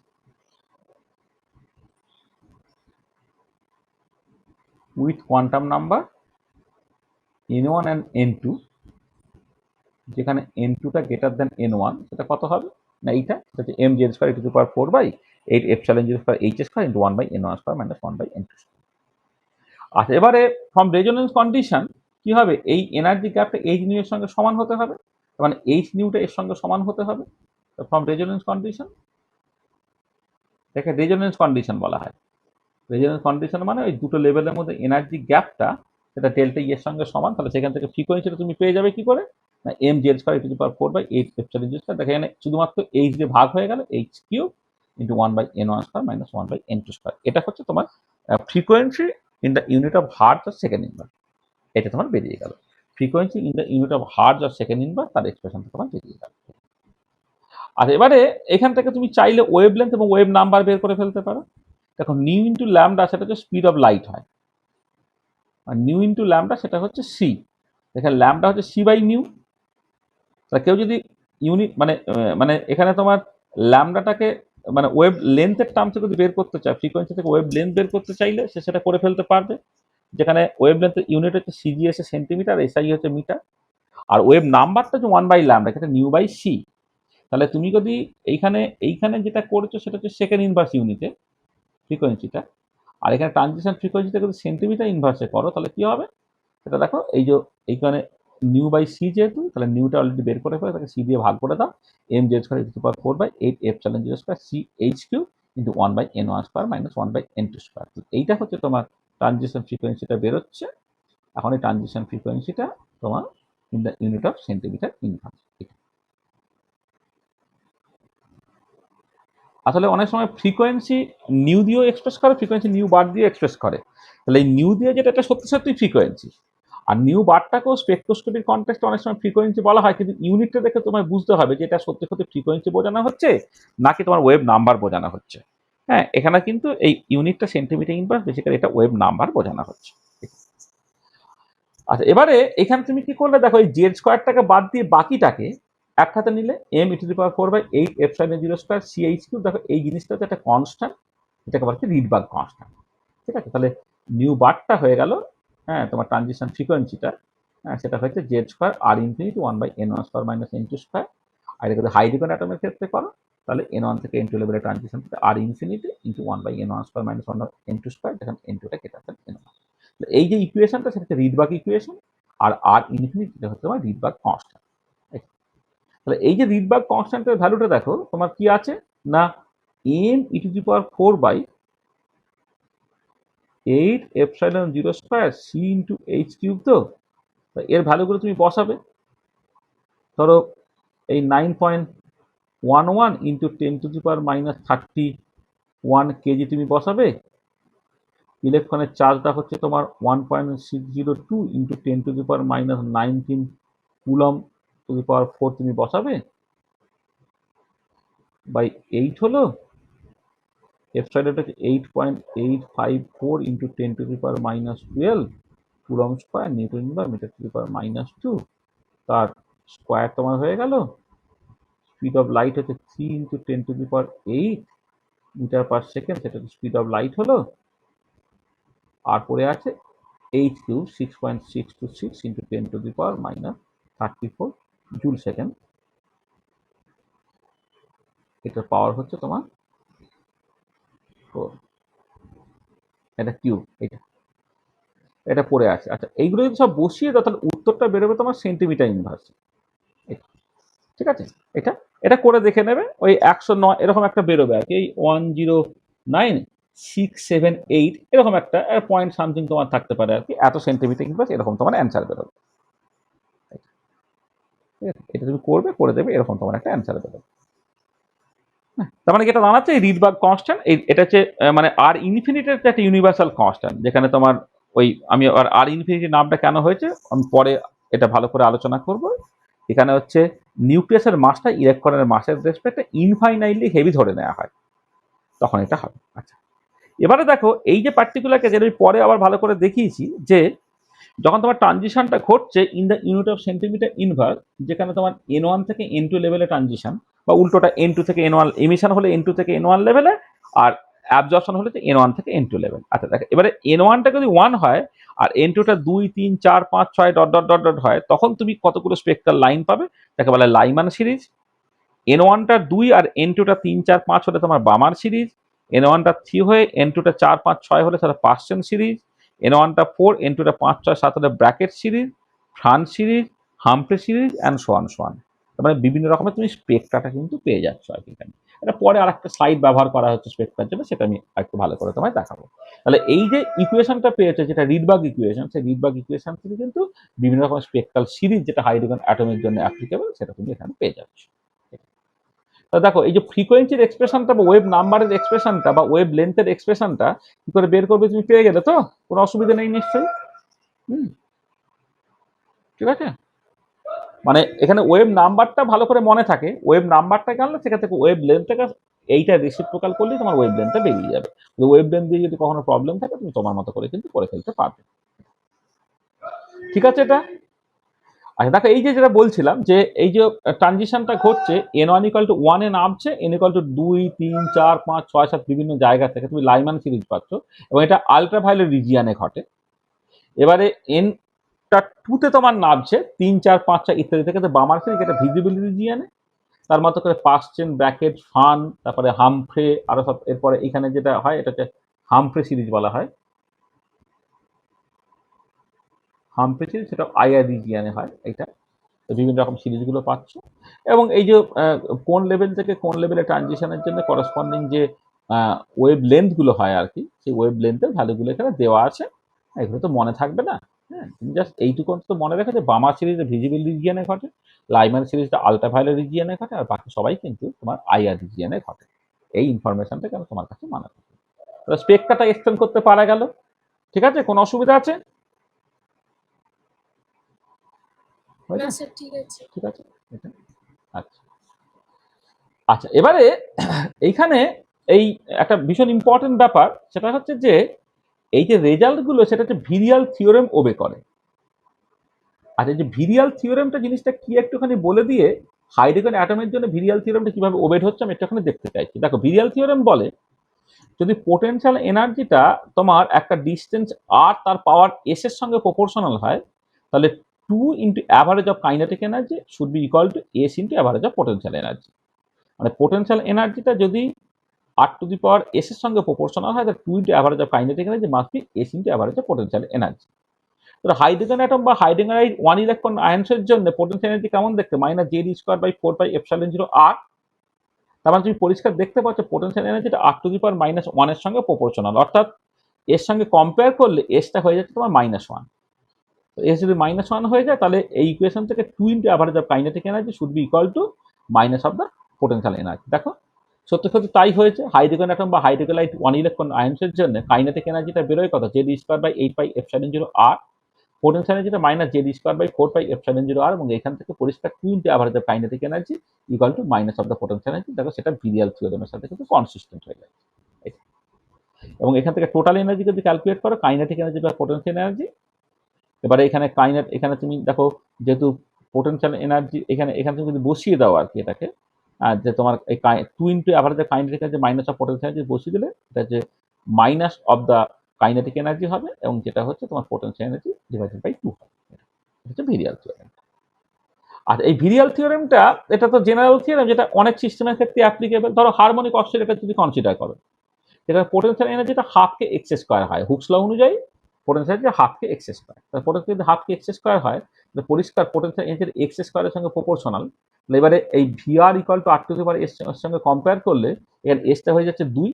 with quantum number n1 and n2, যেখানে n2টা গ্রেটার দেন n1, সেটা কত হবে না এইটা, সেটা হচ্ছে mz²e⁴/8ε0² ইন্টু 1/n1² - 1/n2²। আচ্ছা, এবারে ফ্রম রেজোনেন্স কন্ডিশন কি হবে, এই এনার্জি গ্যাপটা এইচ নিউ এর সঙ্গে সমান হতে হবে, মানে এইচ নিউটা এর সঙ্গে সমান হতে হবে। তো ফ্রম রেজোনেন্স কন্ডিশন, দেখে রেজোনেন্স কন্ডিশন বলা হয়। রেজোনেন্স কন্ডিশন মানে ওই দুটো লেভেলের মধ্যে এনার্জি গ্যাপটা, সেটা ডেল্টা ই এর সঙ্গে সমান। তাহলে সেখান থেকে ফ্রিকোয়েন্সিটা তুমি পেয়ে যাবে কি করে, না mz²e⁴/8ε0²। দেখে এখানে শুধুমাত্র এইচ দিয়ে ভাগ হয়ে গেল, h³ ইন্টু 1/n1² - 1/n2²। এটা হচ্ছে তোমার frequency in the unit of hertz আর সেকেন্ড ইনভার্স। এটা তোমার বেরিয়ে গেল। Frequency in the unit of hertz আর সেকেন্ড ইনভার্স, তার এক্সপ্রেশনটা তোমার বেরিয়ে গেল। আর এবারে এখান থেকে তুমি চাইলে ওয়েভ লেন্থ এবং ওয়েভ নাম্বার বের করে ফেলতে পারো। দেখো নিউ ইন্টু ল্যামডা, সেটা হচ্ছে স্পিড অফ লাইট হয়, আর নিউ ইন্টু ল্যামডা সেটা হচ্ছে সি। এখানে ল্যামডা হচ্ছে c/নিউ। তা কেউ যদি ইউনিট মানে মানে এখানে তোমার ল্যামডাটাকে মানে ওয়েভ লেন্থের টার্মসে যদি বের করতে চায়, ফ্রিকোয়েন্সি থেকে ওয়েভ লেন্থ বের করতে চাইলে সে সেটা করে ফেলতে পারবে, যেখানে ওয়েভ লেন্থের ইউনিট হচ্ছে সিজিএস এ সেন্টিমিটার, এসআই হচ্ছে মিটার। আর ওয়েভ নাম্বারটা হচ্ছে 1/λ, এটা নিউ বাই সি। তাহলে তুমি যদি এইখানে এইখানে যেটা করেছো সেটা হচ্ছে সেকেন্ড ইনভার্স ইউনিটে ফ্রিকোয়েন্সিটা, আর এখানে ট্রানজিশন ফ্রিকোয়েন্সিটা যদি সেন্টিমিটার ইনভার্সে করো, তাহলে কি হবে সেটা দেখো। এই যে এইখানে নিউ বাই সি, যেহেতু তাহলে নিউটা অলরেডি বের করে ফেলে, তাকে সি দিয়ে ভাগ করে দাও, mz²e⁴/8ε0² CH³ into 1/n1² - 1/n2²। এইটা হচ্ছে তোমার ট্রানজিশন ফ্রিকোয়েন্সিটা বেরোচ্ছে। এখন এই ট্রানজিশন ফ্রিকোয়েন্সিটা তোমার in the unit of centimetre inverse. আসলে অনেক সময় ফ্রিকোয়েন্সি নিউ দিয়েও এক্সপ্রেস করে, ফ্রিকোয়েন্সি নিউ বার দিয়ে এক্সপ্রেস করে। তাহলে এই নিউ দিয়ে যেটা, এটা সত্যি সত্যি ফ্রিকোয়েন্সি। আর নিউ বারটাকেও স্পেকট্রোস্কোপির কনটেক্সটে অনেক সময় ফ্রিকোয়েন্সি বলা হয়, কিন্তু ইউনিটটা দেখে তোমায় বুঝতে হবে যে এটা সত্যি সত্যি ফ্রিকোয়েন্সি বোঝানো হচ্ছে নাকি তোমার ওয়েভ নাম্বার বোঝানো হচ্ছে। হ্যাঁ, এখানে কিন্তু এই ইউনিটটা সেন্টিমিটার ইনভার্স, বেসিক্যালি এটা ওয়েভ নাম্বার বোঝানো হচ্ছে। আচ্ছা, এবারে এখানে তুমি কি করলে দেখো, এই জেড স্কোয়ারটাকে বাদ দিয়ে বাকিটাকে একসাথে নিলে m e to the power 4/8 epsilon 0 square c h cube. দেখো এই জিনিসটা হচ্ছে একটা কনস্ট্যান্ট, এটাকে বলা হচ্ছে রিডবার্গ কনস্ট্যান্ট। ঠিক আছে, তাহলে নিউ বারটা হয়ে গেল, হ্যাঁ, তোমার ট্রানজিশন ফ্রিকোয়েন্সিটা, হ্যাঁ, সেটা হচ্ছে Z square r infinity 1/n1 square minus n2 square. আর এটা যদি হাইড্রোজেন অ্যাটমের ক্ষেত্রে করো, তাহলে n1 থেকে n2 লেভেলের transition r infinity into 1/n1 square minus 1/n2 square, যেখানে n2টা কেটে আসেন n1। এই যে ইকুয়েশনটা, সেটা রিডবার্গ ইকুয়েশন, আর আর ইনফিনিটিটা হচ্ছে তোমার রিডবার্গ কনস্ট্যান্ট। তাহলে এই যে রিডবার্গ কনস্ট্যান্টের ভ্যালুটা দেখো তোমার কি আছে না, m e to the power 4/8 epsilon 0 square c into h cube. তো এর ভ্যালুগুলো তুমি বসাবে, ধরো এই 9.11 ইন্টু 10⁻³ কেজি তুমি বসাবে। ইলেকট্রনের চার্জটা হচ্ছে তোমার 1.602 into 10⁻19 coulomb two the power 4 তুমি বসাবে, বাই 8 হলো এপসাইলনটা হচ্ছে 8.854 ইন্টু 10⁻12 কুলম স্কোয়ার নিউটন বা মিটার টু দি পাওয়ার -2, তার স্কোয়ার তোমার হয়ে গেল। স্পিড অফ লাইট হচ্ছে 3 ইন্টু 10⁸ মিটার পার সেকেন্ড, সেটা স্পিড অফ লাইট হলো। আর পড়ে আছে H cube 6.626 into 10⁻34 joule second, এটার পাওয়ার হচ্ছে তোমার 4। এটা কিউব, এটা পড়ে আছে। আচ্ছা, এইগুলো যদি সব বসিয়ে দাও তাহলে উত্তরটা বেরোবে তোমার সেন্টিমিটার ইনভার্স। ঠিক আছে, এটা এটা করে দেখে নেবে, ওই 109 এরকম একটা বেরোবে আর কি, এই 109,678 এরকম একটা পয়েন্ট সামথিং তোমার থাকতে পারে আর কি, এত সেন্টিমিটার ইনভার্স এরকম তোমার অ্যান্সার বেরোবে। ঠিক আছে, এটা তুমি করবে, করে দেবে, এরকম তোমার একটা অ্যান্সার বেরোবে। তার মানে যেটা দাঁড়াচ্ছে এই রিডবার্গ কনস্ট্যান্ট, এটা হচ্ছে মানে আর ইনফিনিটির একটা ইউনিভার্সাল কনস্ট্যান্ট, যেখানে তোমার ওই আমি আর ইনফিনিটির নামটা কেন হয়েছে আমি পরে এটা ভালো করে আলোচনা করব। এখানে হচ্ছে নিউক্লিয়াসের মাসটা ইলেকট্রনের মাসের রেসপেক্টে ইনফাইনাইটলি হেভি ধরে নেওয়া হয়, তখন এটা হবে। আচ্ছা, এবারে দেখো এই যে পার্টিকুলার কেস, আমি পরে আবার ভালো করে দেখিয়েছি যে যখন তোমার ট্রানজিশনটা ঘটছে in the unit of centimetre inverse, যেখানে তোমার n1 থেকে n2 লেভেলে ট্রানজিশন, বা উল্টোটা n2 থেকে n1, এমিশন হলে n2 থেকে n1 লেভেলে, আর অ্যাবজর্পশন হলে n1 থেকে n2 লেভেল। আচ্ছা দেখো, এবারে n1টা যদি 1 হয় আর n2টা 2 3 4 5 6 ডট ডট ডট ডট হয়, তখন তুমি কতগুলো স্পেকট্রাল লাইন পাবে, তাকে বলে লাইমান সিরিজ। n1টা 2 আর n2টা 3 4 5 হলে তোমার বামার সিরিজ। n1টা 3 হয়ে n2টা 4 5 6 হলে তাহলে পার্সেন সিরিজ। n1টা 4, n2টা 5 6 7 হলে Brackett series, France series, Humphrey series and swan swan. তার মানে বিভিন্ন রকমের তুমি স্পেকট্রাটা কিন্তু পেয়ে যাচ্ছ আর কি এখানে। এটা পরে আর একটা স্লাইড ব্যবহার করা হচ্ছে স্পেকট্রার জন্য, সেটা আমি একটু ভালো করে তোমায় দেখাবো। তাহলে এই যে ইকুয়েশনটা পেয়েছে, যেটা রিডবার্গ ইকুয়েশন, সেই রিডবার্গ ইকুয়েশন থেকে কিন্তু বিভিন্ন রকমের স্পেকট্রাল সিরিজ, যেটা হাইড্রোজেন অ্যাটমের জন্য অ্যাপ্লিকেবল, সেটা তুমি এখানে পেয়ে যাচ্ছ। দেখো এই যে ফ্রিকোয়েন্সির এক্সপ্রেশনটা বা ওয়েভ নাম্বারের এক্সপ্রেশনটা বা ওয়েভ লেন্থের এক্সপ্রেশনটা কি করে বের করবে তুমি পেয়ে গেলে তো, কোনো অসুবিধা নেই নিশ্চয়ই। ঠিক আছে, মানে এখানে ওয়েভ নাম্বারটা ভালো করে মনে থাকে, ওয়েভ নাম্বারটা জানলে সেখান থেকে ওয়েভ লেন্থটাকে এইটা রেসিপ্রোকাল করলেই তোমার ওয়েভ লেন্থটা বেরিয়ে যাবে। ওয়েভ লেন্থ দিয়ে যদি কখনো প্রবলেম থাকে তুমি তোমার মতো করে কিন্তু করে ফেলতে পারবে। ঠিক আছে, এটা আচ্ছা দেখো এই যে যেটা বলছিলাম যে এই যে ট্রানজিশনটা ঘটছে n1 = 1 এ নামছে, n = 2 3 4 5 6 7 বিভিন্ন জায়গা থেকে তুমি লাইমান সিরিজ পাচ্ছ, এবং এটা আলট্রাভায়োলেট রিজিয়ানে ঘটে। এবারে n-টা 2 তে তোমার নামছে 3 4 5 6 ইত্যাদি থেকে, তো বামার সিরিজ এটা ভিজিবল রিজিয়ানে, তার মতো করে পার্সেন, ব্র্যাকেট, ফান, তারপরে হামফ্রে, আরো সব এরপরে এখানে যেটা হয় এটা হচ্ছে হামফ্রে সিরিজ বলা হয়। হামফ্রে সিরিজ সেটা আইআর রিজিয়ানে হয় এটা। বিভিন্ন রকম সিরিজগুলো পাচ্ছ, এবং এই যে কোন লেভেল থেকে কোন লেভেলে ট্রানজিশনের জন্য করসপন্ডিং যে ওয়েভ লেন্থগুলো হয় আর কি, সেই ওয়েভ লেন্থের ভ্যালুগুলো এখানে দেওয়া আছে। এগুলো তো মনে থাকবে না, হ্যাঁ, তুমি জাস্ট এইটুকু তো মনে রেখে যে বামা সিরিজে ভিজিবল রিজিয়ানে ঘটে, লাইমান সিরিজটা আলট্রাভায়োলেট রিজিয়ানে ঘটে, আর বাকি সবাই কিন্তু তোমার আইআর রিজিয়ানে ঘটে। এই ইনফরমেশনটা কেন তোমার কাছে মনে থাকবে। স্পেকট্রাটা এক্সটেন্ড করতে পারা গেল। ঠিক আছে, কোনো অসুবিধা আছে? হয়েছে? না স্যার ঠিক আছে। ঠিক আছে, এটা আচ্ছা। আচ্ছা, এবারে এইখানে এই একটা ভীষণ ইম্পর্টেন্ট ব্যাপার, সেটা হচ্ছে যে এই যে রেজাল্ট গুলো সেটা হচ্ছে ভিরিয়াল থিওরেম ওবে করে। আর এই যে ভিরিয়াল থিওরেমটা জিনিসটা কি একটুখানি বলে দিয়ে হাইড্রোজেন অ্যাটমের জন্য ভিরিয়াল থিওরেমটা কিভাবে ওবেট হচ্ছে আমি একটুখানি দেখতে চাইছি। দেখো, ভিরিয়াল থিওরেম বলে যদি পোটেনশিয়াল এনার্জিটা তোমার একটা ডিস্টেন্স আর তার পাওয়ার এস এর সঙ্গে প্রপোর্শনাল হয়, তাহলে 2 into average of kinetic energy should be equal two S into average of potential energy. মানে পোটেনশিয়াল এনার্জিটা যদি আর টু দি পাওয়ার এস এর সঙ্গে প্রপোর্শনাল হয়, তাহলে 2 into average of kinetic energy must be s into average of potential energy. তো হাইড্রোজেন অ্যাটম বা হাইড্রোজেন আইড 1 ইলেকট্রন আয়নসের জন্য পোটেনশিয়াল এনার্জি কেমন দেখতে, minus Z square by 4 pi epsilon 0 r. তার মানে তুমি পরিষ্কার দেখতে পাচ্ছ পোটেনশিয়াল এনার্জিটা আর টু দি পাওয়ার মাইনাস 1 এর সঙ্গে প্রপোর্শনাল, অর্থাৎ এর সঙ্গে কম্পেয়ার করলে এসটা হয়ে যাচ্ছে তোমার -1। তো এস যদি -1 হয়ে যায়, তাহলে এই ইকুয়েশন থেকে 2 into average of kinetic energy should be equal to minus of the potential energy. দেখো, সত্যি সত্যি তাই হয়েছে। হাইড্রোজেন অ্যাটম বা হাইড্রোজেন আইড 1 ইলেকট্রন আয়নসের জন্য কাইনেটিক এনার্জিটা বেরোয় কত, z square by 8 pi epsilon 0 r. Potential এনার্জিটা minus Z square by 4 pi epsilon 0 r, এবং এখান থেকে পরিষ্কার 2 into average of kinetic energy equal to minus of the potential energy. দেখো, সেটা ভিরিয়াল থিওরেমের সাথে কিন্তু কনসিস্টেন্ট হয়ে যায়। এবং এখান থেকে টোটাল এনার্জি যদি ক্যালকুলেট করো, কাইনেটিক এনার্জি বা পোটেনশিয়াল এনার্জি, এবারে এখানে এখানে তুমি দেখো, যেহেতু পোটেনশিয়াল এনার্জি এখানে এখানে তুমি যদি বসিয়ে দাও আর কি এটাকে, আর যে তোমার এই 2 into average of kinetic energy minus of potential energy বসিয়ে দিলে এটা যে minus of the kinetic energy হবে, এবং যেটা হচ্ছে তোমার পোটেনশিয়াল এনার্জি ডিভাইডেড বাই 2 হবে। এটা হচ্ছে ভিরিয়াল থিওরেম। আর এই ভিরিয়াল থিওরেমটা, এটা তো জেনারেল থিওরেম, যেটা অনেক সিস্টেমের ক্ষেত্রে অ্যাপ্লিকেবল। ধরো হারমোনিক অসিলেটর যদি কনসিডার করো, এটা পোটেনশিয়াল এনার্জিটা হাফকে এক্স স্কোয়ার হয়, হুকস ল অনুযায়ী পোটেনশিয়াল এনার্জি হাফকে এক্স স্কোয়ার। পোটেনশিয়াল যদি হাফকে এক্স স্কোয়ার হয়, তাহলে পরিষ্কার পোটেনশিয়াল এনার্জি এক্স স্কোয়ারের সঙ্গে প্রপোর্শনাল। এবারে এই V r equal to r to the power s এর সঙ্গে কম্পেয়ার করলে এর এসটা হয়ে যাচ্ছে 2।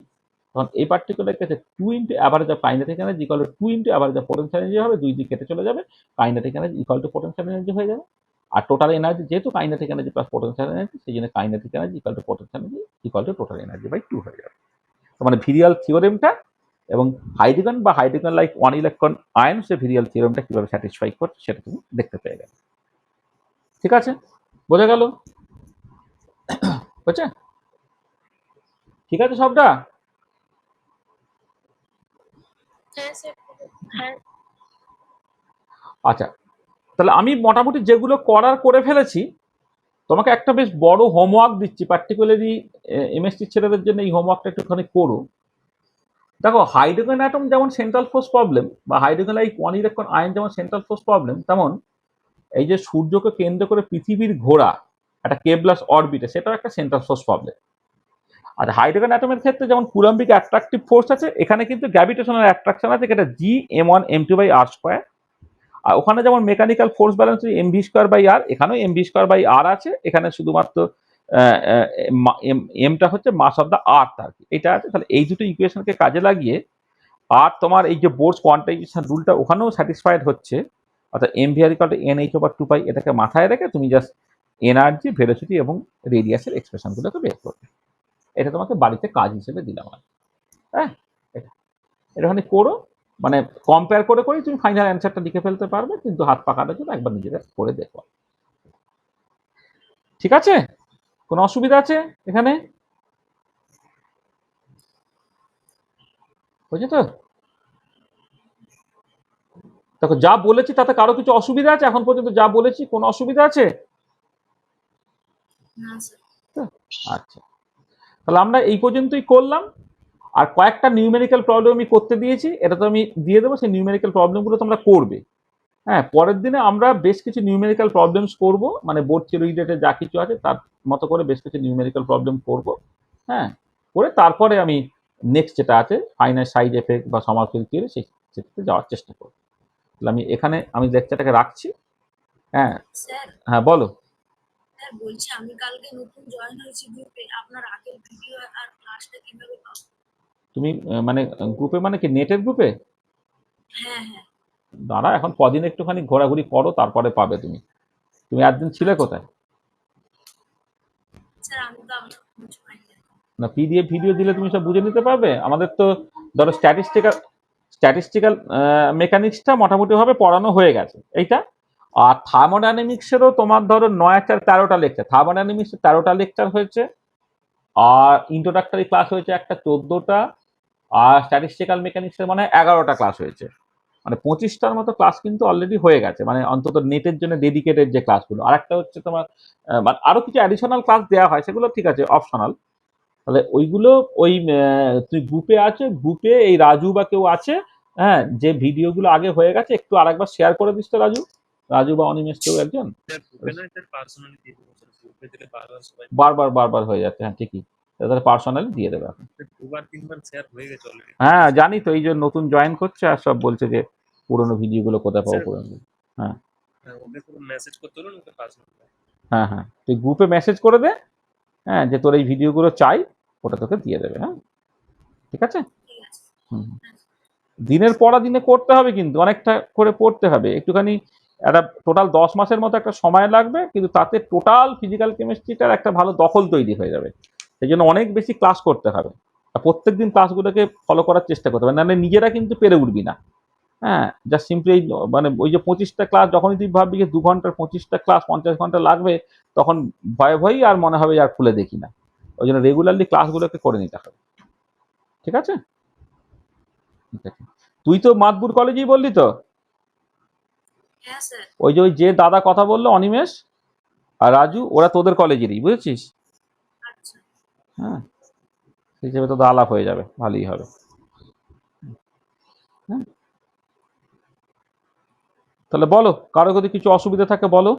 তখন এই পার্টিকুলার কেসে 2 into average of kinetic energy equal to 2 into average of potential energy হবে, 2 দিয়ে কেটে চলে যাবে, kinetic energy equal to potential energy হয়ে যাবে। আর টোটাল এনার্জি, যেহেতু kinetic energy plus potential energy, সেই জন্য kinetic energy equal to potential energy equal to total energy by 2 হয়ে যাবে। মানে ভিরিয়াল থিওরেমটা এবং হাইড্রোজেন বা hydrogen like 1 electron ions virial থিওরেমটা কিভাবে স্যাটিসফাই করছে সেটা তুমি দেখতে পেয়ে গেলে। ঠিক আছে, বোঝা গেল? বুঝছে? ঠিক আছে সবটা? হ্যাঁ স্যার। হ্যাঁ আচ্ছা, তাহলে আমি মোটামুটি যেগুলো করার করে ফেলেছি, তোমাকে একটা বেশ বড় হোমওয়ার্ক দিচ্ছি, পার্টিকুলারলি এমএসসি ছেলেদের জন্য এই হোমওয়ার্কটা একটুখানি করো। দেখো, হাইড্রোজেন অ্যাটম যেমন সেন্ট্রাল ফোর্স প্রবলেম, বা হাইড্রোজেন লাইক 1 ইলেকট্রন আয়ন যেমন সেন্ট্রাল ফোর্স প্রবলেম, তেমন এই যে সূর্যকে কেন্দ্র করে পৃথিবীর ঘোরা একটা কেবলাস অরবিটে, সেটাও একটা সেন্ট্রাল ফোর্স প্রবলেম। আর হাইড্রোজেন অ্যাটমের ক্ষেত্রে যেমন কুলম্বিক অ্যাট্রাকটিভ ফোর্স আছে, এখানে কিন্তু গ্র্যাভিটেশনাল অ্যাট্রাকশন আছে, যেটা G m1m2/r²। আর ওখানে যেমন মেকানিক্যাল ফোর্স ব্যালেন্স mv²/r, এখানেও mv²/r আছে। এখানে শুধুমাত্র এমটা হচ্ছে মাস অফ দ্য আর্থ আর কি, এটা আছে। তাহলে এই দুটো ইকুয়েশনকে কাজে লাগিয়ে, আর তোমার এই যে বোর্স কোয়ান্টাইজেশন রুলটা ওখানেও স্যাটিসফাইড হচ্ছে, অর্থাৎ mv=nh/2π, এটাকে মাথায় রেখে তুমি জাস্ট এনার্জি, ভেলোসিটি এবং রেডিয়াসের এক্সপ্রেশনগুলোকে বের করবে। এটা তোমাকে বাড়িতে কাজ হিসেবে দিলাম আর। হ্যাঁ, এটা এটাখানি করো, মানে কম্পেয়ার করে করেই তুমি ফাইনাল অ্যান্সারটা লিখে ফেলতে পারবে, কিন্তু হাত পাকানোর জন্য একবার নিজেরা করে দেখো। ঠিক আছে? কোনো অসুবিধা আছে এখানে? বুঝছো তো? দেখো, যা বলেছি তাতে কারো কিছু অসুবিধা আছে এখন পর্যন্ত? যা বলেছি কোনো অসুবিধা আছে? না স্যার। আচ্ছা, তাহলে আমরা এই পর্যন্তই করলাম। আর কয়েকটা নিউমেরিক্যাল প্রবলেম আমি করতে দিয়েছি, এটা তো আমি দিয়ে দেবো, সেই নিউমেরিক্যাল প্রবলেমগুলো তোমরা করবে। হ্যাঁ, পরের দিনে আমরা বেশ কিছু নিউমেরিক্যাল প্রবলেমস করব, মানে বোর্ড থিওরি রিলেটেড যা কিছু আছে তার মতো করে বেশ কিছু নিউমেরিক্যাল প্রবলেম করব। হ্যাঁ, করে তারপরে আমি নেক্সট যেটা আছে ফাইনাইট সাইজ এফেক্ট বা সমারফিল্ড থিওরি, সেটাতে যাওয়ার চেষ্টা করব। তাহলে আমি লেকচারটাকে রাখছি। হ্যাঁ, স্যার হ্যাঁ বলো। স্যার বলছি আমি কালকে নতুন জয়েন হয়েছি গ্রুপে, আপনার আগের ভিডিও আর ক্লাসটা কিভাবে পাবো? তুমি মানে গ্রুপে মানে কি নেটের গ্রুপে? হ্যাঁ হ্যাঁ। দাঁড়া, এখন কদিন একটুখানি ঘোরাঘুরি করো, তারপরে পাবে তুমি। তুমি একদিন ছিলে আচ্ছা কোথায়? স্যার, আমি তো আপনার কিছু পাইনি এখন। না, পিডিএফ ভিডিও দিলে তুমি সব বুঝে নিতে পারবে। আমাদের তো ধরো স্ট্যাটিস্টিক্যাল মেকানিক্সটা মোটামুটি ভাবে পড়ানো হয়ে গেছে এইটা। আর থার্মোডাইনামিক্সেরও তোমার ধরো 9 আর 13টা লেকচার, থার্মোডাইনামিক্সের 13টা লেকচার হয়েছে, আর ইন্ট্রোডাক্টরি ক্লাস হয়েছে একটা 14টা, আর স্ট্যাটিস্টিক্যাল মেকানিক্সের মানে 11টা ক্লাস হয়েছে। মানে 25টার মতো ক্লাস কিন্তু অলরেডি হয়ে গেছে, মানে অন্তত নেটের জন্য ডেডিকেটেড যে ক্লাসগুলো। আর একটা হচ্ছে তোমার মানে আরো কিছু অ্যাডিশনাল ক্লাস দেওয়া হয়, সেগুলো ঠিক আছে অপশনাল। তাহলে ওইগুলো ওই তুই গ্রুপে আছে, গ্রুপে এই রাজু বা কেউ আছে, হ্যাঁ, যে ভিডিওগুলো আগে হয়ে গেছে একটু আরেকবার শেয়ার করে দিস তো রাজু, রাজু বা অনিমেষ কেউ একজন। স্যার গ্রুপে না স্যার পার্সোনালি দিয়ে দেবো স্যার, গ্রুপে দিলে বারবার সবাই বারবার বারবার হয়ে যাচ্ছে, হ্যাঁ ঠিকই, তাহলে পার্সোনালি দিয়ে দেবে এখন। দুবার তিনবার শেয়ার হয়ে গেছে অলরেডি। হ্যাঁ জানি তো, এই যে নতুন জয়েন করছে আর সব বলছে যে পুরোনো ভিডিওগুলো কোথায় পাবো, স্যার পুরোনো। হ্যাঁ ওকে পুরো মেসেজ করতে বলুন, ওকে পার্সোনাল। হ্যাঁ হ্যাঁ, তুই গ্রুপে মেসেজ করে দে, হ্যাঁ, যে তোর এই ভিডিওগুলো চাই, ওটা তোকে দিয়ে দেবে। হ্যাঁ ঠিক আছে। ঠিক আছে। হুম। দিনের পড়া দিনে করতে হবে, কিন্তু অনেকটা করে পড়তে হবে একটুখানি। একটা টোটাল 10 মাসের মতো একটা সময় লাগবে, কিন্তু তাতে টোটাল ফিজিক্যাল কেমিস্ট্রিটার একটা ভালো দখল তৈরি হয়ে যাবে। সেই জন্য অনেক বেশি ক্লাস করতে হবে, আর প্রত্যেক দিন ক্লাসগুলোকে ফলো করার চেষ্টা করতে হবে, নাহলে নিজেরা কিন্তু পেরে উঠবি না। হ্যাঁ, জাস্ট সিম্পলি মানে ওই যে 25টা ক্লাস, যখনই তুই ভাববি যে 2 ঘন্টার 25টা ক্লাস 50 ঘন্টা লাগবে, তখন ভয়ে ভয়েই আর মনে হবে আর খুলে দেখি না। ওই জন্য রেগুলারলি ক্লাসগুলোকে করে নিতে হবে। ঠিক আছে, ঠিক আছে। তুই তো মাদপুর কলেজেই বললি তো? হ্যাঁ স্যার। ওই যে দাদা কথা বললো অনিমেষ আর রাজু, ওরা তোদের কলেজেরই, বুঝেছিস? আচ্ছা। হ্যাঁ, সেই হিসেবে তো আলাপ হয়ে যাবে, ভালোই হবে। হ্যাঁ, তাহলে বলো, কারো যদি কিছু অসুবিধা থাকে বলো।